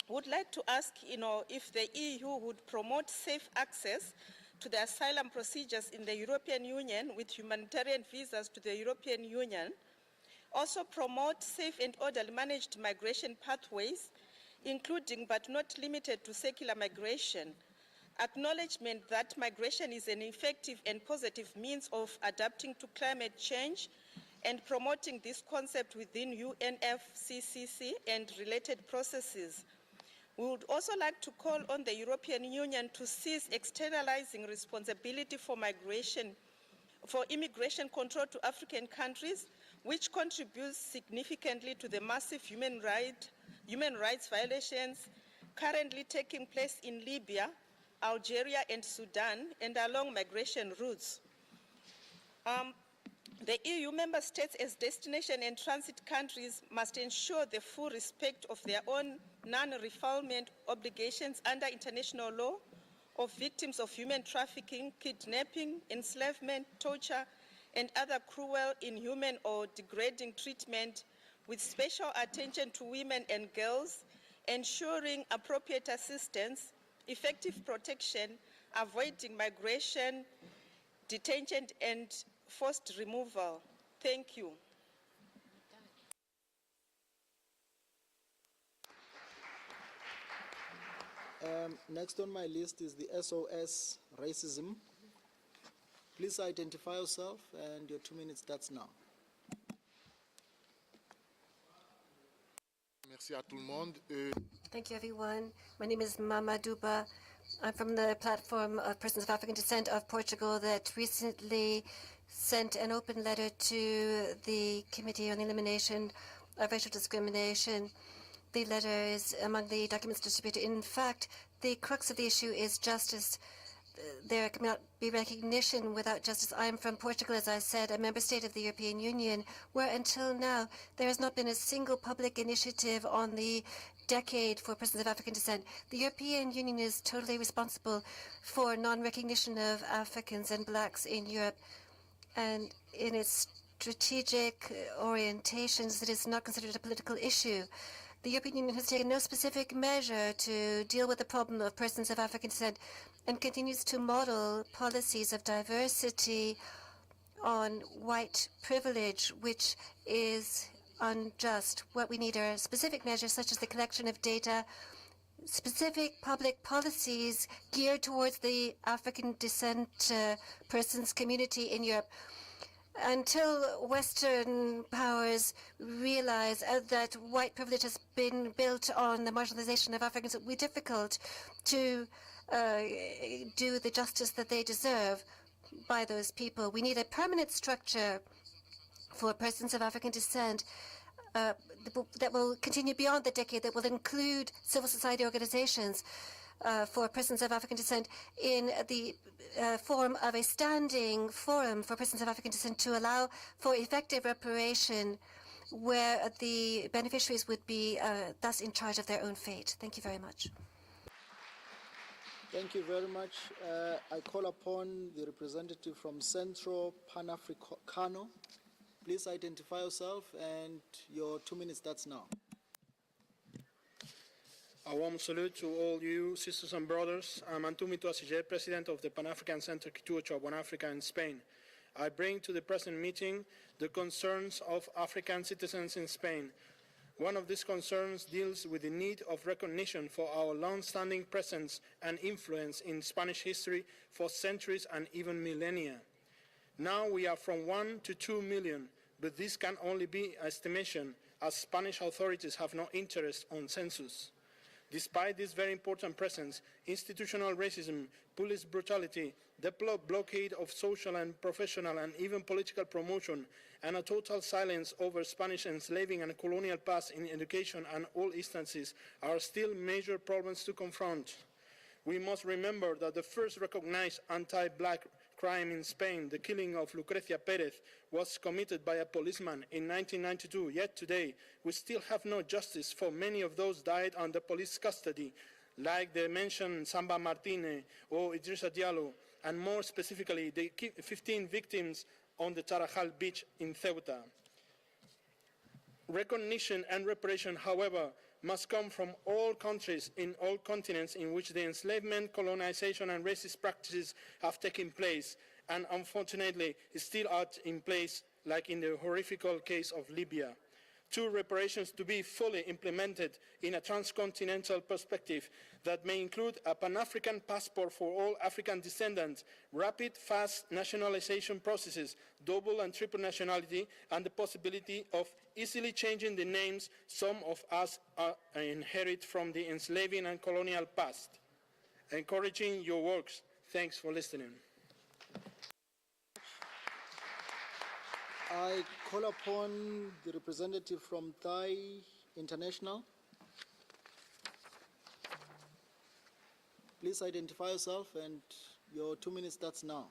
Speaker 8: Would like to ask, if the EU would promote safe access to the asylum procedures in the European Union with humanitarian visas to the European Union. Also promote safe and orderly managed migration pathways, including but not limited to secular migration. Acknowledgement that migration is an effective and positive means of adapting to climate change, and promoting this concept within UNFCCC and related processes. We would also like to call on the European Union to cease externalizing responsibility for immigration control to African countries, which contributes significantly to the massive human rights violations currently taking place in Libya, Algeria, and Sudan, and along migration routes. The EU member states as destination and transit countries must ensure the full respect of their own non-refoulement obligations under international law of victims of human trafficking, kidnapping, enslavement, torture, and other cruel, inhuman, or degrading treatment, with special attention to women and girls, ensuring appropriate assistance, effective protection, avoiding migration, detention, and forced removal. Thank you.
Speaker 2: Next on my list is the SOS Racism. Please identify yourself, and your 2 minutes starts now.
Speaker 9: Merci à tout le monde.
Speaker 7: Thank you, everyone. My name is Mama Duba. I'm from the platform of persons of African descent of Portugal that recently sent an open letter to the Committee on the Elimination of Racial Discrimination. The letter is among the documents distributed. In fact, the crux of the issue is justice. There cannot be recognition without justice. I am from Portugal, as I said, a member state of the European Union, where until now there has not been a single public initiative on the decade for persons of African descent. The European Union is totally responsible for non-recognition of Africans and blacks in Europe, and in its strategic orientations, it is not considered a political issue. The European Union has taken no specific measure to deal with the problem of persons of African descent and continues to model policies of diversity on white privilege, which is unjust. What we need are specific measures such as the collection of data, specific public policies geared towards the African descent persons community in Europe. until Western powers realize that white privilege has been built on the marginalization of Africans, it will be difficult to do the justice that they deserve by those people. We need a permanent structure for persons of African descent that will continue beyond the decade, that will include civil society organizations for persons of African descent in the form of a standing forum for persons of African descent to allow for effective reparation where the beneficiaries would be thus in charge of their own fate. Thank you very much.
Speaker 2: Thank you very much. I call upon the representative from Central Pan-Africano. Please identify yourself and your 2 minutes starts now.
Speaker 9: A warm salute to all you sisters and brothers. I'm Antumi Tuasijer, President of the Pan-African Center Kultur-Archiv Africa in Spain. I bring to the present meeting the concerns of African citizens in Spain. One of these concerns deals with the need of recognition for our long-standing presence and influence in Spanish history for centuries and even millennia. Now we are from 1 to 2 million, but this can only be estimation as Spanish authorities have no interest on census. Despite this very important presence, institutional racism, police brutality, the blockade of social and professional and even political promotion, and a total silence over Spanish enslaving and colonial past in education and all instances are still major problems to confront. We must remember that the first recognized anti-black crime in Spain, the killing of Lucrecia Perez, was committed by a policeman in 1992. Yet today, we still have no justice for many of those died under police custody, like the mentioned Samba Martinez or Idrissa Diallo, and more specifically, the 15 victims on the Tarajal beach in Ceuta. Recognition and reparation, however, must come from all countries in all continents in which the enslavement, colonization, and racist practices have taken place, and unfortunately still are in place, like in the horrific case of Libya. Two, reparations to be fully implemented in a transcontinental perspective that may include a Pan-African passport for all African descendants, rapid, fast nationalization processes, double and triple nationality, and the possibility of easily changing the names some of us inherit from the enslaving and colonial past. Encouraging your works. Thanks for listening.
Speaker 2: I call upon the representative from Teil International. Please identify yourself and your 2 minutes starts now.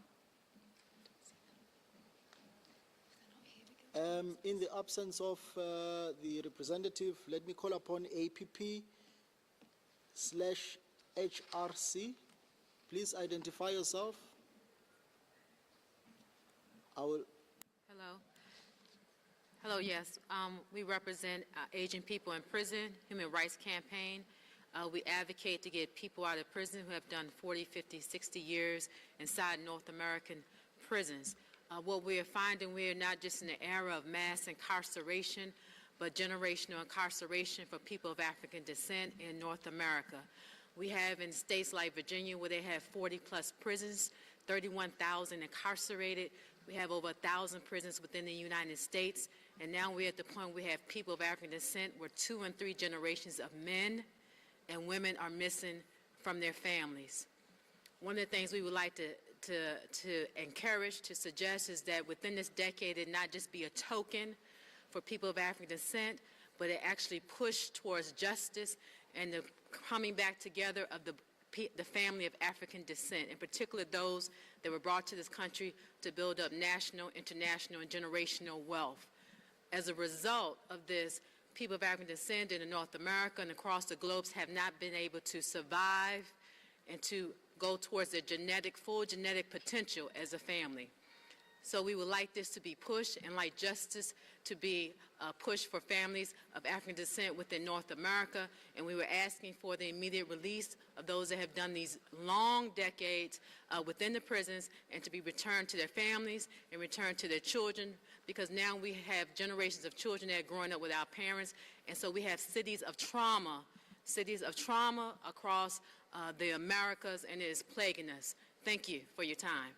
Speaker 2: In the absence of the representative, let me call upon APP/HRC. Please identify yourself. I will.
Speaker 10: Hello, yes. We represent Asian people in prison, Human Rights Campaign. We advocate to get people out of prison who have done 40, 50, 60 years inside North American prisons. What we are finding, we are not just in the era of mass incarceration, but generational incarceration for people of African descent in North America. We have in states like Virginia where they have 40+ prisons, 31,000 incarcerated. We have over 1,000 prisons within the United States. And now we're at the point we have people of African descent where 2 and 3 generations of men and women are missing from their families. One of the things we would like to encourage, to suggest is that within this decade it not just be a token for people of African descent, but it actually push towards justice and the coming back together of the family of African descent, in particular those that were brought to this country to build up national, international, and generational wealth. As a result of this, people of African descent in North America and across the globe have not been able to survive and to go towards their full genetic potential as a family. So we would like this to be pushed and like justice to be pushed for families of African descent within North America. And we were asking for the immediate release of those that have done these long decades within the prisons and to be returned to their families and returned to their children, because now we have generations of children that are growing up without parents. And so we have cities of trauma across the Americas, and it is plaguing us. Thank you for your time.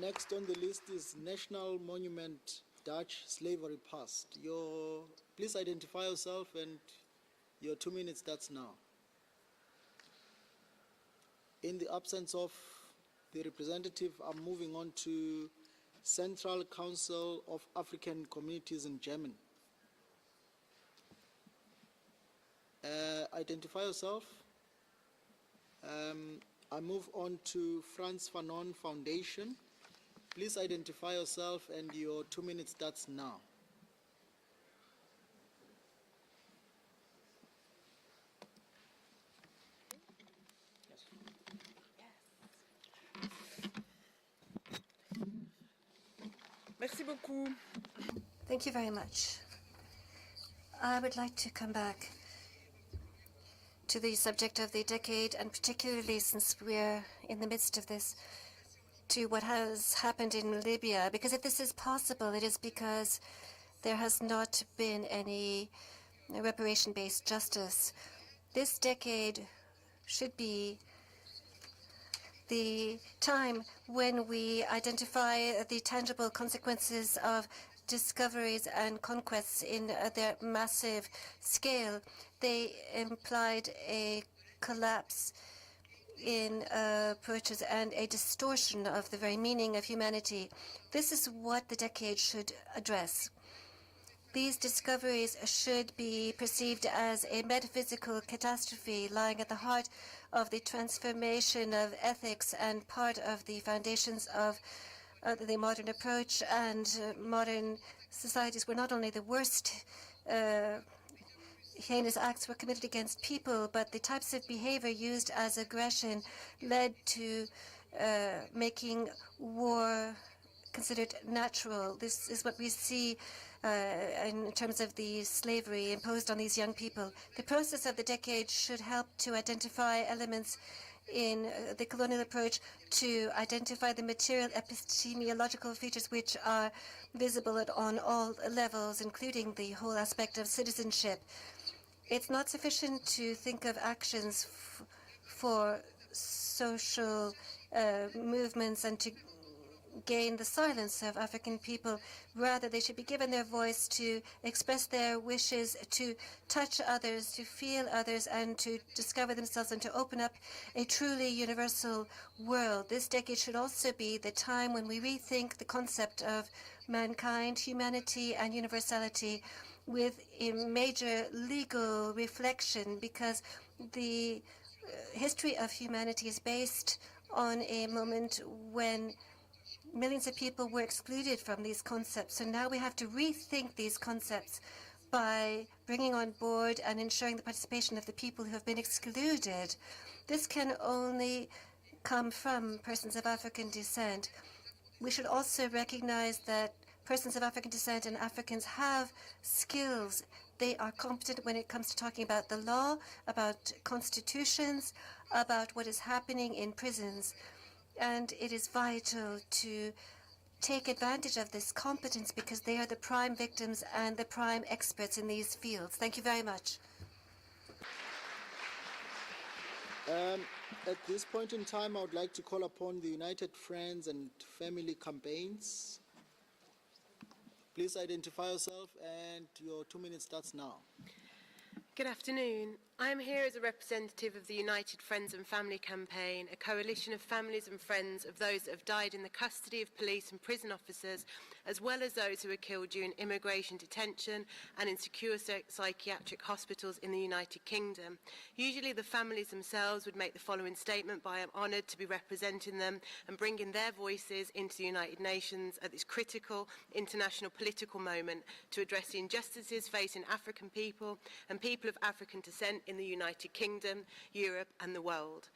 Speaker 2: Next on the list is National Monument Dutch Slavery Past. Please identify yourself and your 2 minutes starts now. In the absence of the representative, I'm moving on to Central Council of African Communities in Germany. Identify yourself. I move on to Frans Fanon Foundation. Please identify yourself and your 2 minutes starts now.
Speaker 11: Merci beaucoup.
Speaker 7: Thank you very much. I would like to come back to the subject of the decade, and particularly since we're in the midst of this, to what has happened in Libya. Because if this is possible, it is because there has not been any reparation-based justice. This decade should be the time when we identify the tangible consequences of discoveries and conquests in their massive scale. They implied a collapse in approaches and a distortion of the very meaning of humanity. This is what the decade should address. These discoveries should be perceived as a metaphysical catastrophe lying at the heart of the transformation of ethics and part of the foundations of the modern approach. And modern societies were not only the worst heinous acts were committed against people, but the types of behavior used as aggression led to making war considered natural. This is what we see in terms of the slavery imposed on these young people. The process of the decade should help to identify elements in the colonial approach, to identify the material epistemological features which are visible on all levels, including the whole aspect of citizenship. It's not sufficient to think of actions for social movements and to gain the silence of African people. Rather, they should be given their voice to express their wishes, to touch others, to feel others, and to discover themselves and to open up a truly universal world. This decade should also be the time when we rethink the concept of mankind, humanity, and universality with a major legal reflection, because the history of humanity is based on a moment when millions of people were excluded from these concepts. So now we have to rethink these concepts by bringing on board and ensuring the participation of the people who have been excluded. This can only come from persons of African descent. We should also recognize that persons of African descent and Africans have skills. They are competent when it comes to talking about the law, about constitutions, about what is happening in prisons. And it is vital to take advantage of this competence because they are the prime victims and the prime experts in these fields. Thank you very much.
Speaker 2: At this point in time, I would like to call upon the United Friends and Family Campaigns. Please identify yourself and your 2 minutes starts now.
Speaker 12: Good afternoon. I am here as a representative of the United Friends and Family Campaign, a coalition of families and friends of those that have died in the custody of police and prison officers, as well as those who were killed during immigration detention and in secure psychiatric hospitals in the United Kingdom. Usually the families themselves would make the following statement, but I am honoured to be representing them and bringing their voices into the United Nations at this critical international political moment to address the injustices facing African people and people of African descent in the United Kingdom, Europe and the world.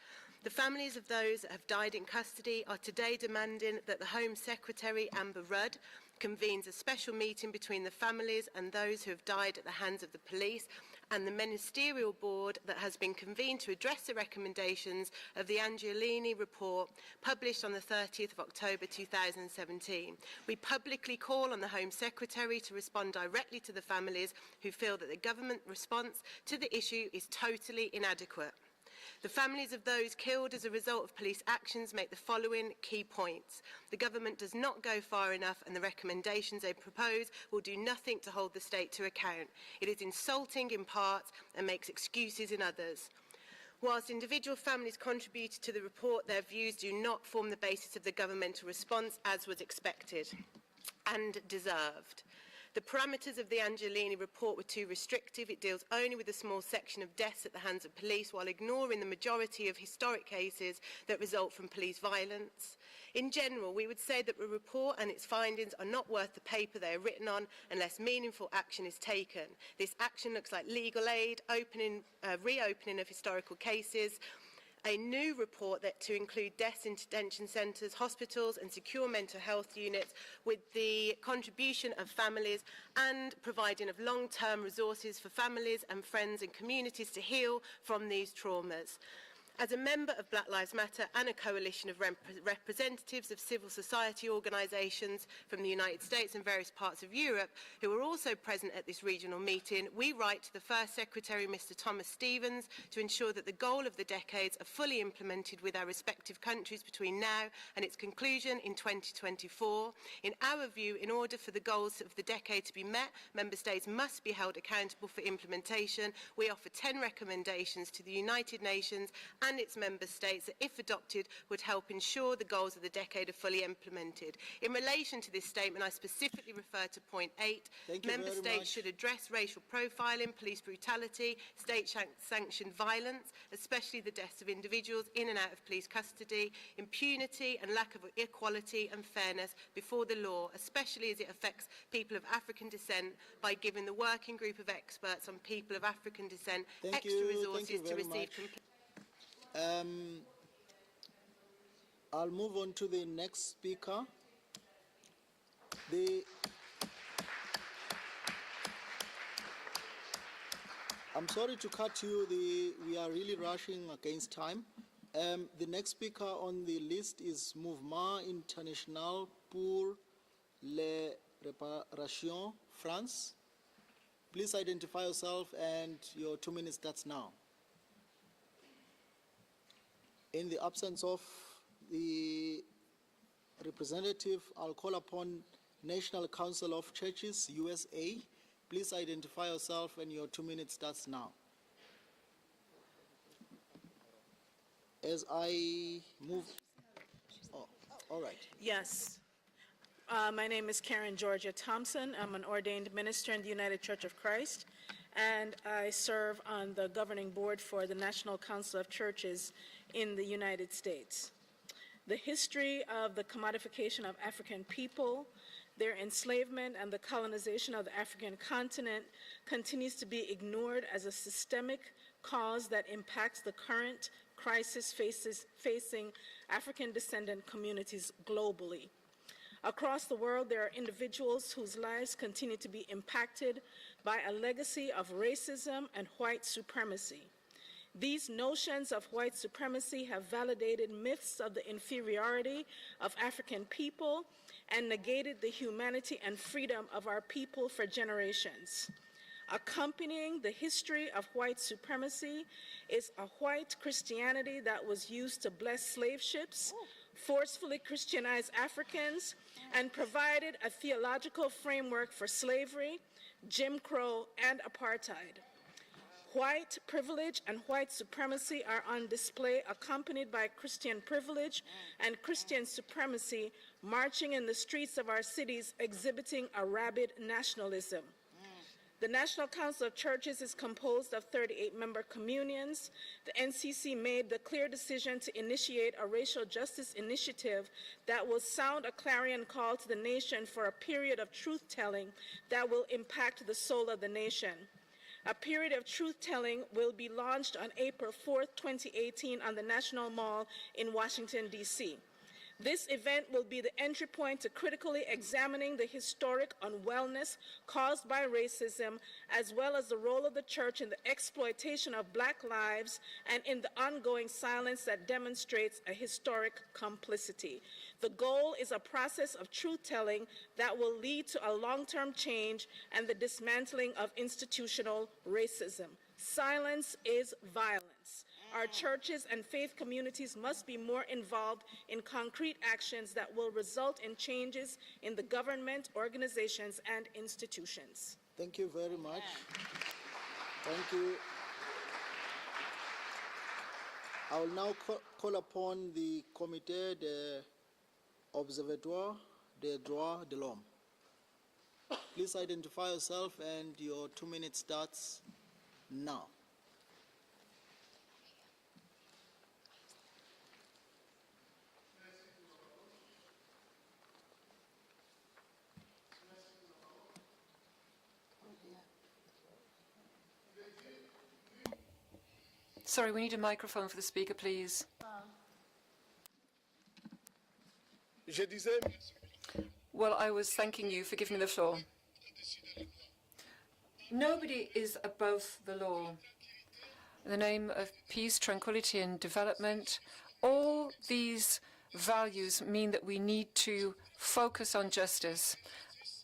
Speaker 12: The families of those that have died in custody are today demanding that the Home Secretary, Amber Rudd, convenes a special meeting between the families and those who have died at the hands of the police and the ministerial board that has been convened to address the recommendations of the Angelini report published on the 30th of October 2017. We publicly call on the Home Secretary to respond directly to the families who feel that the government response to the issue is totally inadequate. The families of those killed as a result of police actions make the following key points. The government does not go far enough, and the recommendations they propose will do nothing to hold the state to account. It is insulting in parts and makes excuses in others. Whilst individual families contributed to the report, their views do not form the basis of the governmental response as was expected and deserved. The parameters of the Angelini report were too restrictive. It deals only with a small section of deaths at the hands of police while ignoring the majority of historic cases that result from police violence. In general, we would say that the report and its findings are not worth the paper they are written on unless meaningful action is taken. This action looks like legal aid, reopening of historical cases, a new report that to include deaths in detention centres, hospitals and secure mental health units with the contribution of families and providing of long-term resources for families and friends and communities to heal from these traumas. As a member of Black Lives Matter and a coalition of representatives of civil society organisations from the United States and various parts of Europe who were also present at this regional meeting, we write to the First Secretary, Mr. Thomas Stevens, to ensure that the goal of the decades are fully implemented with our respective countries between now and its conclusion in 2024. In our view, in order for the goals of the decade to be met, Member States must be held accountable for implementation. We offer 10 recommendations to the United Nations and its member states that, if adopted, would help ensure the goals of the decade are fully implemented. In relation to this statement, I specifically refer to point 8. Member states should address racial profiling, police brutality, state-sanctioned violence, especially the deaths of individuals in and out of police custody, impunity and lack of equality and fairness before the law, especially as it affects people of African descent, by giving the working group of experts on people of African descent extra resources to receive
Speaker 2: I'll move on to the next speaker. I'm sorry to cut you. We are really rushing against time. The next speaker on the list is Mouvement International pour les Réparations, France. Please identify yourself, and your 2 minutes starts now. In the absence of the representative, I'll call upon National Council of Churches, USA. Please identify yourself, and your 2 minutes starts now. As I move, all right.
Speaker 13: Yes. My name is Karen Georgia Thompson. I'm an ordained minister in the United Church of Christ, and I serve on the governing board for the National Council of Churches in the United States. The history of the commodification of African people, their enslavement, and the colonization of the African continent continues to be ignored as a systemic cause that impacts the current crisis facing African descendant communities globally. Across the world, there are individuals whose lives continue to be impacted by a legacy of racism and white supremacy. These notions of white supremacy have validated myths of the inferiority of African people and negated the humanity and freedom of our people for generations. Accompanying the history of white supremacy is a white Christianity that was used to bless slave ships, forcefully Christianize Africans, and provided a theological framework for slavery, Jim Crow, and apartheid. White privilege and white supremacy are on display, accompanied by Christian privilege and Christian supremacy marching in the streets of our cities, exhibiting a rabid nationalism. The National Council of Churches is composed of 38 member communions. The NCC made the clear decision to initiate a racial justice initiative that will sound a clarion call to the nation for a period of truth-telling that will impact the soul of the nation. A period of truth-telling will be launched on April 4th, 2018 on the National Mall in Washington, D.C. This event will be the entry point to critically examining the historic unwellness caused by racism, as well as the role of the church in the exploitation of Black lives and in the ongoing silence that demonstrates a historic complicity. The goal is a process of truth-telling that will lead to a long-term change and the dismantling of institutional racism. Silence is violence. our churches and faith communities must be more involved in concrete actions that will result in changes in the government, organizations, and institutions.
Speaker 2: Thank you very much. Thank you. I will now call upon the Comité d'Observatoire des Droits de l'Homme. Please identify yourself, and your 2 minutes starts now.
Speaker 3: Sorry, we need a microphone for the speaker, please. Well, I was thanking you for giving me the floor. Nobody is above the law. In the name of peace, tranquility, and development, all these values mean that we need to focus on justice.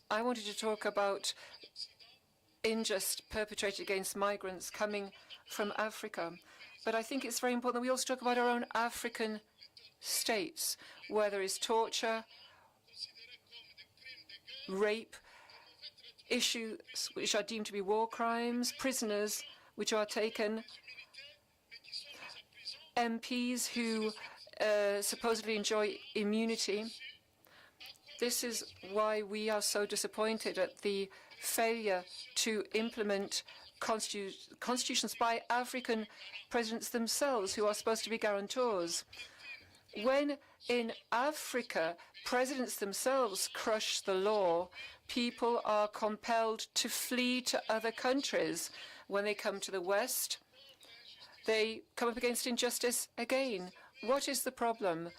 Speaker 3: I wanted to talk about injustice perpetrated against migrants coming from Africa. But I think it's very important that we also talk about our own African states, where there is torture, rape, issues which are deemed to be war crimes, prisoners which are taken, MPs who supposedly enjoy immunity. This is why we are so disappointed at the failure to implement constitutions by African presidents themselves, who are supposed to be guarantors. When in Africa, presidents themselves crush the law, people are compelled to flee to other countries. When they come to the West, they come up against injustice again. What is the problem?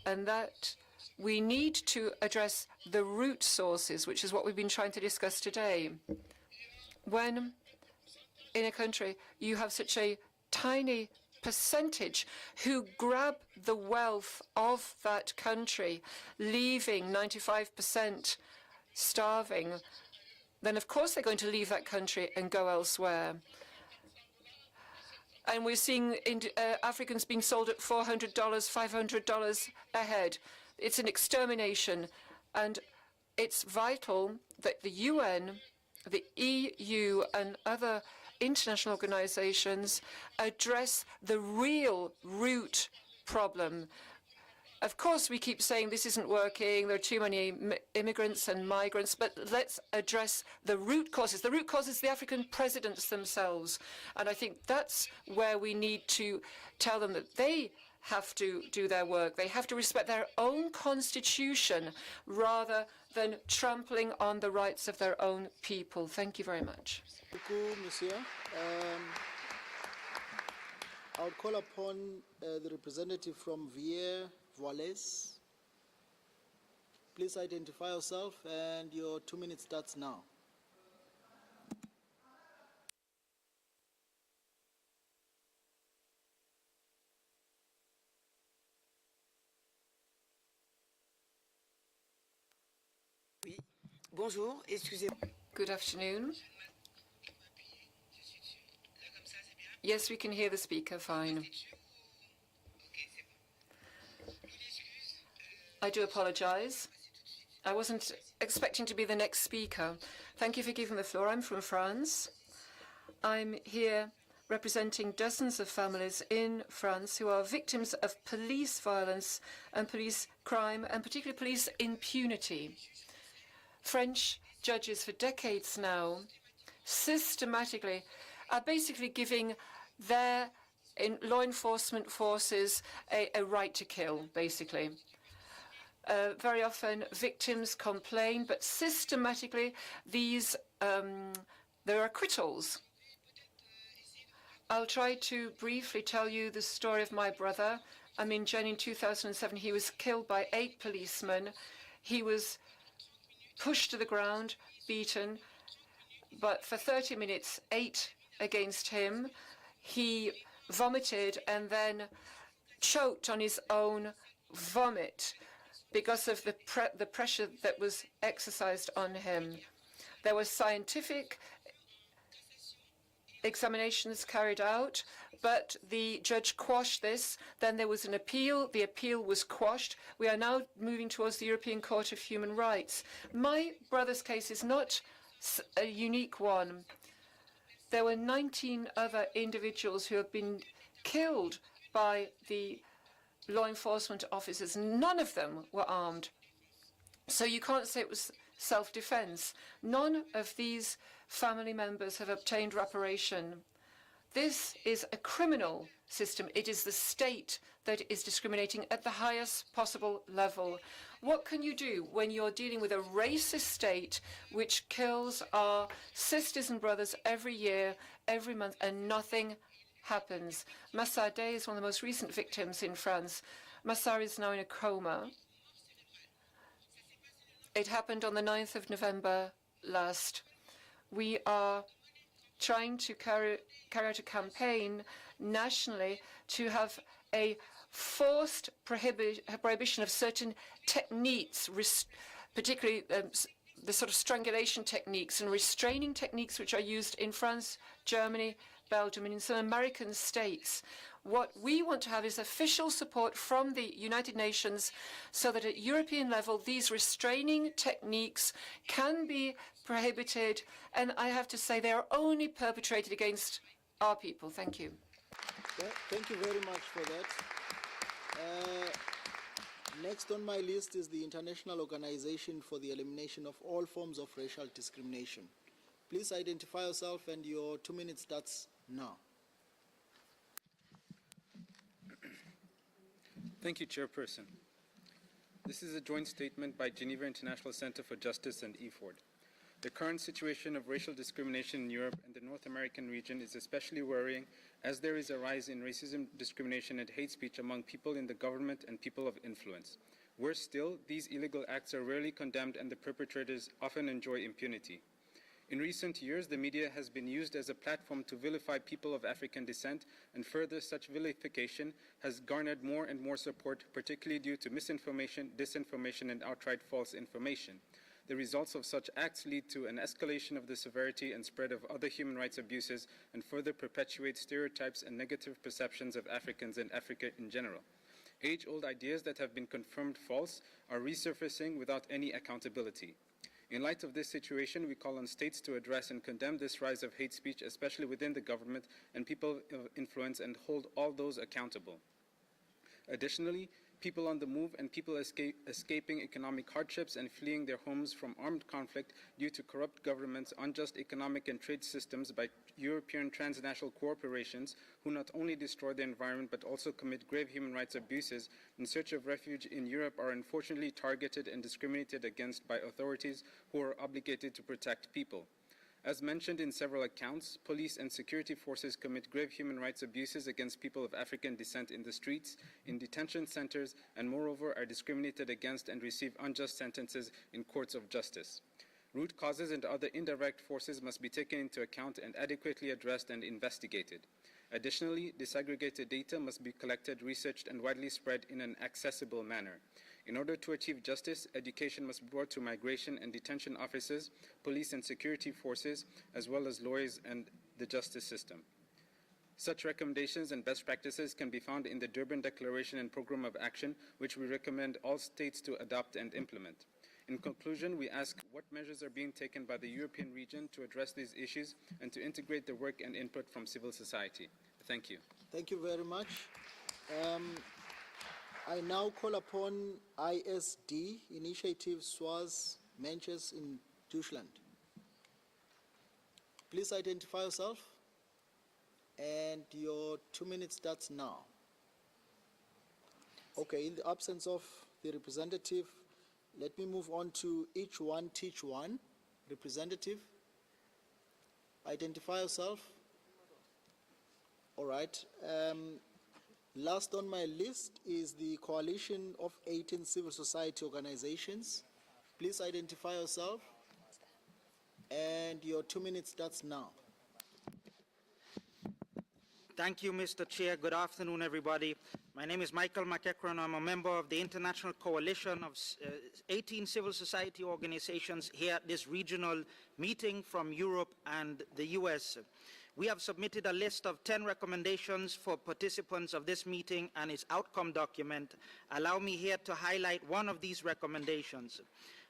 Speaker 3: And that we need to address the root sources, which is what we've been trying to discuss today. When in a country you have such a tiny percentage who grab the wealth of that country, leaving 95% starving, then of course they're going to leave that country and go elsewhere. And we're seeing Africans being sold at $400, $500 a head. It's an extermination. And it's vital that the UN, the EU, and other international organizations address the real root problem. Of course, we keep saying this isn't working, there are too many immigrants and migrants, but let's address the root causes. The root causes, the African presidents themselves. And I think that's where we need to tell them that they have to do their work. They have to respect their own constitution rather than trampling on the rights of their own people. Thank you very much.
Speaker 2: Thank you, Monsieur. I'll call upon the representative from Vier-Voiles. Please identify yourself, and your 2 minutes starts now.
Speaker 14: Bonjour, excusez-moi.
Speaker 3: Good afternoon. Yes, we can hear the speaker fine. I do apologize. I wasn't expecting to be the next speaker. Thank you for giving the floor. I'm from France. I'm here representing dozens of families in France who are victims of police violence and police crime, and particularly police impunity. French judges for decades now systematically are basically giving their law enforcement forces a right to kill, basically. Very often victims complain, but systematically there are acquittals. I'll try to briefly tell you the story of my brother. In 2007, he was killed by 8 policemen. He was pushed to the ground, beaten, but for 30 minutes, 8 against him. He vomited and then choked on his own vomit because of the pressure that was exercised on him. There was scientific examinations carried out, but the judge quashed this. Then there was an appeal. The appeal was quashed. We are now moving towards the European Court of Human Rights. My brother's case is not a unique one. There were 19 other individuals who have been killed by the law enforcement officers. None of them were armed. So you can't say it was self-defense. None of these family members have obtained reparation. This is a criminal system. It is the state that is discriminating at the highest possible level. What can you do when you're dealing with a racist state which kills our sisters and brothers every year, every month, and nothing happens? Massar Day is one of the most recent victims in France. Massar is now in a coma. It happened on the 9th of November last. We are trying to carry out a campaign nationally to have a forced prohibition of certain techniques, particularly the sort of strangulation techniques and restraining techniques which are used in France, Germany, Belgium, and in some American states. What we want to have is official support from the United Nations so that at European level, these restraining techniques can be prohibited. And I have to say, they are only perpetrated against our people. Thank you.
Speaker 2: Thank you very much for that. Next on my list is the International Organization for the Elimination of All Forms of Racial Discrimination. Please identify yourself, and your 2 minutes starts now.
Speaker 17: Thank you, Chairperson. This is a joint statement by Geneva International Center for Justice and EFORD. The current situation of racial discrimination in Europe and the North American region is especially worrying as there is a rise in racism, discrimination, and hate speech among people in the government and people of influence. Worse still, these illegal acts are rarely condemned and the perpetrators often enjoy impunity. In recent years, the media has been used as a platform to vilify people of African descent, and further such vilification has garnered more and more support, particularly due to misinformation, disinformation, and outright false information. The results of such acts lead to an escalation of the severity and spread of other human rights abuses and further perpetuate stereotypes and negative perceptions of Africans and Africa in general. Age-old ideas that have been confirmed false are resurfacing without any accountability. In light of this situation, we call on states to address and condemn this rise of hate speech, especially within the government and people of influence, and hold all those accountable. Additionally, people on the move and people escaping economic hardships and fleeing their homes from armed conflict due to corrupt governments, unjust economic and trade systems by European transnational corporations who not only destroy the environment but also commit grave human rights abuses in search of refuge in Europe are unfortunately targeted and discriminated against by authorities who are obligated to protect people. As mentioned in several accounts, police and security forces commit grave human rights abuses against people of African descent in the streets, in detention centers, and moreover are discriminated against and receive unjust sentences in courts of justice. Root causes and other indirect forces must be taken into account and adequately addressed and investigated. Additionally, disaggregated data must be collected, researched, and widely spread in an accessible manner. In order to achieve justice, education must be brought to migration and detention offices, police and security forces, as well as lawyers and the justice system. Such recommendations and best practices can be found in the Durban Declaration and Program of Action, which we recommend all states to adopt and implement. In conclusion, we ask what measures are being taken by the European region to address these issues and to integrate the work and input from civil society. Thank you.
Speaker 2: Thank you very much. I now call upon ISD, Initiative Schwarze, Menschen in Deutschland. Please identify yourself, and your 2 minutes starts now. Okay, in the absence of the representative, let me move on to each one, teach one. Representative, identify yourself. All right. Last on my list is the coalition of 18 civil society organizations. Please identify yourself, and your 2 minutes starts now.
Speaker 14: Thank you, Mr. Chair. Good afternoon, everybody. My name is Michael McEachran. I'm a member of the International Coalition of 18 civil society organizations here at this regional meeting from Europe and the US. We have submitted a list of 10 recommendations for participants of this meeting and its outcome document. Allow me here to highlight one of these recommendations.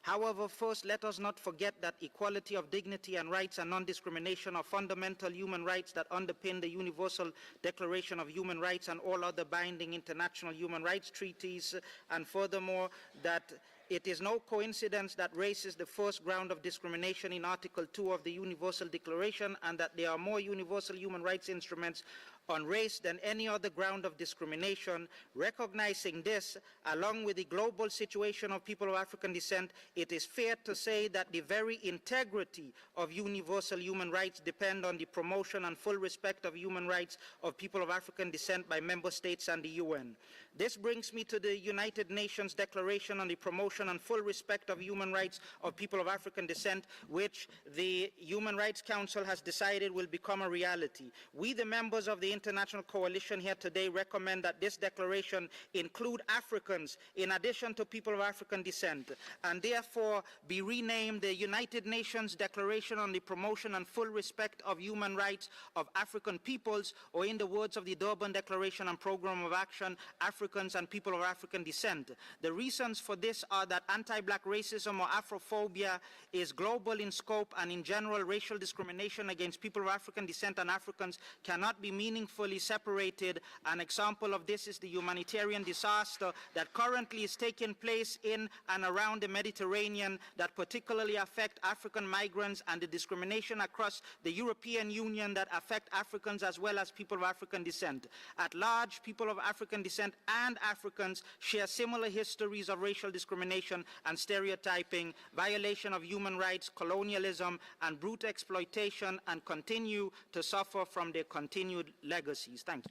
Speaker 14: However, first, let us not forget that equality of dignity and rights and non-discrimination are fundamental human rights that underpin the Universal Declaration of Human Rights and all other binding international human rights treaties, and furthermore, that it is no coincidence that race is the first ground of discrimination in Article 2 of the Universal Declaration, and that there are more universal human rights instruments on race than any other ground of discrimination. Recognizing this, along with the global situation of people of African descent, it is fair to say that the very integrity of universal human rights depend on the promotion and full respect of human rights of people of African descent by member states and the UN. This brings me to the United Nations Declaration on the Promotion and Full Respect of Human Rights of People of African Descent, which the Human Rights Council has decided will become a reality. We, the members of the International Coalition here today, recommend that this declaration include Africans in addition to people of African descent, and therefore be renamed the United Nations Declaration on the Promotion and Full Respect of Human Rights of African Peoples, or in the words of the Durban Declaration and Programme of Action, Africans and people of African descent. The reasons for this are that anti-black racism or Afrophobia is global in scope, and in general, racial discrimination against people of African descent and Africans cannot be meaningfully separated. An example of this is the humanitarian disaster that currently is taking place in and around the Mediterranean that particularly affect African migrants, and the discrimination across the European Union that affect Africans as well as people of African descent. At large, people of African descent and Africans share similar histories of racial discrimination and stereotyping, violation of human rights, colonialism, and brute exploitation, and continue to suffer from their continued legacies. Thank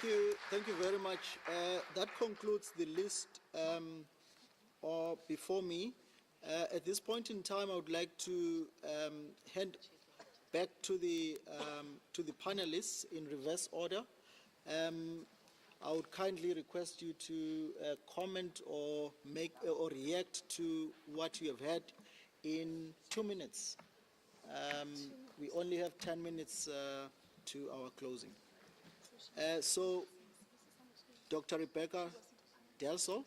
Speaker 14: you.
Speaker 2: Thank you very much. That concludes the list before me. At this point in time, I would like to hand back to the panelists in reverse order. I would kindly request you to comment or react to what you have heard in 2 minutes. We only have 10 minutes to our closing. So, Dr. Rebecca Delso.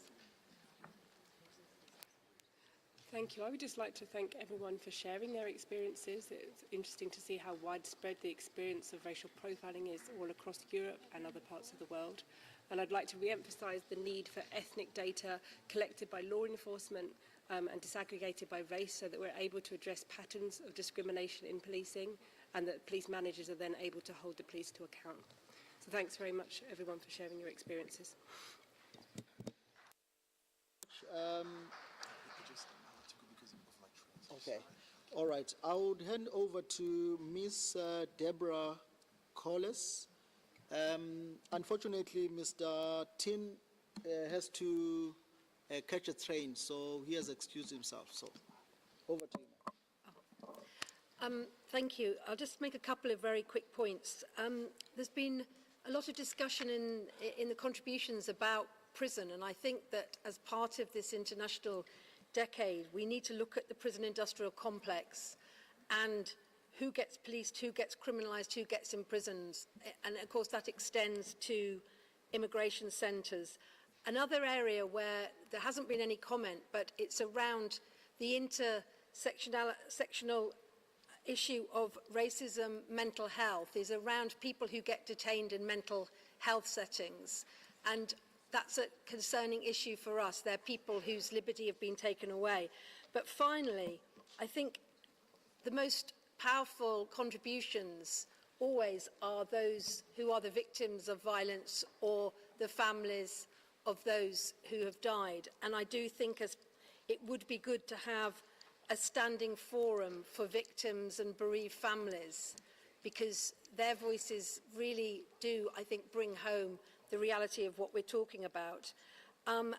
Speaker 15: Thank you. I would just like to thank everyone for sharing their experiences. It's interesting to see how widespread the experience of racial profiling is all across Europe and other parts of the world. And I'd like to re-emphasize the need for ethnic data collected by law enforcement and disaggregated by race, so that we're able to address patterns of discrimination in policing, and that police managers are then able to hold the police to account. So thanks very much, everyone, for sharing your experiences.
Speaker 2: Okay. All right. I would hand over to Ms. Deborah Collis. Unfortunately, Mr. Tin has to catch a train, so he has excused himself. So, over to you.
Speaker 16: Thank you. I'll just make a couple of very quick points. There's been a lot of discussion in the contributions about prison, and I think that as part of this international decade, we need to look at the prison industrial complex and who gets policed, who gets criminalized, who gets imprisoned. And of course that extends to immigration centers. Another area where there hasn't been any comment, but it's around the intersectional issue of racism, mental health, is around people who get detained in mental health settings. And that's a concerning issue for us. They're people whose liberty have been taken away. But finally, I think the most powerful contributions always are those who are the victims of violence or the families of those who have died. And I do think it would be good to have a standing forum for victims and bereaved families, because their voices really do, I think, bring home the reality of what we're talking about. And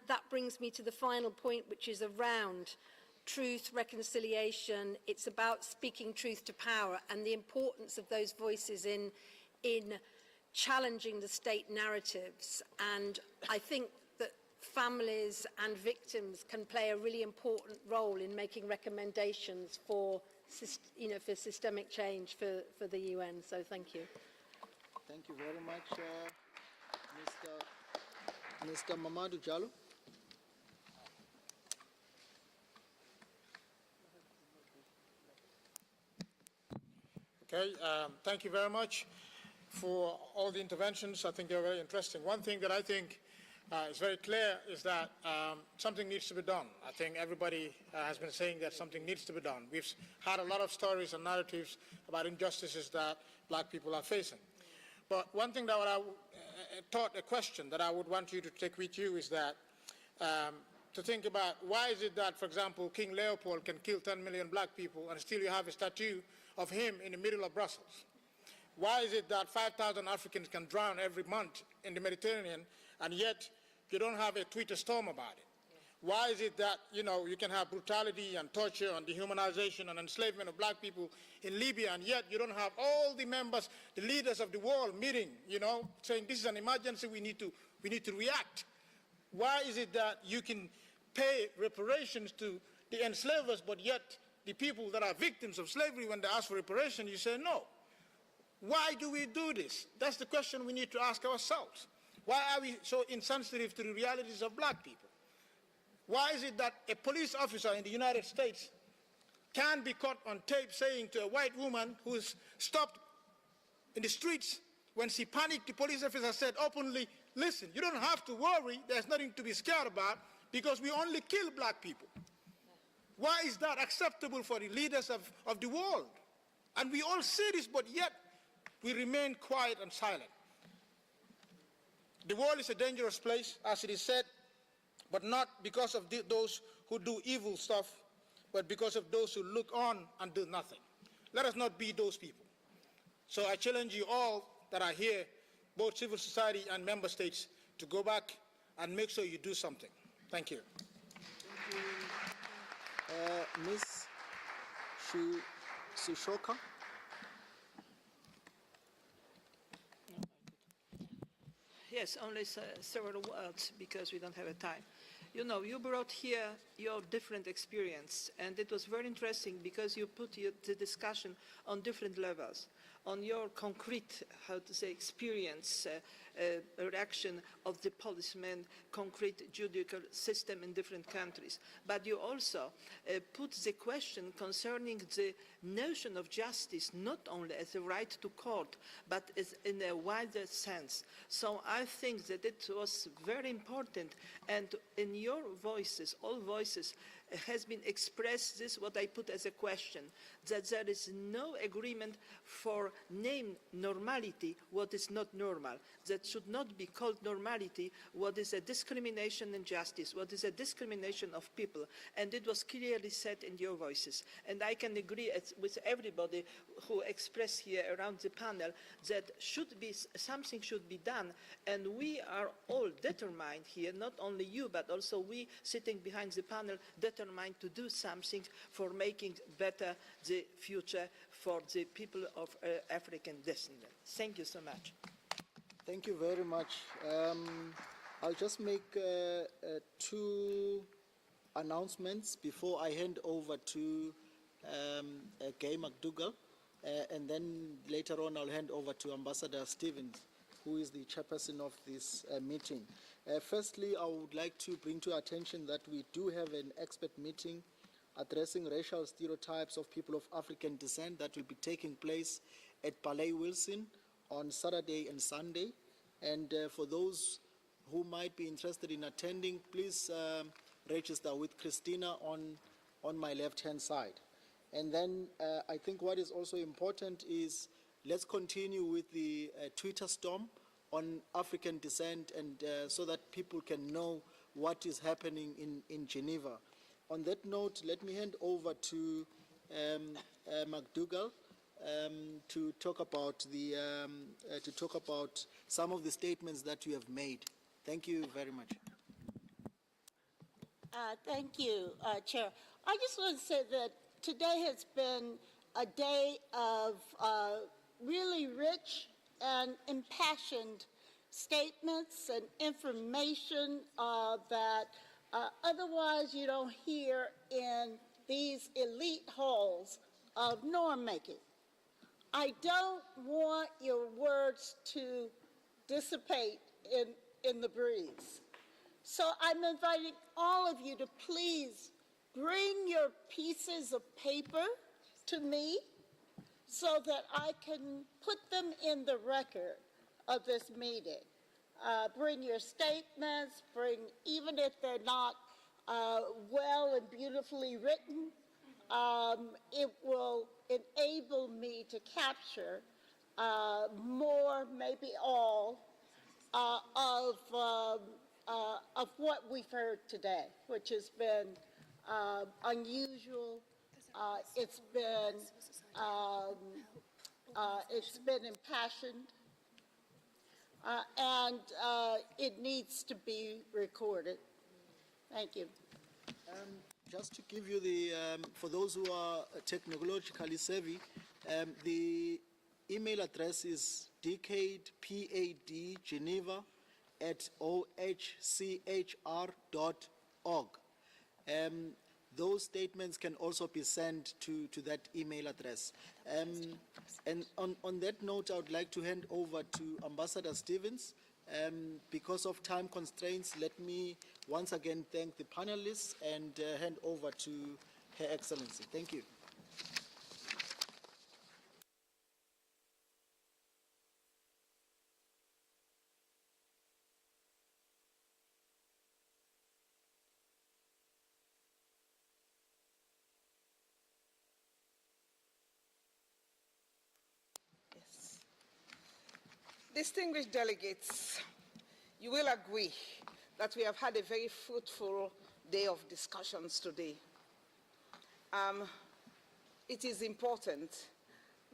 Speaker 16: that brings me to the final point, which is around truth, reconciliation. It's about speaking truth to power and the importance of those voices in challenging the state narratives. And I think that families and victims can play a really important role in making recommendations for, for systemic change for the UN. So thank you.
Speaker 2: Thank you very much, Mr. Mamadou Diallo.
Speaker 6: Okay, thank you very much for all the interventions. I think they're very interesting. One thing that I think is very clear is that something needs to be done. I think everybody has been saying that something needs to be done. We've had a lot of stories and narratives about injustices that black people are facing. But one thing that I thought, a question that I would want you to take with you is that to think about why is it that, for example, King Leopold can kill 10 million black people and still you have a statue of him in the middle of Brussels? Why is it that 5,000 Africans can drown every month in the Mediterranean and yet you don't have a Twitter storm about it? Why is it that, you can have brutality and torture and dehumanization and enslavement of black people in Libya and yet you don't have all the members, the leaders of the world meeting, saying this is an emergency, we need to react? Why is it that you can pay reparations to the enslavers but yet the people that are victims of slavery, when they ask for reparation, you say no? Why do we do this? That's the question we need to ask ourselves. Why are we so insensitive to the realities of black people? Why is it that a police officer in the United States can be caught on tape saying to a white woman who is stopped in the streets, when she panicked, the police officer said openly, listen, you don't have to worry, there's nothing to be scared about because we only kill black people. Why is that acceptable for the leaders of the world? And we all see this, but yet we remain quiet and silent. The world is a dangerous place, as it is said, but not because of those who do evil stuff, but because of those who look on and do nothing. Let us not be those people. So I challenge you all that are here, both civil society and member states, to go back and make sure you do something. Thank you.
Speaker 2: Ms. Sushoka.
Speaker 18: Yes, only several words because we don't have a time. You brought here your different experience, and it was very interesting because you put the discussion on different levels, on your concrete, experience, reaction of the policemen, concrete judicial system in different countries. But you also put the question concerning the notion of justice, not only as a right to court, but as in a wider sense. So I think that it was very important, and in your voices, all voices, has been expressed this, what I put as a question, that there is no agreement for name normality what is not normal. That should not be called normality what is a discrimination and justice, what is a discrimination of people. And it was clearly said in your voices. And I can agree with everybody who expressed here around the panel that something should be done. And we are all determined here, not only you, but also we sitting behind the panel, determined to do something for making better the future for the people of African descent. Thank you so much.
Speaker 2: Thank you very much. I'll just make two announcements before I hand over to Gay McDougall, and then later on I'll hand over to Ambassador Stevens, who is the chairperson of this meeting. Firstly, I would like to bring to your attention that we do have an expert meeting addressing racial stereotypes of people of African descent that will be taking place at Palais Wilson on Saturday and Sunday. And for those who might be interested in attending, please register with Christina on my left-hand side. And then I think what is also important is let's continue with the Twitter storm on African descent, and so that people can know what is happening in Geneva. On that note, let me hand over to McDougall to talk about some of the statements that you have made. Thank you very much.
Speaker 23: Thank you, Chair. I just want to say that today has been a day of really rich and impassioned
Speaker 19: statements and information that otherwise you don't hear in these elite halls of norm making. I don't want your words to dissipate in the breeze. So I'm inviting all of you to please bring your pieces of paper to me so that I can put them in the record of this meeting. Bring your statements, even if they're not well and beautifully written, it will enable me to capture more, maybe all, of what we've heard today, which has been unusual. It's been impassioned, and it needs to be recorded. Thank you.
Speaker 2: Just to give you the, for those who are technologically savvy, the email address is decade@ohchr.org. Those statements can also be sent to that email address. And on that note, I would like to hand over to Ambassador Stevens. Because of time constraints, let me once again thank the panelists and hand over to Her Excellency. Thank you.
Speaker 18: Distinguished delegates, you will agree that we have had a very fruitful day of discussions today. It is important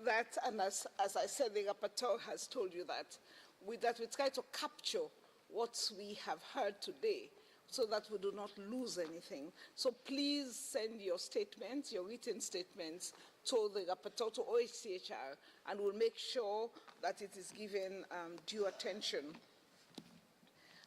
Speaker 18: that, and as I said, the rapporteur has told you that we try to capture what we have heard today so that we do not lose anything. So please send your statements, your written statements, to the rapporteur, to OHCHR, and we'll make sure that it is given due attention.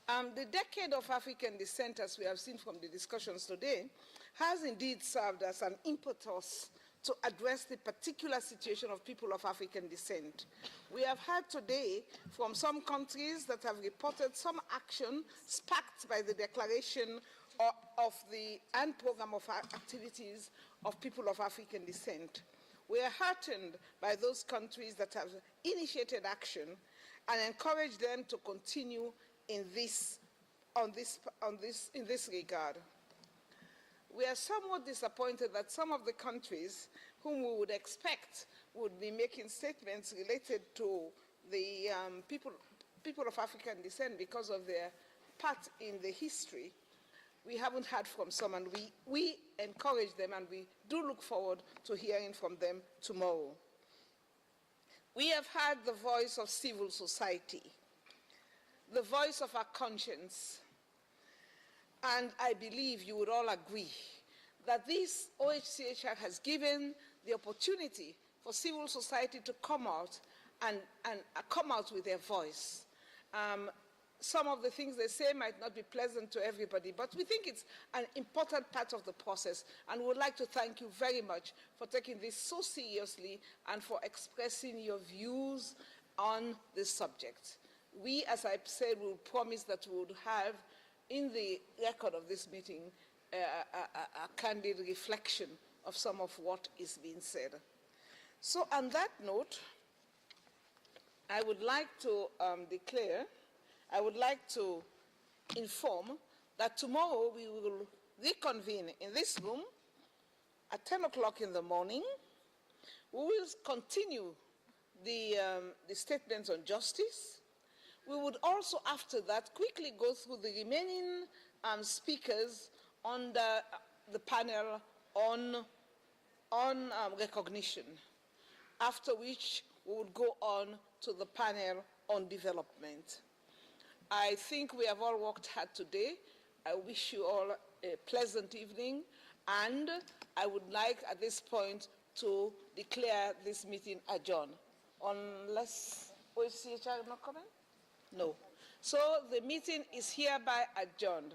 Speaker 18: The decade of African descent, as we have seen from the discussions today, has indeed served as an impetus to address the particular situation of people of African descent. We have heard today from some countries that have reported some action sparked by the declaration and program of activities of people of African descent. We are heartened by those countries that have initiated action and encourage them to continue in this regard. We are somewhat disappointed that some of the countries whom we would expect would be making statements related to the people of African descent because of their part in the history. We haven't heard from some, and we encourage them, and we do look forward to hearing from them tomorrow. We have heard the voice of civil society, the voice of our conscience, and I believe you would all agree that this OHCHR has given the opportunity for civil society to come out and come out with their voice. Some of the things they say might not be pleasant to everybody, but we think it's an important part of the process, and we would like to thank you very much for taking this so seriously and for expressing your views on this subject. We, as I said, will promise that we would have in the record of this meeting a candid reflection of some of what is being said. So on that note, I would like to inform that tomorrow we will reconvene in this room at 10 o'clock in the morning. We will continue the statements on justice. We would also, after that, quickly go through the remaining speakers on the panel on recognition, after which we would go on to the panel on development. I think we have all worked hard today. I wish you all a pleasant evening, and I would like at this point to declare this meeting adjourned. Unless OHCHR no comment? No.
Speaker 11: So the meeting is hereby adjourned.